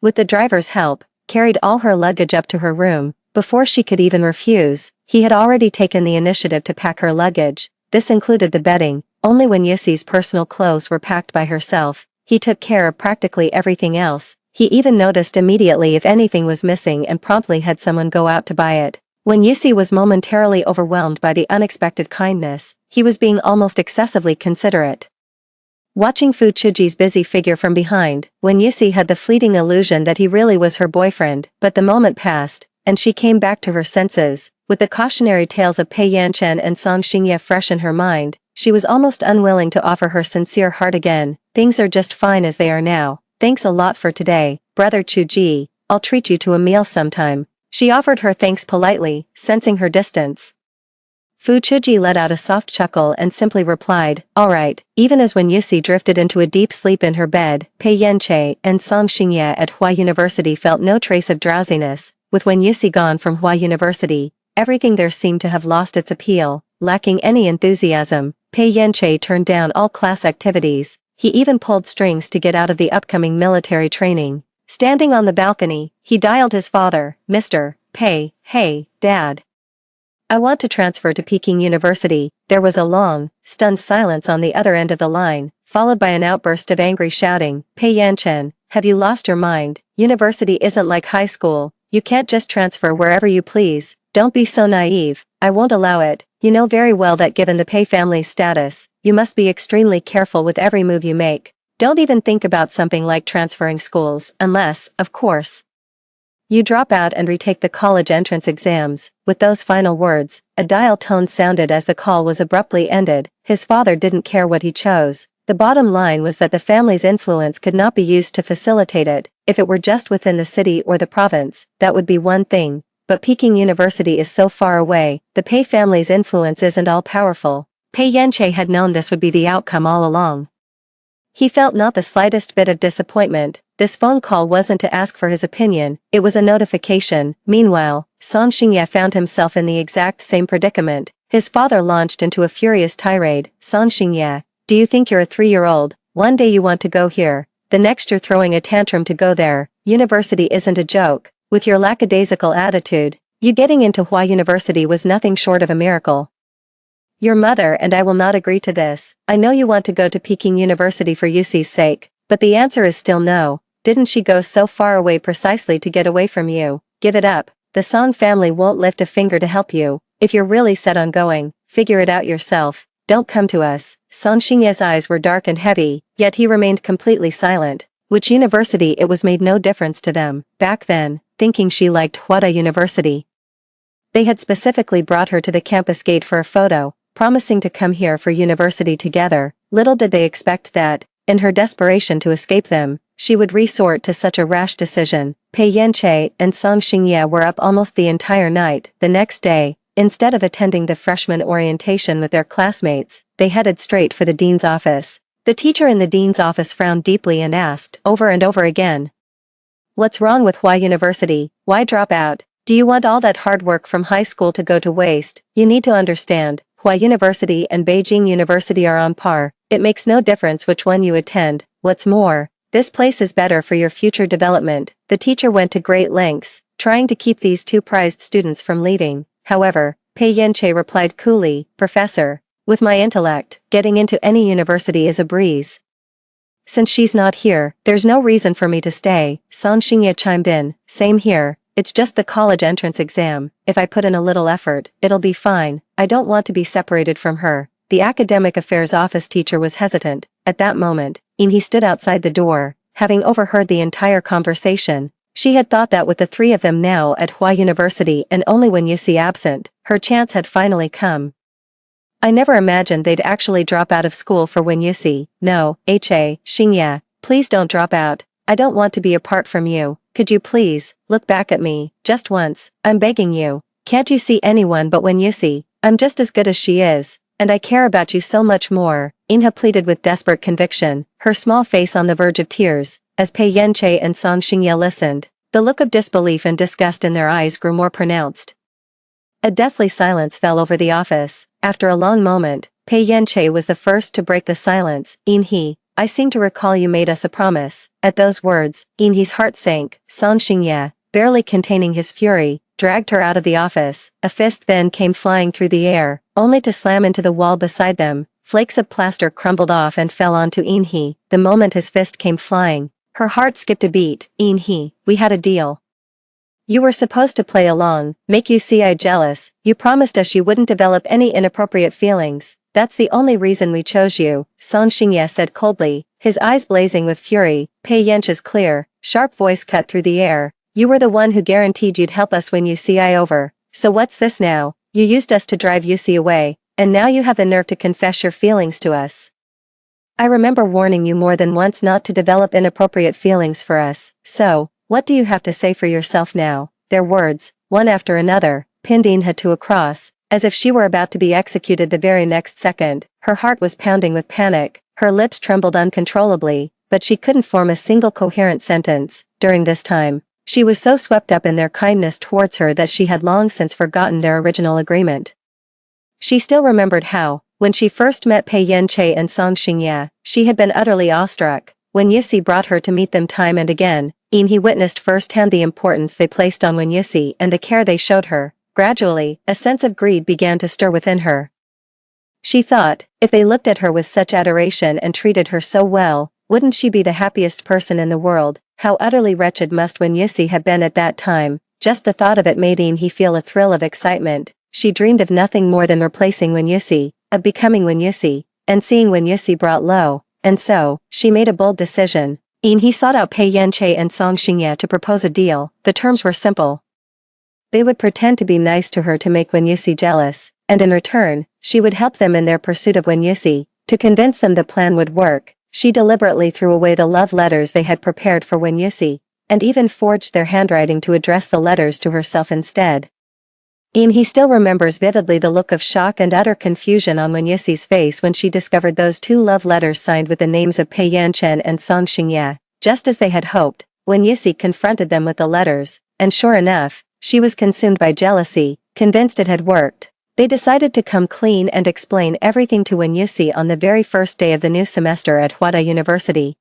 with the driver's help, carried all her luggage up to her room. Before she could even refuse, he had already taken the initiative to pack her luggage. This included the bedding. Only when Yusi's personal clothes were packed by herself. He took care of practically everything else. He even noticed immediately if anything was missing and promptly had someone go out to buy it. When Yusi was momentarily overwhelmed by the unexpected kindness, he was being almost excessively considerate. Watching Fuchuji's busy figure from behind, when Yusi had the fleeting illusion that he really was her boyfriend, but the moment passed, and she came back to her senses. With the cautionary tales of Pei Yanchen and Song Xingye fresh in her mind, she was almost unwilling to offer her sincere heart again. Things are just fine as they are now. Thanks a lot for today, brother Chuji. I'll treat you to a meal sometime. She offered her thanks politely, sensing her distance. Fuchuji let out a soft chuckle and simply replied, alright. Even as when Yusi drifted into a deep sleep in her bed, Pei Yanche and Song Xingye at Hua University felt no trace of drowsiness. With when Yusi gone from Hua University, everything there seemed to have lost its appeal. Lacking any enthusiasm, Pei Yanche turned down all class activities. He even pulled strings to get out of the upcoming military training. Standing on the balcony, he dialed his father. Mr. Pei, hey, Dad. I want to transfer to Peking University. There was a long, stunned silence on the other end of the line, followed by an outburst of angry shouting. Pei Yanchen, have you lost your mind? University isn't like high school. You can't just transfer wherever you please. Don't be so naive. I won't allow it. You know very well that given the Pei family's status, you must be extremely careful with every move you make. Don't even think about something like transferring schools, unless, of course, you drop out and retake the college entrance exams. With those final words, a dial tone sounded as the call was abruptly ended. His father didn't care what he chose. The bottom line was that the family's influence could not be used to facilitate it. If it were just within the city or the province, that would be one thing. But Peking University is so far away, the Pei family's influence isn't all-powerful. Pei Yanche had known this would be the outcome all along. He felt not the slightest bit of disappointment. This phone call wasn't to ask for his opinion, it was a notification. Meanwhile, Song Xingye found himself in the exact same predicament. His father launched into a furious tirade. Song Xingye, do you think you're a 3-year-old? One day you want to go here, the next you're throwing a tantrum to go there. University isn't a joke. With your lackadaisical attitude, you getting into Hua University was nothing short of a miracle. Your mother and I will not agree to this. I know you want to go to Peking University for Yusi's sake, but the answer is still no. Didn't she go so far away precisely to get away from you? Give it up. The Song family won't lift a finger to help you. If you're really set on going, figure it out yourself. Don't come to us. Song Xingye's eyes were dark and heavy, yet he remained completely silent. Which university it was made no difference to them. Back then, thinking she liked Hua University, they had specifically brought her to the campus gate for a photo, promising to come here for university together. Little did they expect that, in her desperation to escape them, she would resort to such a rash decision. Pei Yanche and Song Xingye were up almost the entire night. The next day, instead of attending the freshman orientation with their classmates, they headed straight for the dean's office. The teacher in the dean's office frowned deeply and asked, over and over again, what's wrong with Hua University? Why drop out? Do you want all that hard work from high school to go to waste? You need to understand, Hua University and Beijing University are on par. It makes no difference which one you attend. What's more, this place is better for your future development. The teacher went to great lengths, trying to keep these two prized students from leaving. However, Pei Yanche replied coolly, Professor, with my intellect, getting into any university is a breeze. Since she's not here, there's no reason for me to stay, Song Xingye chimed in. Same here, it's just the college entrance exam. If I put in a little effort, it'll be fine. I don't want to be separated from her. The academic affairs office teacher was hesitant. At that moment, he stood outside the door, having overheard the entire conversation. She had thought that with the three of them now at Hua University and only when Yusi absent, her chance had finally come. I never imagined they'd actually drop out of school for Wen Yusi. No, Xingye, please don't drop out. I don't want to be apart from you. Could you please, look back at me, just once, I'm begging you. Can't you see anyone but Wen Yusi? I'm just as good as she is, and I care about you so much more, Inha pleaded with desperate conviction, her small face on the verge of tears, as Pei Yanche and Song Xingye listened. The look of disbelief and disgust in their eyes grew more pronounced. A deathly silence fell over the office. After a long moment, Pei Yanche was the first to break the silence. Inhe, I seem to recall you made us a promise. At those words, Inhe's heart sank. Song Xingye, barely containing his fury, dragged her out of the office. A fist then came flying through the air, only to slam into the wall beside them. Flakes of plaster crumbled off and fell onto Inhe. The moment his fist came flying, her heart skipped a beat. Inhe, we had a deal. You were supposed to play along, make you see I jealous. You promised us you wouldn't develop any inappropriate feelings. That's the only reason we chose you, Song Xingye said coldly, his eyes blazing with fury. Pei Yanche's clear, sharp voice cut through the air. You were the one who guaranteed you'd help us when you see I over. So what's this now? You used us to drive Yusi away, and now you have the nerve to confess your feelings to us. I remember warning you more than once not to develop inappropriate feelings for us, so, what do you have to say for yourself now? Their words, one after another, pinned Inha to a cross, as if she were about to be executed the very next second. Her heart was pounding with panic, her lips trembled uncontrollably, but she couldn't form a single coherent sentence. During this time, she was so swept up in their kindness towards her that she had long since forgotten their original agreement. She still remembered how, when she first met Pei Yanche and Song Xingye, she had been utterly awestruck. When Yusi brought her to meet them time and again, he witnessed firsthand the importance they placed on Wen Yusi and the care they showed her. Gradually, a sense of greed began to stir within her. She thought, if they looked at her with such adoration and treated her so well, wouldn't she be the happiest person in the world? How utterly wretched must Wen Yusi have been at that time. Just the thought of it made he feel a thrill of excitement. She dreamed of nothing more than replacing Wen Yusi, of becoming Wen Yusi, and seeing Wen Yusi brought low. And so, she made a bold decision. He sought out Pei Yanche and Song Xingye to propose a deal. The terms were simple. They would pretend to be nice to her to make Wen Yusi jealous, and in return, she would help them in their pursuit of Wen Yusi. To convince them the plan would work, she deliberately threw away the love letters they had prepared for Wen Yusi, and even forged their handwriting to address the letters to herself instead. He still remembers vividly the look of shock and utter confusion on Wen Yusi's face when she discovered those two love letters signed with the names of Pei Yanchen and Song Xingye. Just as they had hoped, Wen Yusi confronted them with the letters, and sure enough, she was consumed by jealousy, convinced it had worked. They decided to come clean and explain everything to Wen Yusi on the very first day of the new semester at Hua University.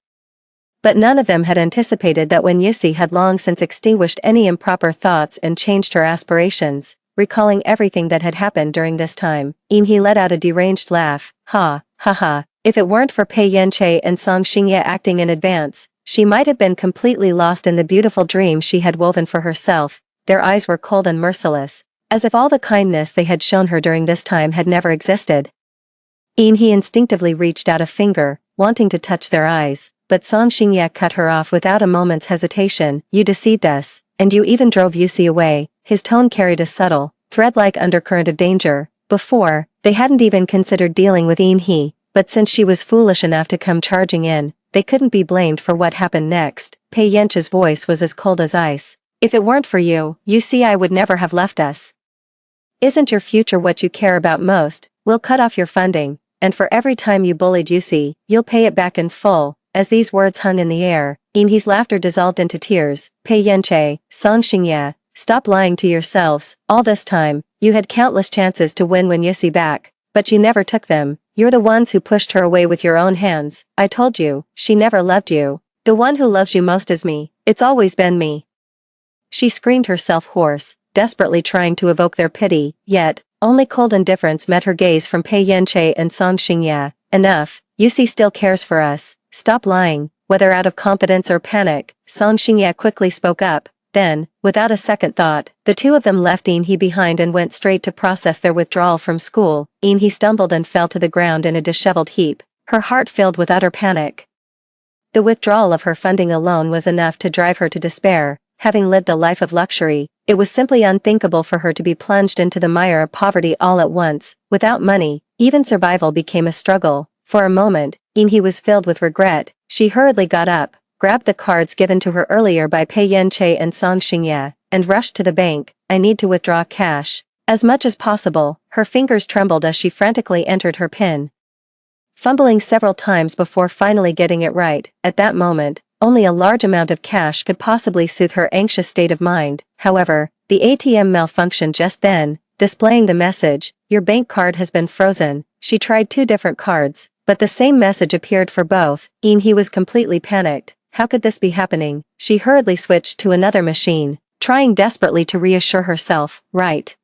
But none of them had anticipated that Wen Yusi had long since extinguished any improper thoughts and changed her aspirations. Recalling everything that had happened during this time, he let out a deranged laugh. Ha, ha ha, if it weren't for Pei Yanche and Song Xingye acting in advance, she might have been completely lost in the beautiful dream she had woven for herself. Their eyes were cold and merciless, as if all the kindness they had shown her during this time had never existed. He instinctively reached out a finger, wanting to touch their eyes, but Song Xingye cut her off without a moment's hesitation. You deceived us, and you even drove Yusi away. His tone carried a subtle, thread-like undercurrent of danger. Before, they hadn't even considered dealing with Inhe, but since she was foolish enough to come charging in, they couldn't be blamed for what happened next. Pei Yanche's voice was as cold as ice. If it weren't for you, I would never have left us. Isn't your future what you care about most? We'll cut off your funding, and for every time you bullied Yusi, you'll pay it back in full. As these words hung in the air, Inhe's laughter dissolved into tears. Pei Yanche, Song Xingye, stop lying to yourselves. All this time, you had countless chances to win Wen Yusi back, but you never took them. You're the ones who pushed her away with your own hands. I told you, she never loved you. The one who loves you most is me. It's always been me. She screamed herself hoarse, desperately trying to evoke their pity, yet, only cold indifference met her gaze from Pei Yanche and Song Xingye. Enough, Yusi still cares for us. stop lying." Whether out of confidence or panic, Song Xingye quickly spoke up. Then, without a second thought, the two of them left He behind and went straight to process their withdrawal from school. He stumbled and fell to the ground in a disheveled heap, her heart filled with utter panic. The withdrawal of her funding alone was enough to drive her to despair. Having lived a life of luxury, it was simply unthinkable for her to be plunged into the mire of poverty all at once. Without money, even survival became a struggle. For a moment, He was filled with regret. She hurriedly got up, grabbed the cards given to her earlier by Pei Yanche and Song Xingye, and rushed to the bank. "I need to withdraw cash as much as possible." Her fingers trembled as she frantically entered her PIN, fumbling several times before finally getting it right. At that moment, only a large amount of cash could possibly soothe her anxious state of mind. However, the ATM malfunctioned just then, displaying the message, "Your bank card has been frozen." She tried 2 different cards, but the same message appeared for both. He was completely panicked. How could this be happening? She hurriedly switched to another machine, trying desperately to reassure herself. Right.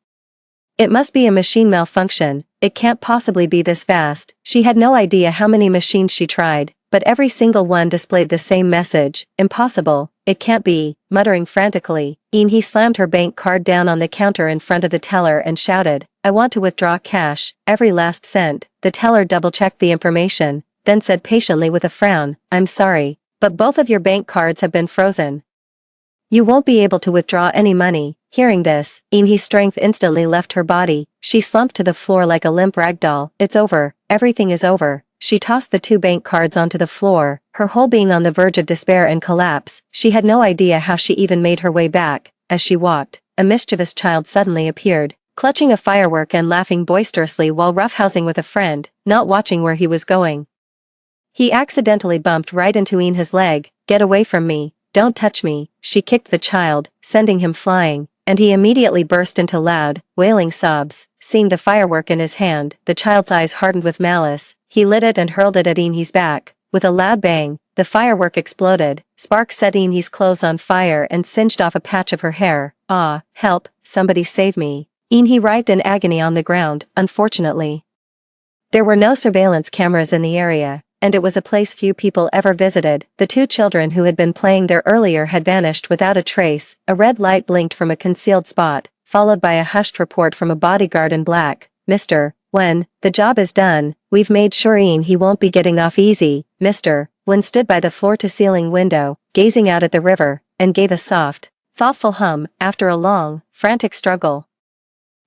It must be a machine malfunction. It can't possibly be this fast. She had no idea how many machines she tried, but every single one displayed the same message. Impossible. It can't be. Muttering frantically, He slammed her bank card down on the counter in front of the teller and shouted, "I want to withdraw cash, every last cent." The teller double-checked the information, then said patiently with a frown, "I'm sorry, but both of your bank cards have been frozen. You won't be able to withdraw any money." Hearing this, Inhe's strength instantly left her body. She slumped to the floor like a limp ragdoll. "It's over. Everything is over." She tossed the 2 bank cards onto the floor, her whole being on the verge of despair and collapse. She had no idea how she even made her way back. As she walked, a mischievous child suddenly appeared, clutching a firework and laughing boisterously while roughhousing with a friend, not watching where he was going. He accidentally bumped right into Inhe's leg. "Get away from me. Don't touch me." She kicked the child, sending him flying, and he immediately burst into loud, wailing sobs. Seeing the firework in his hand, the child's eyes hardened with malice. He lit it and hurled it at Inhe's back. With a loud bang, the firework exploded. Sparks set Inhe's clothes on fire and singed off a patch of her hair. "Ah, help, somebody save me." Inhe writhed in agony on the ground. Unfortunately, there were no surveillance cameras in the area, and it was a place few people ever visited. The 2 children who had been playing there earlier had vanished without a trace. A red light blinked from a concealed spot, followed by a hushed report from a bodyguard in black. "Mr. Wen, the job is done. We've made sure he won't be getting off easy." Mr. Wen stood by the floor-to-ceiling window, gazing out at the river, and gave a soft, thoughtful hum. After a long, frantic struggle,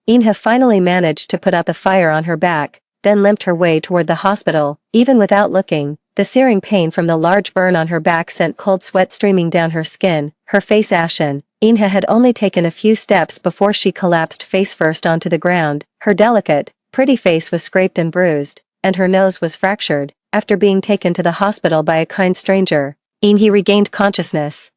Inhe finally managed to put out the fire on her back, then limped her way toward the hospital. Even without looking, the searing pain from the large burn on her back sent cold sweat streaming down her skin, her face ashen. Inhe had only taken a few steps before she collapsed face first onto the ground. Her delicate, pretty face was scraped and bruised, and her nose was fractured. After being taken to the hospital by a kind stranger, Inhe regained consciousness,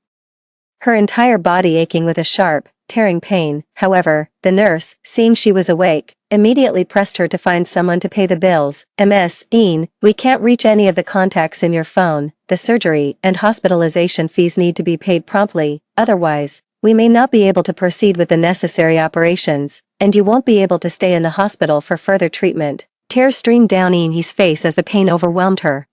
her entire body aching with a sharp, tearing pain. However, the nurse, seeing she was awake, immediately pressed her to find someone to pay the bills. "Ms. Een, we can't reach any of the contacts in your phone. The surgery and hospitalization fees need to be paid promptly, otherwise, we may not be able to proceed with the necessary operations, and you won't be able to stay in the hospital for further treatment." Tears streamed down Inhe's face as the pain overwhelmed her,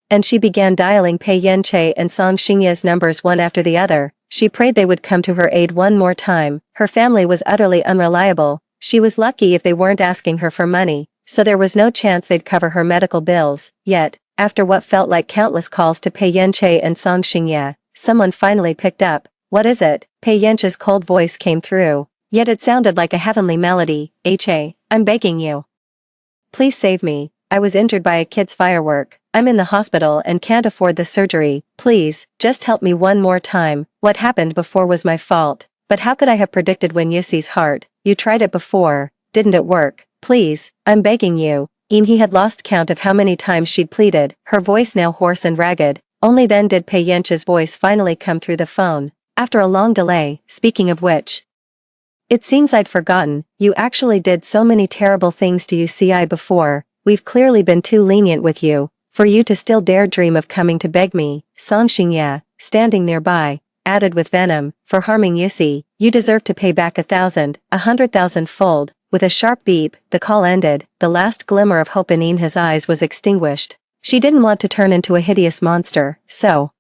and she began dialing Pei Yanche and Song Xingye's numbers one after the other. She prayed they would come to her aid one more time. Her family was utterly unreliable. She was lucky if they weren't asking her for money, so there was no chance they'd cover her medical bills. Yet, after what felt like countless calls to Pei Yanche and Song Xingye, someone finally picked up. "What is it?" Pei Yanche's cold voice came through, yet it sounded like a heavenly melody. "He, I'm begging you. Please save me. I was injured by a kid's firework. I'm in the hospital and can't afford the surgery. Please, just help me one more time. What happened before was my fault. But how could I have predicted Wen Yuxi's heart? You tried it before, didn't it work? Please, I'm begging you." Inhe had lost count of how many times she'd pleaded, her voice now hoarse and ragged. Only then did Pei Yanche's voice finally come through the phone. After a long delay, "Speaking of which, it seems I'd forgotten, you actually did so many terrible things to UCI before. We've clearly been too lenient with you, for you to still dare dream of coming to beg me." Song Xingye, standing nearby, added with venom, "For harming Yusi, you deserve to pay back 1,000, 100,000-fold." With a sharp beep, the call ended. The last glimmer of hope in Inhe's eyes was extinguished. She didn't want to turn into a hideous monster, so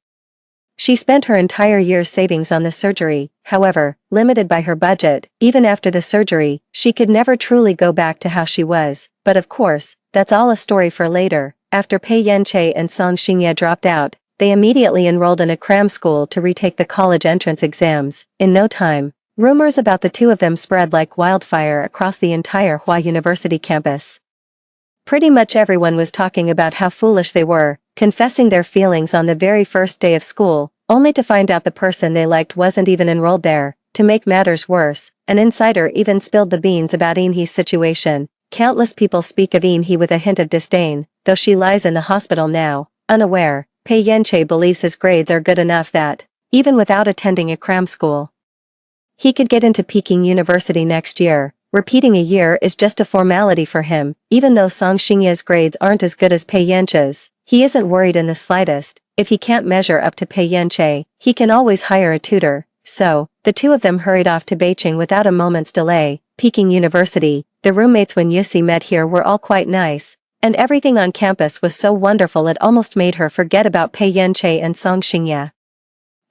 she spent her entire year's savings on the surgery. However, limited by her budget, even after the surgery, she could never truly go back to how she was. But of course, that's all a story for later. After Pei Yanche and Song Xingye dropped out, they immediately enrolled in a cram school to retake the college entrance exams. In no time, rumors about the two of them spread like wildfire across the entire Hua University campus. Pretty much everyone was talking about how foolish they were, confessing their feelings on the very first day of school, only to find out the person they liked wasn't even enrolled there. To make matters worse, an insider even spilled the beans about Eunhee's situation. Countless people speak of Eunhee with a hint of disdain, though she lies in the hospital now, unaware. Pei Yanche believes his grades are good enough that, even without attending a cram school, he could get into Peking University next year. Repeating a year is just a formality for him. Even though Song Xingye's grades aren't as good as Pei Yanche's, he isn't worried in the slightest. If he can't measure up to Pei Yanche, he can always hire a tutor. So, the two of them hurried off to Beijing without a moment's delay. Peking University, the roommates when Yusi met here were all quite nice, and everything on campus was so wonderful it almost made her forget about Pei Yanche and Song Xingye.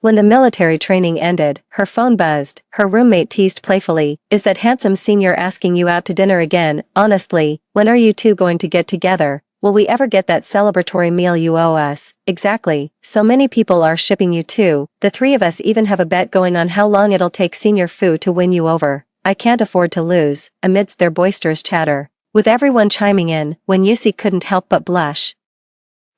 When the military training ended, her phone buzzed. Her roommate teased playfully, "Is that handsome senior asking you out to dinner again? Honestly, when are you two going to get together? Will we ever get that celebratory meal you owe us?" "Exactly, so many people are shipping you two. The three of us even have a bet going on how long it'll take Senior Fu to win you over. I can't afford to lose." Amidst their boisterous chatter, with everyone chiming in, Wen Yusi couldn't help but blush,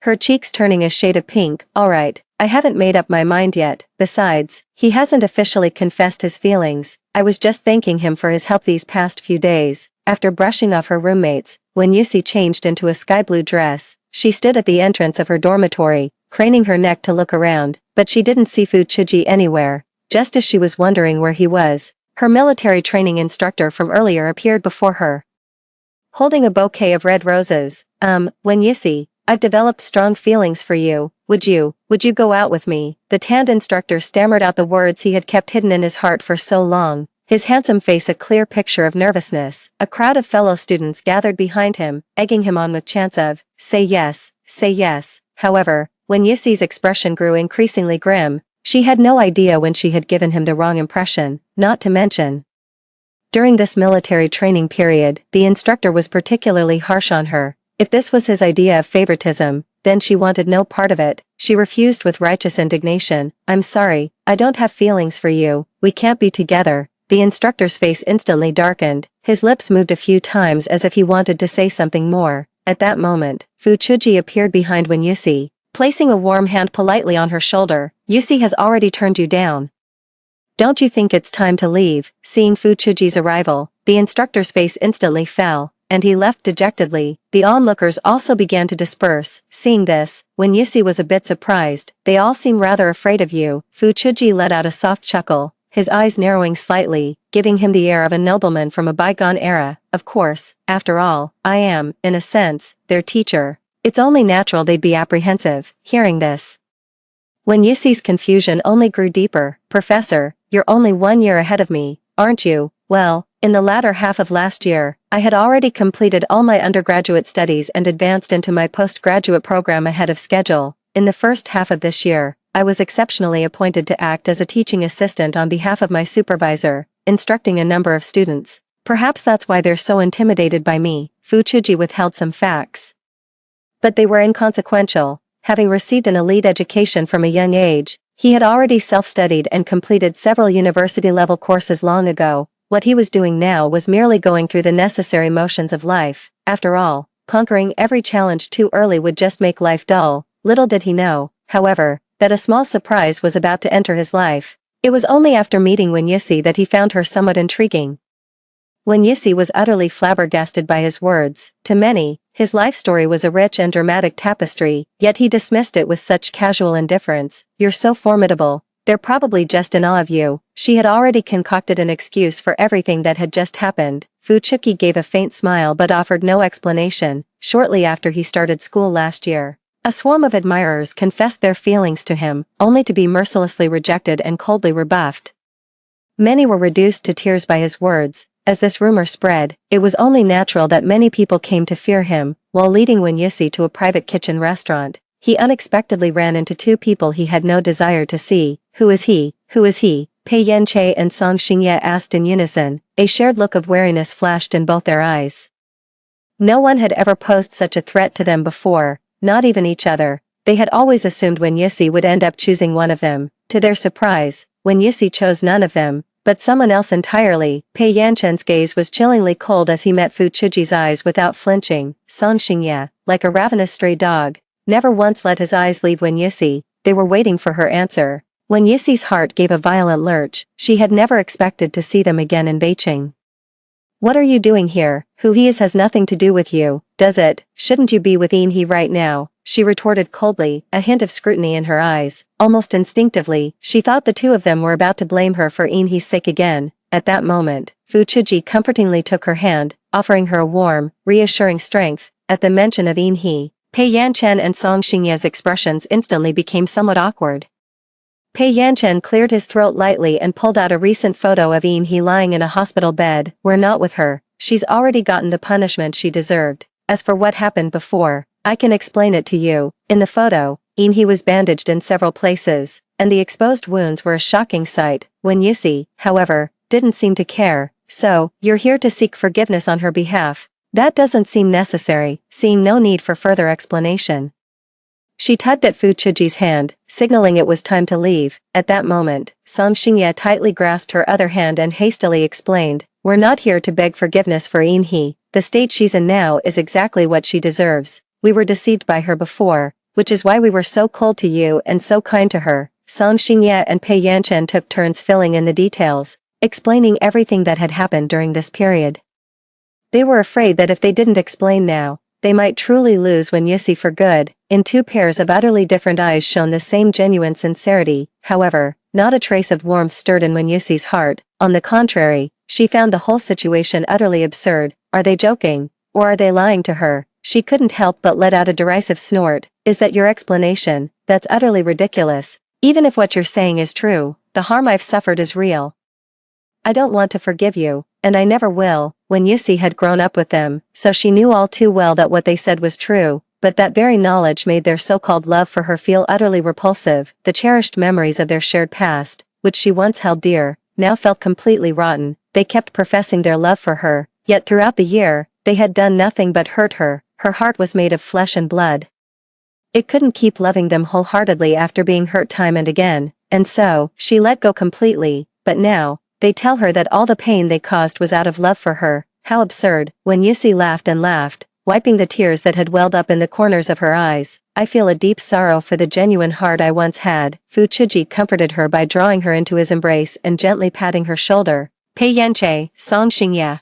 her cheeks turning a shade of pink. "Alright, I haven't made up my mind yet. Besides, he hasn't officially confessed his feelings. I was just thanking him for his help these past few days." After brushing off her roommates, when Yusi changed into a sky blue dress, she stood at the entrance of her dormitory, craning her neck to look around, but she didn't see Fu Chiji anywhere. Just as she was wondering where he was, her military training instructor from earlier appeared before her, holding a bouquet of red roses. When Yusi, I've developed strong feelings for you. Would you go out with me?" The tanned instructor stammered out the words he had kept hidden in his heart for so long, his handsome face a clear picture of nervousness. A crowd of fellow students gathered behind him, egging him on with chants of, "Say yes, say yes." However, when Yusi's expression grew increasingly grim, she had no idea when she had given him the wrong impression. Not to mention, during this military training period, the instructor was particularly harsh on her. If this was his idea of favoritism, then she wanted no part of it. She refused with righteous indignation. "I'm sorry, I don't have feelings for you. We can't be together." The instructor's face instantly darkened, his lips moved a few times as if he wanted to say something more. At that moment, Fu Chuji appeared behind Wen Yusi, placing a warm hand politely on her shoulder. "Yusi has already turned you down. Don't you think it's time to leave?" Seeing Fu Chuji's arrival, the instructor's face instantly fell, and he left dejectedly. The onlookers also began to disperse. Seeing this, when Yusi was a bit surprised, "They all seem rather afraid of you." Fu Chuji let out a soft chuckle, his eyes narrowing slightly, giving him the air of a nobleman from a bygone era. "Of course, after all, I am, in a sense, their teacher. It's only natural they'd be apprehensive." Hearing this, when Yusi's confusion only grew deeper. "Professor, you're only 1 year ahead of me, aren't you?" "Well, in the latter half of last year, I had already completed all my undergraduate studies and advanced into my postgraduate program ahead of schedule. In the first half of this year, I was exceptionally appointed to act as a teaching assistant on behalf of my supervisor, instructing a number of students. Perhaps that's why they're so intimidated by me." Fu Chuji withheld some facts, but they were inconsequential. Having received an elite education from a young age, he had already self-studied and completed several university-level courses long ago. What he was doing now was merely going through the necessary motions of life. After all, conquering every challenge too early would just make life dull. Little did he know, however, that a small surprise was about to enter his life. It was only after meeting Wen Yusi that he found her somewhat intriguing. Wen Yusi was utterly flabbergasted by his words. To many, his life story was a rich and dramatic tapestry, yet he dismissed it with such casual indifference. "You're so formidable. They're probably just in awe of you." She had already concocted an excuse for everything that had just happened. Fu Chuki gave a faint smile but offered no explanation. Shortly after he started school last year, a swarm of admirers confessed their feelings to him, only to be mercilessly rejected and coldly rebuffed. Many were reduced to tears by his words. As this rumor spread, it was only natural that many people came to fear him. while leading Wen Yusi to a private kitchen restaurant, he unexpectedly ran into two people he had no desire to see. Who is he? Who is he? Pei Yanqi and Song Xingye asked in unison. A shared look of wariness flashed in both their eyes. No one had ever posed such a threat to them before, not even each other. They had always assumed Wen Yusi would end up choosing one of them. To their surprise, Wen Yusi chose none of them, but someone else entirely. Pei Yanqi's gaze was chillingly cold as he met Fu Chuji's eyes without flinching. Song Xingye, like a ravenous stray dog, never once let his eyes leave Wen Yusi. They were waiting for her answer. Wen Yusi's heart gave a violent lurch. She had never expected to see them again in Beijing. What are you doing here? Who he is has nothing to do with you, does it? Shouldn't you be with he right now? She retorted coldly, a hint of scrutiny in her eyes. Almost instinctively, she thought the two of them were about to blame her for he's sake again. At that moment, Fu Chuji comfortingly took her hand, offering her a warm, reassuring strength. At the mention of he, Pei Yanqian and Song Xingye's expressions instantly became somewhat awkward. Pei Yanqian cleared his throat lightly and pulled out a recent photo of he lying in a hospital bed. We're not with her. She's already gotten the punishment she deserved. As for what happened before, I can explain it to you. In the photo, he was bandaged in several places, and the exposed wounds were a shocking sight. Wen Yusi, however, didn't seem to care. So, you're here to seek forgiveness on her behalf. That doesn't seem necessary, seeing no need for further explanation. She tugged at Fu Chuji's hand, signaling it was time to leave. At that moment, Song Xingye tightly grasped her other hand and hastily explained, we're not here to beg forgiveness for he. The state she's in now is exactly what she deserves. We were deceived by her before, which is why we were so cold to you and so kind to her. Song Xingye and Pei Yanqian took turns filling in the details, explaining everything that had happened during this period. They were afraid that if they didn't explain now, they might truly lose Wen Yusi for good. In two pairs of utterly different eyes shone the same genuine sincerity. However, not a trace of warmth stirred in Wen Yusi's heart. On the contrary, she found the whole situation utterly absurd. Are they joking? Or are they lying to her? She couldn't help but let out a derisive snort. Is that your explanation? That's utterly ridiculous. Even if what you're saying is true, the harm I've suffered is real. I don't want to forgive you, and I never will. Wen Yusi had grown up with them, so she knew all too well that what they said was true, but that very knowledge made their so-called love for her feel utterly repulsive. The cherished memories of their shared past, which she once held dear, now felt completely rotten. They kept professing their love for her, yet throughout the year, they had done nothing but hurt her. Her heart was made of flesh and blood. It couldn't keep loving them wholeheartedly after being hurt time and again, and so, she let go completely. But now, they tell her that all the pain they caused was out of love for her. How absurd. Wen Yusi laughed and laughed, wiping the tears that had welled up in the corners of her eyes. I feel a deep sorrow for the genuine heart I once had. Fu Chuji comforted her by drawing her into his embrace and gently patting her shoulder. Pei Yanqi, Song Xingye.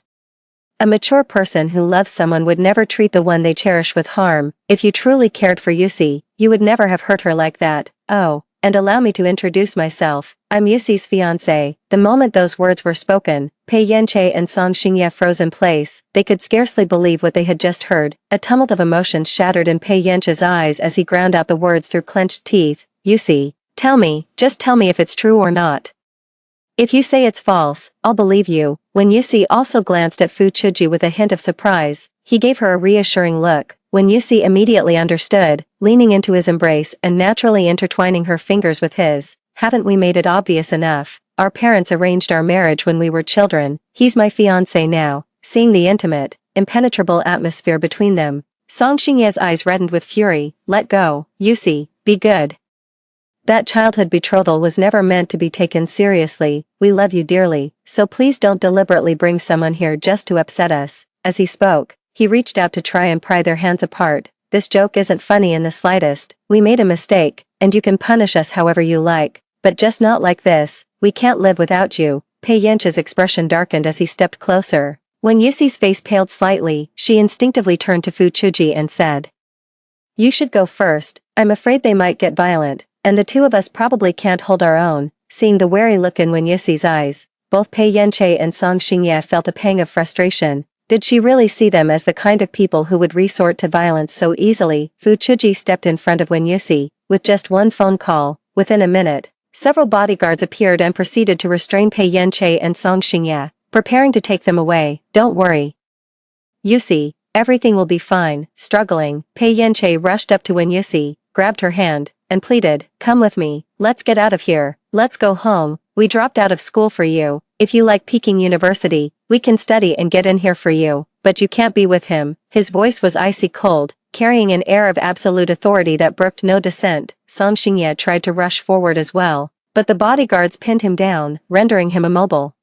A mature person who loves someone would never treat the one they cherish with harm. If you truly cared for Yusi, you would never have hurt her like that. Oh, and allow me to introduce myself. I'm Yusi's fiancé. The moment those words were spoken, Pei Yanqi and Song Xingye froze in place. They could scarcely believe what they had just heard. A tumult of emotions shattered in Pei Yanqi's eyes as he ground out the words through clenched teeth. Yusi, tell me, just tell me if it's true or not. If you say it's false, I'll believe you. Wen Yusi also glanced at Fu Chuji with a hint of surprise. He gave her a reassuring look. Wen Yusi immediately understood, leaning into his embrace and naturally intertwining her fingers with his. Haven't we made it obvious enough? Our parents arranged our marriage when we were children. He's my fiancé now. Seeing the intimate, impenetrable atmosphere between them, Song Xingye's eyes reddened with fury. Let go, Yusi, be good. That childhood betrothal was never meant to be taken seriously. We love you dearly, so please don't deliberately bring someone here just to upset us. As he spoke, he reached out to try and pry their hands apart. This joke isn't funny in the slightest. We made a mistake, and you can punish us however you like, but just not like this. We can't live without you. Pei Yanqi's expression darkened as he stepped closer. When Yusi's face paled slightly, she instinctively turned to Fu Chuji and said, You should go first. I'm afraid they might get violent, and the two of us probably can't hold our own. Seeing the wary look in Wen Yusi's eyes, both Pei Yanqi and Song Xingye felt a pang of frustration. Did she really see them as the kind of people who would resort to violence so easily? Fu Chuji stepped in front of Wen Yusi. With just one phone call, within a minute, several bodyguards appeared and proceeded to restrain Pei Yanqi and Song Xingye, preparing to take them away. Don't worry, Yusi, Everything will be fine. Struggling, Pei Yanche rushed up to Wen Yusi, grabbed her hand, and pleaded, "Come with me, let's get out of here, let's go home, we dropped out of school for you, if you like Peking University, we can study and get in here for you, but you can't be with him." His voice was icy cold, carrying an air of absolute authority that brooked no dissent. Song Xingye tried to rush forward as well, but the bodyguards pinned him down, rendering him immobile.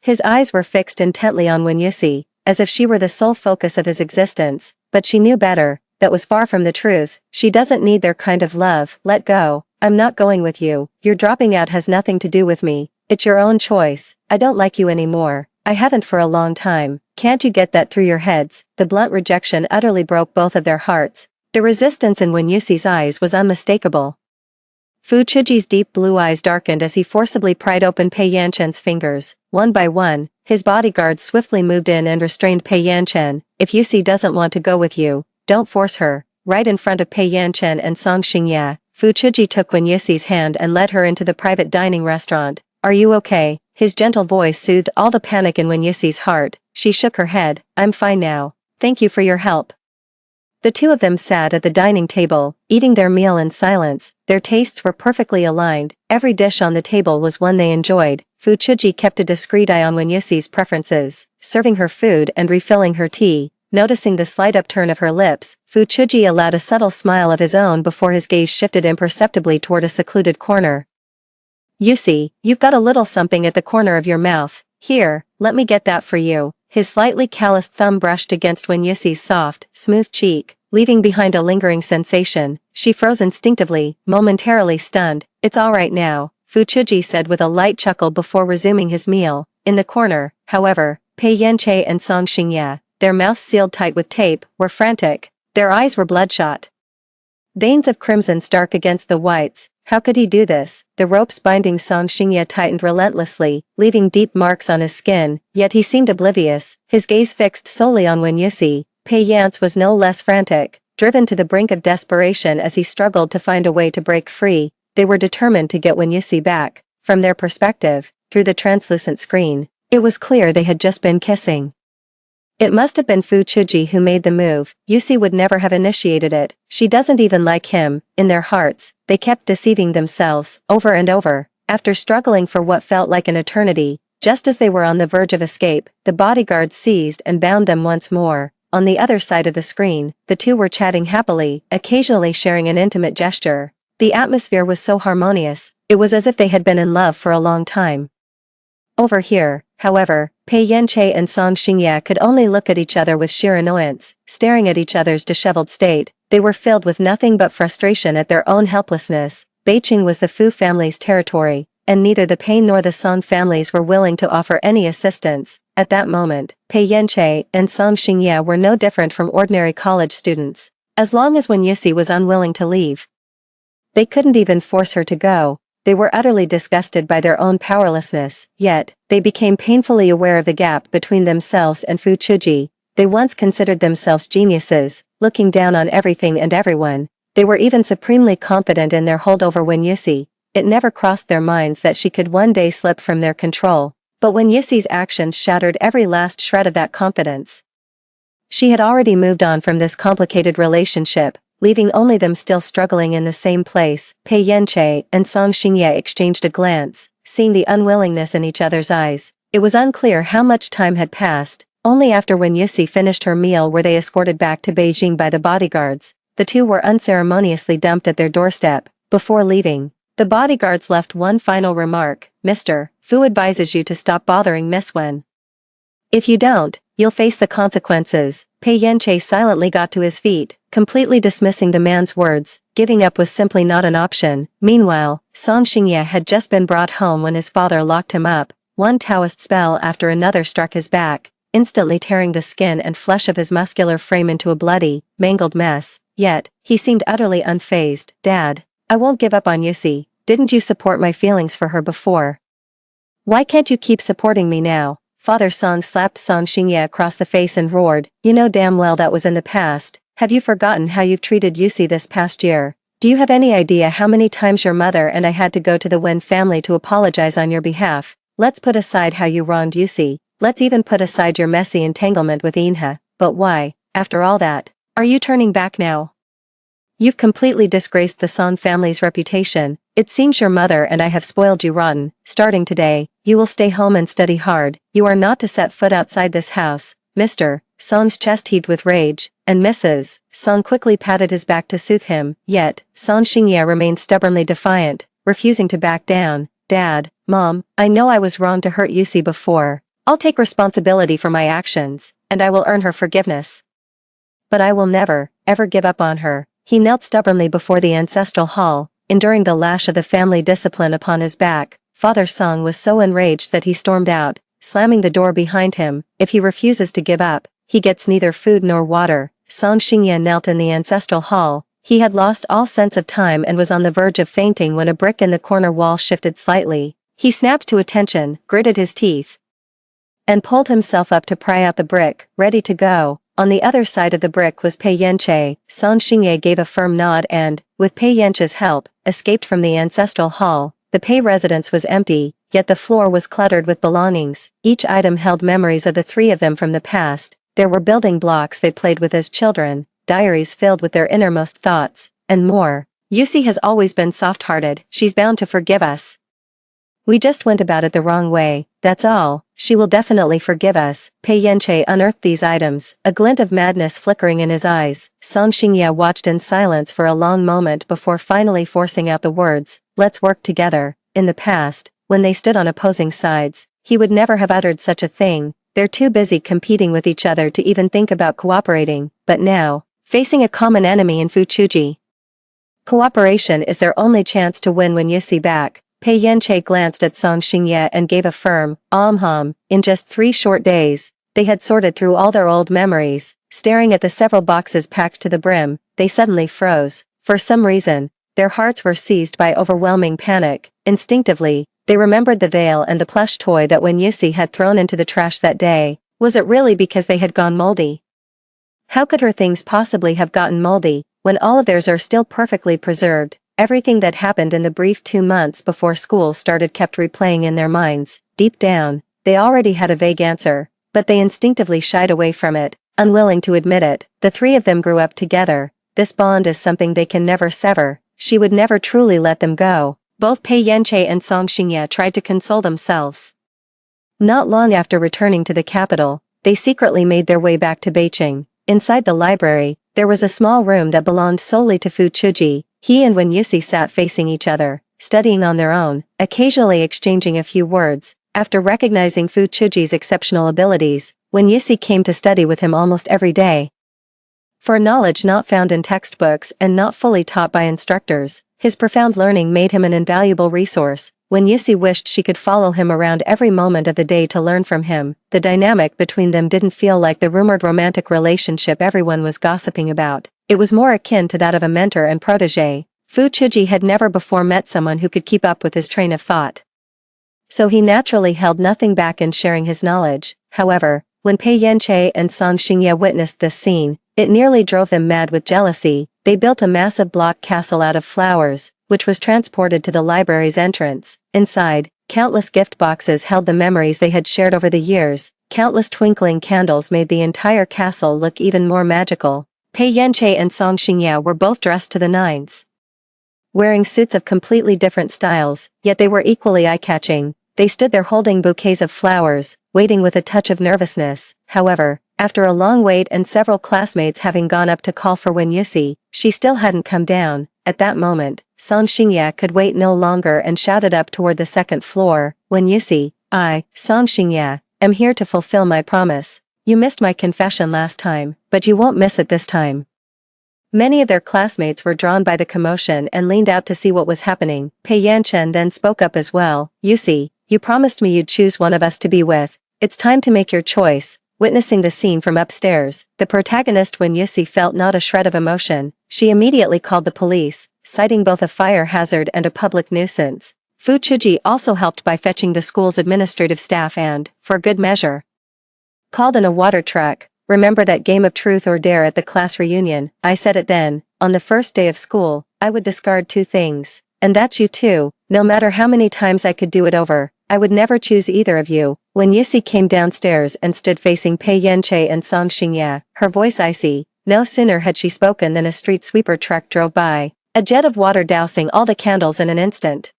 His eyes were fixed intently on Wen Yusi, as if she were the sole focus of his existence, but she knew better. That was far from the truth. She doesn't need their kind of love. Let go. I'm not going with you. Your dropping out has nothing to do with me. It's your own choice. I don't like you anymore. I haven't for a long time. Can't you get that through your heads? The blunt rejection utterly broke both of their hearts. The resistance in Wen Yusi's eyes was unmistakable. Fu Chiji's deep blue eyes darkened as he forcibly pried open Pei Yanchen fingers. One by one, his bodyguards swiftly moved in and restrained Pei Yanchen. "If Yusi doesn't want to go with you, don't force her." Right in front of Pei Yanchen and Song Xingye, Fu Chiji took Wen Yusi's hand and led her into the private dining restaurant. "Are you okay?" His gentle voice soothed all the panic in Wen Yusi's heart. She shook her head. "I'm fine now. Thank you for your help." The two of them sat at the dining table, eating their meal in silence. Their tastes were perfectly aligned. Every dish on the table was one they enjoyed. Fu Chiji kept a discreet eye on Wen Yusi's preferences, serving her food and refilling her tea. Noticing the slight upturn of her lips, Fu Chiji allowed a subtle smile of his own before his gaze shifted imperceptibly toward a secluded corner. "Yusi, you've got a little something at the corner of your mouth. Here, let me get that for you." His slightly calloused thumb brushed against Wen Yusi's soft, smooth cheek, leaving behind a lingering sensation. She froze instinctively, momentarily stunned. "It's all right now," Fu Chiji said with a light chuckle before resuming his meal. In the corner, however, Pei Yanche and Song Xingye, their mouths sealed tight with tape, were frantic. Their eyes were bloodshot. Veins of crimson stark against the whites. How could he do this? The ropes binding Song Xingye tightened relentlessly, leaving deep marks on his skin, yet he seemed oblivious, his gaze fixed solely on Wen Yusi. Pei Yance was no less frantic, driven to the brink of desperation as he struggled to find a way to break free. They were determined to get Wen Yusi back. From their perspective, through the translucent screen, it was clear they had just been kissing. It must have been Fu Chiji who made the move. Yusi would never have initiated it. She doesn't even like him. In their hearts, they kept deceiving themselves, over and over. After struggling for what felt like an eternity, just as they were on the verge of escape, the bodyguards seized and bound them once more. On the other side of the screen, the two were chatting happily, occasionally sharing an intimate gesture. The atmosphere was so harmonious, it was as if they had been in love for a long time. Over here, however, Pei Yanche and Song Xingye could only look at each other with sheer annoyance, staring at each other's disheveled state. They were filled with nothing but frustration at their own helplessness. Beijing was the Fu family's territory, and neither the Pei nor the Song families were willing to offer any assistance. At that moment, Pei Yanche and Song Xingye were no different from ordinary college students. As long as Wen Yusi was unwilling to leave, they couldn't even force her to go. They were utterly disgusted by their own powerlessness, yet, they became painfully aware of the gap between themselves and Fu Chiji. They once considered themselves geniuses, looking down on everything and everyone. They were even supremely confident in their hold over Wen Yusi. It never crossed their minds that she could one day slip from their control. But Wen Yusi's actions shattered every last shred of that confidence. She had already moved on from this complicated relationship, leaving only them still struggling in the same place. Pei Yanche and Song Xingye exchanged a glance, seeing the unwillingness in each other's eyes. It was unclear how much time had passed. Only after Wen Yusi finished her meal were they escorted back to Beijing by the bodyguards. The two were unceremoniously dumped at their doorstep. Before leaving, the bodyguards left one final remark: "Mr. Fu advises you to stop bothering Miss Wen. If you don't, you'll face the consequences." Pei Yanche silently got to his feet, completely dismissing the man's words. Giving up was simply not an option. Meanwhile, Song Xingye had just been brought home when his father locked him up. One Taoist spell after another struck his back, instantly tearing the skin and flesh of his muscular frame into a bloody, mangled mess. Yet, he seemed utterly unfazed. "Dad, I won't give up on Yusi. Didn't you support my feelings for her before? Why can't you keep supporting me now?" Father Song slapped Song Xingye across the face and roared, "You know damn well that was in the past. Have you forgotten how you've treated Yusi this past year? Do you have any idea how many times your mother and I had to go to the Wen family to apologize on your behalf? Let's put aside how you wronged Yusi. Let's even put aside your messy entanglement with Inha. But why? after all that. Are you turning back now? You've completely disgraced the Song family's reputation. It seems your mother and I have spoiled you rotten. Starting today, you will stay home and study hard. You are not to set foot outside this house, Mr. Song's chest heaved with rage, and Mrs. Song quickly patted his back to soothe him. Yet, Song Xingye remained stubbornly defiant, refusing to back down. Dad, Mom, I know I was wrong to hurt Yusi before. I'll take responsibility for my actions, and I will earn her forgiveness. But I will never, ever give up on her. He knelt stubbornly before the ancestral hall, enduring the lash of the family discipline upon his back. Father Song was so enraged that he stormed out, slamming the door behind him. If he refuses to give up, he gets neither food nor water. Song Xingye knelt in the ancestral hall. He had lost all sense of time and was on the verge of fainting when a brick in the corner wall shifted slightly. He snapped to attention, gritted his teeth, and pulled himself up to pry out the brick, ready to go. On the other side of the brick was Pei Yanche. Song Xingye gave a firm nod and, with Pei Yanche's help, escaped from the ancestral hall. The Pei residence was empty, yet the floor was cluttered with belongings. Each item held memories of the three of them from the past. There were building blocks they played with as children, diaries filled with their innermost thoughts, and more. Yusi has always been soft-hearted. She's bound to forgive us. We just went about it the wrong way, that's all. She will definitely forgive us. Pei Yanche unearthed these items, a glint of madness flickering in his eyes. Song Xingye watched in silence for a long moment before finally forcing out the words, "Let's work together." In the past, when they stood on opposing sides, he would never have uttered such a thing. They're too busy competing with each other to even think about cooperating. But now, facing a common enemy in Fuchuji, cooperation is their only chance to win. When Yusi back, Pei Yanche glanced at Song Xingye and gave a firm, "Hum." In just 3 short days, they had sorted through all their old memories. Staring at the several boxes packed to the brim, they suddenly froze. For some reason, their hearts were seized by overwhelming panic. Instinctively, they remembered the veil and the plush toy that when Yusi had thrown into the trash that day. Was it really because they had gone moldy? How could her things possibly have gotten moldy, when all of theirs are still perfectly preserved? Everything that happened in the brief 2 months before school started kept replaying in their minds. Deep down, they already had a vague answer, but they instinctively shied away from it, unwilling to admit it. The three of them grew up together. This bond is something they can never sever. She would never truly let them go. Both Pei Yanche and Song Xingye tried to console themselves. Not long after returning to the capital, they secretly made their way back to Beijing. Inside the library, there was a small room that belonged solely to Fu Chuji. He and Wen Yusi sat facing each other, studying on their own, occasionally exchanging a few words. After recognizing Fu Chuji's exceptional abilities, Wen Yusi came to study with him almost every day. For knowledge not found in textbooks and not fully taught by instructors, his profound learning made him an invaluable resource. Wen Yusi wished she could follow him around every moment of the day to learn from him. The dynamic between them didn't feel like the rumored romantic relationship everyone was gossiping about. It was more akin to that of a mentor and protege. Fu Chuji had never before met someone who could keep up with his train of thought, so he naturally held nothing back in sharing his knowledge. However, when Pei Yanche and Song Xingye witnessed this scene, it nearly drove them mad with jealousy. They built a massive block castle out of flowers, which was transported to the library's entrance. Inside, countless gift boxes held the memories they had shared over the years. Countless twinkling candles made the entire castle look even more magical. Pei Yanche and Song Xingye were both dressed to the nines, wearing suits of completely different styles, yet they were equally eye-catching. They stood there holding bouquets of flowers, waiting with a touch of nervousness. However, after a long wait and several classmates having gone up to call for Wen Yusi, she still hadn't come down. At that moment, Song Xingye could wait no longer and shouted up toward the 2nd floor, "Wen Yusi, I, Song Xingye, am here to fulfill my promise. You missed my confession last time, but you won't miss it this time." Many of their classmates were drawn by the commotion and leaned out to see what was happening. Pei Yanchen then spoke up as well. "Yusi, you promised me you'd choose one of us to be with. It's time to make your choice." Witnessing the scene from upstairs, the protagonist Wen Yusi felt not a shred of emotion. She immediately called the police, citing both a fire hazard and a public nuisance. Fu Chuji also helped by fetching the school's administrative staff and, for good measure, called in a water truck. "Remember that game of truth or dare at the class reunion? I said it then. On the first day of school, I would discard 2 things. And that's you too. No matter how many times I could do it over, I would never choose either of you." When Yusi came downstairs and stood facing Pei Yanche and Song Xingye, her voice icy, no sooner had she spoken than a street sweeper truck drove by, a jet of water dousing all the candles in an instant.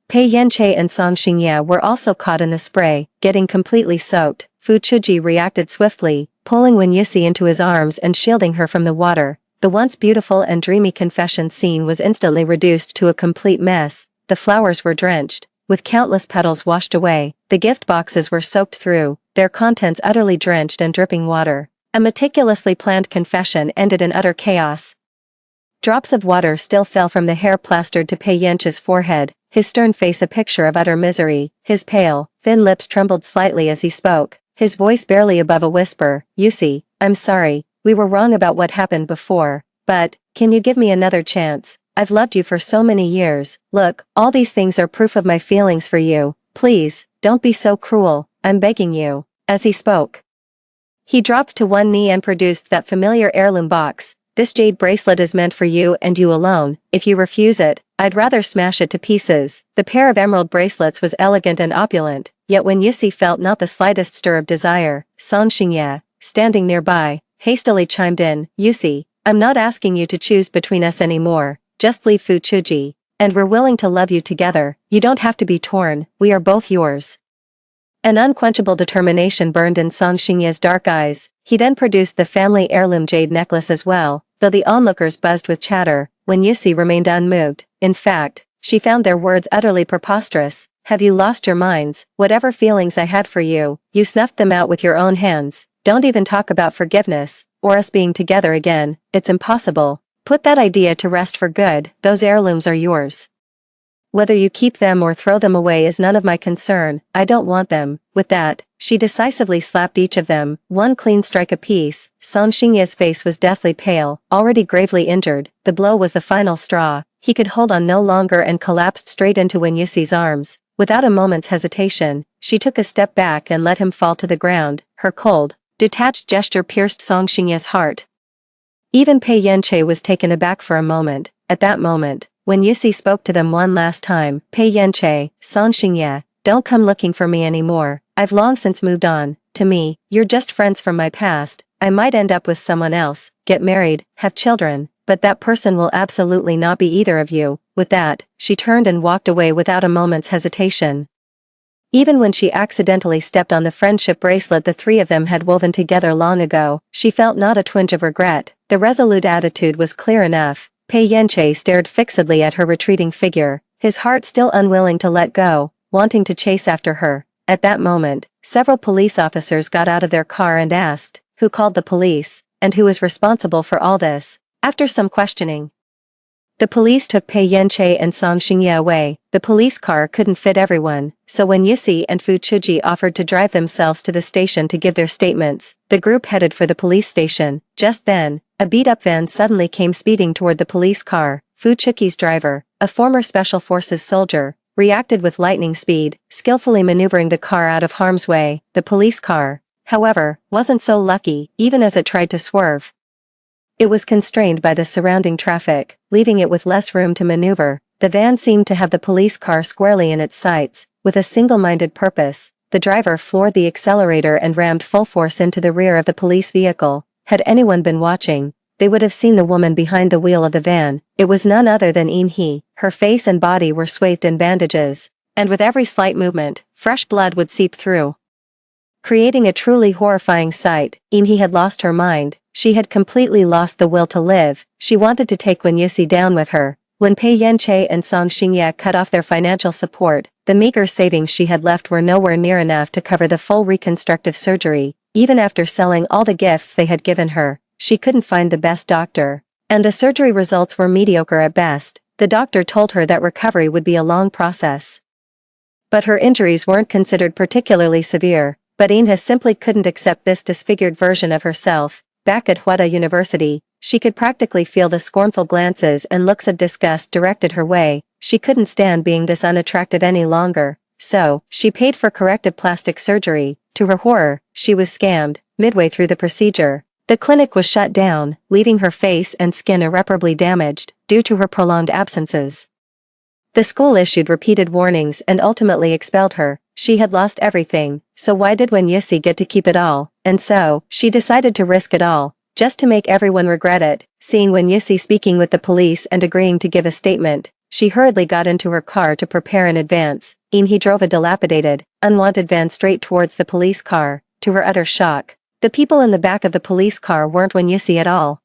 Pei Yanche and Song Xingye were also caught in the spray, getting completely soaked. Fu Chuji reacted swiftly, pulling Wen Yusi into his arms and shielding her from the water. The once beautiful and dreamy confession scene was instantly reduced to a complete mess. The flowers were drenched, with countless petals washed away. The gift boxes were soaked through, their contents utterly drenched in dripping water. A meticulously planned confession ended in utter chaos. Drops of water still fell from the hair plastered to Pei Yanche's forehead, his stern face a picture of utter misery. His pale, thin lips trembled slightly as he spoke, his voice barely above a whisper. Yusi, I'm sorry, we were wrong about what happened before, but, can you give me another chance? I've loved you for so many years. Look, all these things are proof of my feelings for you. Please, don't be so cruel, I'm begging you. As he spoke, he dropped to one knee and produced that familiar heirloom box. This jade bracelet is meant for you and you alone. If you refuse it, I'd rather smash it to pieces. The pair of emerald bracelets was elegant and opulent, yet when Yusi felt not the slightest stir of desire, Song Xingye, standing nearby, hastily chimed in, Yusi, I'm not asking you to choose between us anymore, just leave Fu Chuji, and we're willing to love you together. You don't have to be torn, we are both yours. An unquenchable determination burned in Song Xingye's dark eyes. He then produced the family heirloom jade necklace as well, though the onlookers buzzed with chatter. When Yusi remained unmoved, in fact, she found their words utterly preposterous. Have you lost your minds? Whatever feelings I had for you, you snuffed them out with your own hands. Don't even talk about forgiveness, or us being together again, it's impossible. Put that idea to rest for good, those heirlooms are yours. Whether you keep them or throw them away is none of my concern, I don't want them. With that, she decisively slapped each of them, one clean strike apiece. Song Xingye's face was deathly pale, already gravely injured. The blow was the final straw. He could hold on no longer and collapsed straight into Wen Yusi's arms. Without a moment's hesitation, she took a step back and let him fall to the ground. Her cold, detached gesture pierced Song Xingye's heart. Even Pei Yanche was taken aback for a moment. At that moment, when Yusi spoke to them one last time, Pei Yanche, Song Xingye, don't come looking for me anymore. I've long since moved on. To me, you're just friends from my past. I might end up with someone else, get married, have children, but that person will absolutely not be either of you. With that, she turned and walked away without a moment's hesitation. Even when she accidentally stepped on the friendship bracelet the three of them had woven together long ago, she felt not a twinge of regret. The resolute attitude was clear enough. Pei Yanche stared fixedly at her retreating figure, his heart still unwilling to let go, wanting to chase after her. At that moment, several police officers got out of their car and asked, who called the police, and who is responsible for all this? After some questioning, the police took Pei Yanche and Song Xingye away. The police car couldn't fit everyone, so when Yusi and Fu Chuji offered to drive themselves to the station to give their statements, the group headed for the police station. Just then, a beat-up van suddenly came speeding toward the police car. Fu Chuki's driver, a former Special Forces soldier, reacted with lightning speed, skillfully maneuvering the car out of harm's way. The police car, however, wasn't so lucky, even as it tried to swerve. It was constrained by the surrounding traffic, leaving it with less room to maneuver. The van seemed to have the police car squarely in its sights, with a single-minded purpose. The driver floored the accelerator and rammed full force into the rear of the police vehicle. Had anyone been watching, they would have seen the woman behind the wheel of the van. It was none other than In Hee. Her face and body were swathed in bandages, and with every slight movement, fresh blood would seep through, creating a truly horrifying sight. In Hee had lost her mind. She had completely lost the will to live. She wanted to take Wen Yusi down with her. When Pei Yanche and Song Xingye cut off their financial support, the meager savings she had left were nowhere near enough to cover the full reconstructive surgery. Even after selling all the gifts they had given her, she couldn't find the best doctor, and the surgery results were mediocre at best. The doctor told her that recovery would be a long process. But her injuries weren't considered particularly severe. But Inha simply couldn't accept this disfigured version of herself. Back at Huada University, she could practically feel the scornful glances and looks of disgust directed her way. She couldn't stand being this unattractive any longer, so she paid for corrective plastic surgery. To her horror, she was scammed. Midway through the procedure, the clinic was shut down, leaving her face and skin irreparably damaged due to her prolonged absences. The school issued repeated warnings and ultimately expelled her. she had lost everything, so why did Wen Yusi get to keep it all? And so, she decided to risk it all, just to make everyone regret it. Seeing Wen Yusi speaking with the police and agreeing to give a statement, she hurriedly got into her car to prepare in advance. He drove a dilapidated, unwanted van straight towards the police car. To her utter shock, the people in the back of the police car weren't Wen Yusi at all,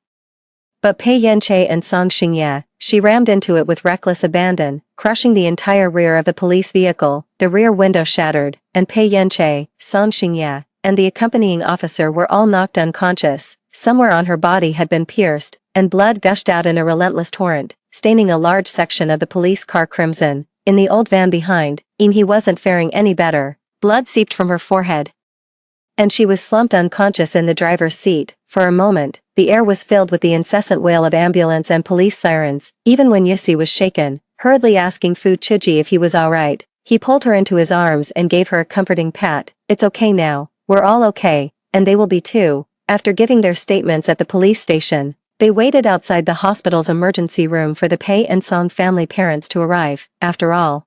but Pei Yanche and Song Xingye. She rammed into it with reckless abandon, crushing the entire rear of the police vehicle. The rear window shattered, and Pei Yanche, Song Xingye, and the accompanying officer were all knocked unconscious. Somewhere on her body had been pierced, and blood gushed out in a relentless torrent, staining a large section of the police car crimson. In the old van behind, he wasn't faring any better. Blood seeped from her forehead, and she was slumped unconscious in the driver's seat. For a moment, the air was filled with the incessant wail of ambulance and police sirens. Even when Yusi was shaken, hurriedly asking Fu Chuji if he was alright, he pulled her into his arms and gave her a comforting pat. "It's okay now, we're all okay, and they will be too." After giving their statements at the police station, they waited outside the hospital's emergency room for the Pei and Song family parents to arrive. After all,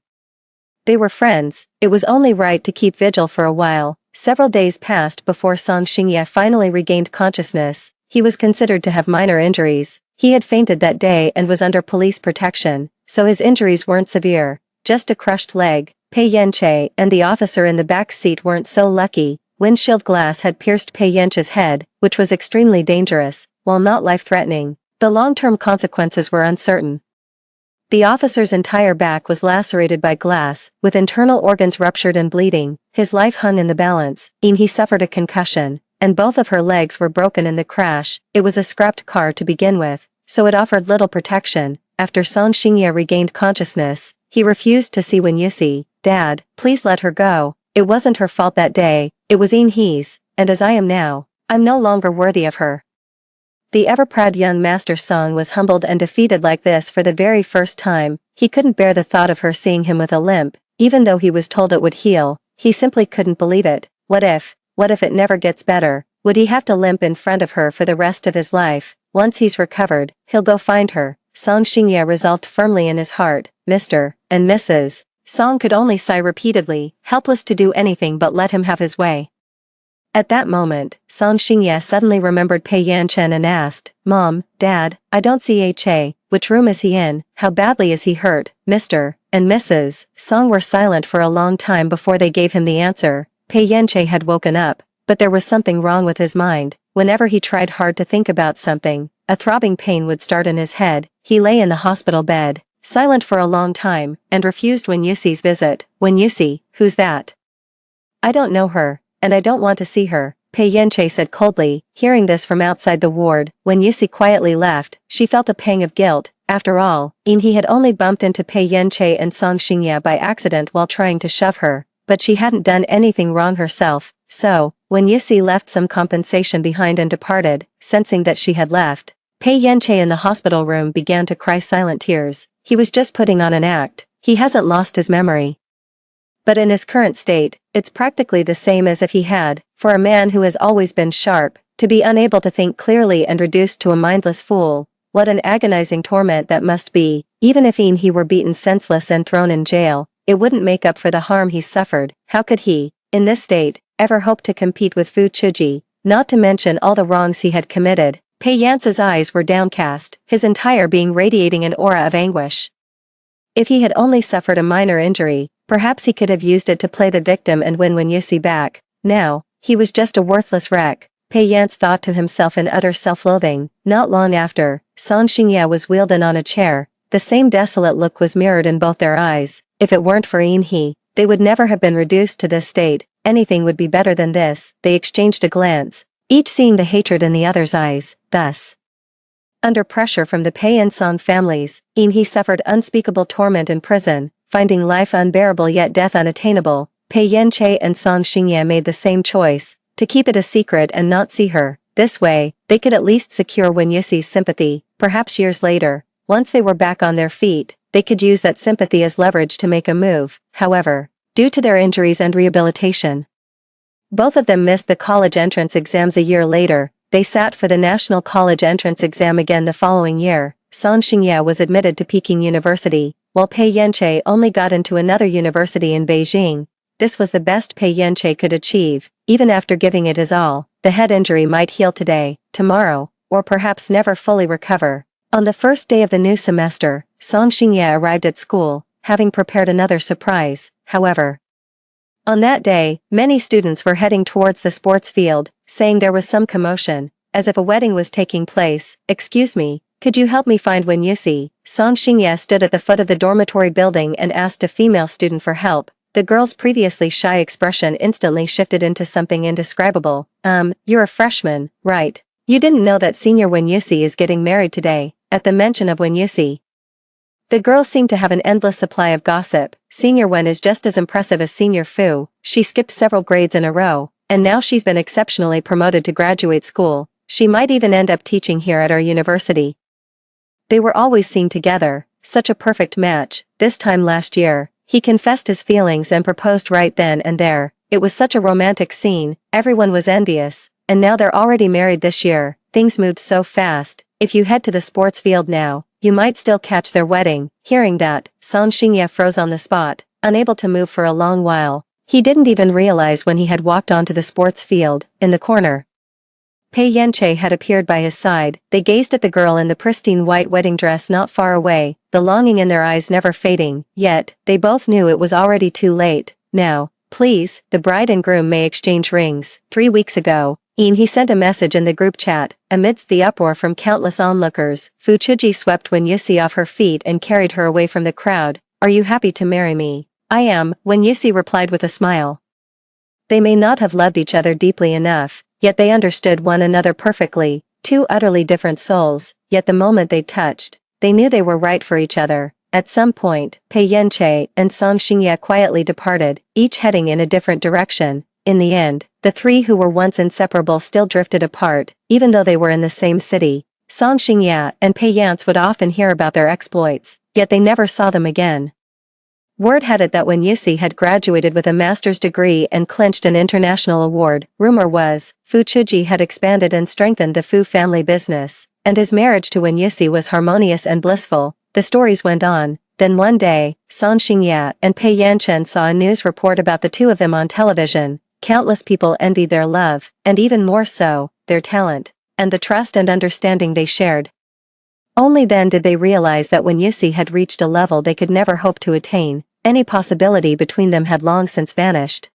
they were friends. It was only right to keep vigil for a while. Several days passed before Song Xingye finally regained consciousness. He was considered to have minor injuries. He had fainted that day and was under police protection, so his injuries weren't severe, just a crushed leg. Pei Yanche and the officer in the back seat weren't so lucky. Windshield glass had pierced Pei Yanche's head, which was extremely dangerous, while not life-threatening. The long-term consequences were uncertain. The officer's entire back was lacerated by glass, with internal organs ruptured and bleeding. His life hung in the balance. He suffered a concussion, and both of her legs were broken in the crash. It was a scrapped car to begin with, so it offered little protection. After Song Xingye regained consciousness, he refused to see Wen Yusi. "Dad, please let her go. It wasn't her fault that day, it was his, and as I am now, I'm no longer worthy of her." The ever-proud young Master Song was humbled and defeated like this for the very first time. He couldn't bear the thought of her seeing him with a limp, even though he was told it would heal. He simply couldn't believe it. What if it never gets better? Would he have to limp in front of her for the rest of his life? Once he's recovered, he'll go find her. Song Xingye resolved firmly in his heart. Mr. and Mrs. Song could only sigh repeatedly, helpless to do anything but let him have his way. At that moment, Song Xingye suddenly remembered Pei Yanchen and asked, "Mom, Dad, I don't see H.A. Which room is he in? How badly is he hurt?" Mr. and Mrs. Song were silent for a long time before they gave him the answer. Pei Yanche had woken up, but there was something wrong with his mind. Whenever he tried hard to think about something, a throbbing pain would start in his head. He lay in the hospital bed, silent for a long time, and refused Wen Yusi's visit. "Wen Yusi, who's that?" "I don't know her, and I don't want to see her," Pei Yanche said coldly. Hearing this from outside the ward, when Yusi quietly left, she felt a pang of guilt. After all, he had only bumped into Pei Yanche and Song Xingye by accident while trying to shove her, but she hadn't done anything wrong herself. So, when Yusi left some compensation behind and departed, sensing that she had left, Pei Yanche in the hospital room began to cry silent tears. He was just putting on an act. He hasn't lost his memory. But in his current state, it's practically the same as if he had. For a man who has always been sharp, to be unable to think clearly and reduced to a mindless fool, what an agonizing torment that must be. Even if he were beaten senseless and thrown in jail, it wouldn't make up for the harm he suffered. How could he, in this state, ever hope to compete with Fu Chuji, not to mention all the wrongs he had committed? Pei Yance's eyes were downcast, his entire being radiating an aura of anguish. If he had only suffered a minor injury, perhaps he could have used it to play the victim and win Wen Yusi back. Now, he was just a worthless wreck. Pei Yance thought to himself in utter self-loathing. Not long after, Song Xingye was wheeled in on a chair. The same desolate look was mirrored in both their eyes. If it weren't for he, they would never have been reduced to this state. Anything would be better than this. They exchanged a glance, each seeing the hatred in the other's eyes. Thus, under pressure from the Pei and Song families, he suffered unspeakable torment in prison, finding life unbearable yet death unattainable. Pei Yanche and Song Xingye made the same choice, to keep it a secret and not see her. This way, they could at least secure Wen Yusi's sympathy. Perhaps years later, once they were back on their feet, they could use that sympathy as leverage to make a move. However, due to their injuries and rehabilitation, both of them missed the college entrance exams a year later. They sat for the National College Entrance Exam again the following year. Song Xingye was admitted to Peking University, while Pei Yanche only got into another university in Beijing. this was the best Pei Yenche could achieve. Even after giving it his all, the head injury might heal today, tomorrow, or perhaps never fully recover. On the first day of the new semester, Song Xingye arrived at school, having prepared another surprise, however. On that day, many students were heading towards the sports field, saying there was some commotion, as if a wedding was taking place. "Excuse me, could you help me find Wen Yusi?" Song Xingye stood at the foot of the dormitory building and asked a female student for help. The girl's previously shy expression instantly shifted into something indescribable. You're a freshman, right? You didn't know that senior Wen Yusi is getting married today." At the mention of Wen Yusi, the girl seemed to have an endless supply of gossip. Senior Wen is just as impressive as Senior Fu. She skipped several grades in a row, and now she's been exceptionally promoted to graduate school. She might even end up teaching here at our university. They were always seen together, such a perfect match. This time last year, he confessed his feelings and proposed right then and there. It was such a romantic scene, everyone was envious, and now they're already married this year. Things moved so fast. If you head to the sports field now, you might still catch their wedding. Hearing that, Song Xingye froze on the spot, unable to move for a long while. He didn't even realize when he had walked onto the sports field. In the corner, Pei Yenche had appeared by his side. They gazed at the girl in the pristine white wedding dress not far away, the longing in their eyes never fading. Yet, they both knew it was already too late. "Now, please, the bride and groom may exchange rings." 3 weeks ago, he sent a message in the group chat. Amidst the uproar from countless onlookers, Fu Chuji swept Wen Yusi off her feet and carried her away from the crowd. "Are you happy to marry me?" "I am," Wen Yusi replied with a smile. They may not have loved each other deeply enough, yet they understood one another perfectly. Two utterly different souls, yet the moment they touched, they knew they were right for each other. At some point, Pei Yenche and Song Xingye quietly departed, each heading in a different direction. In the end, the three who were once inseparable still drifted apart, even though they were in the same city. Song Xingye and Pei Yance would often hear about their exploits, yet they never saw them again. Word had it that Wen Yusi had graduated with a master's degree and clinched an international award. Rumor was, Fu Chuji had expanded and strengthened the Fu family business, and his marriage to Wen Yusi was harmonious and blissful. The stories went on. Then one day, Song Xingye and Pei Yanchen saw a news report about the two of them on television. Countless people envied their love, and even more so, their talent, and the trust and understanding they shared. Only then did they realize that Wen Yusi had reached a level they could never hope to attain. Any possibility between them had long since vanished.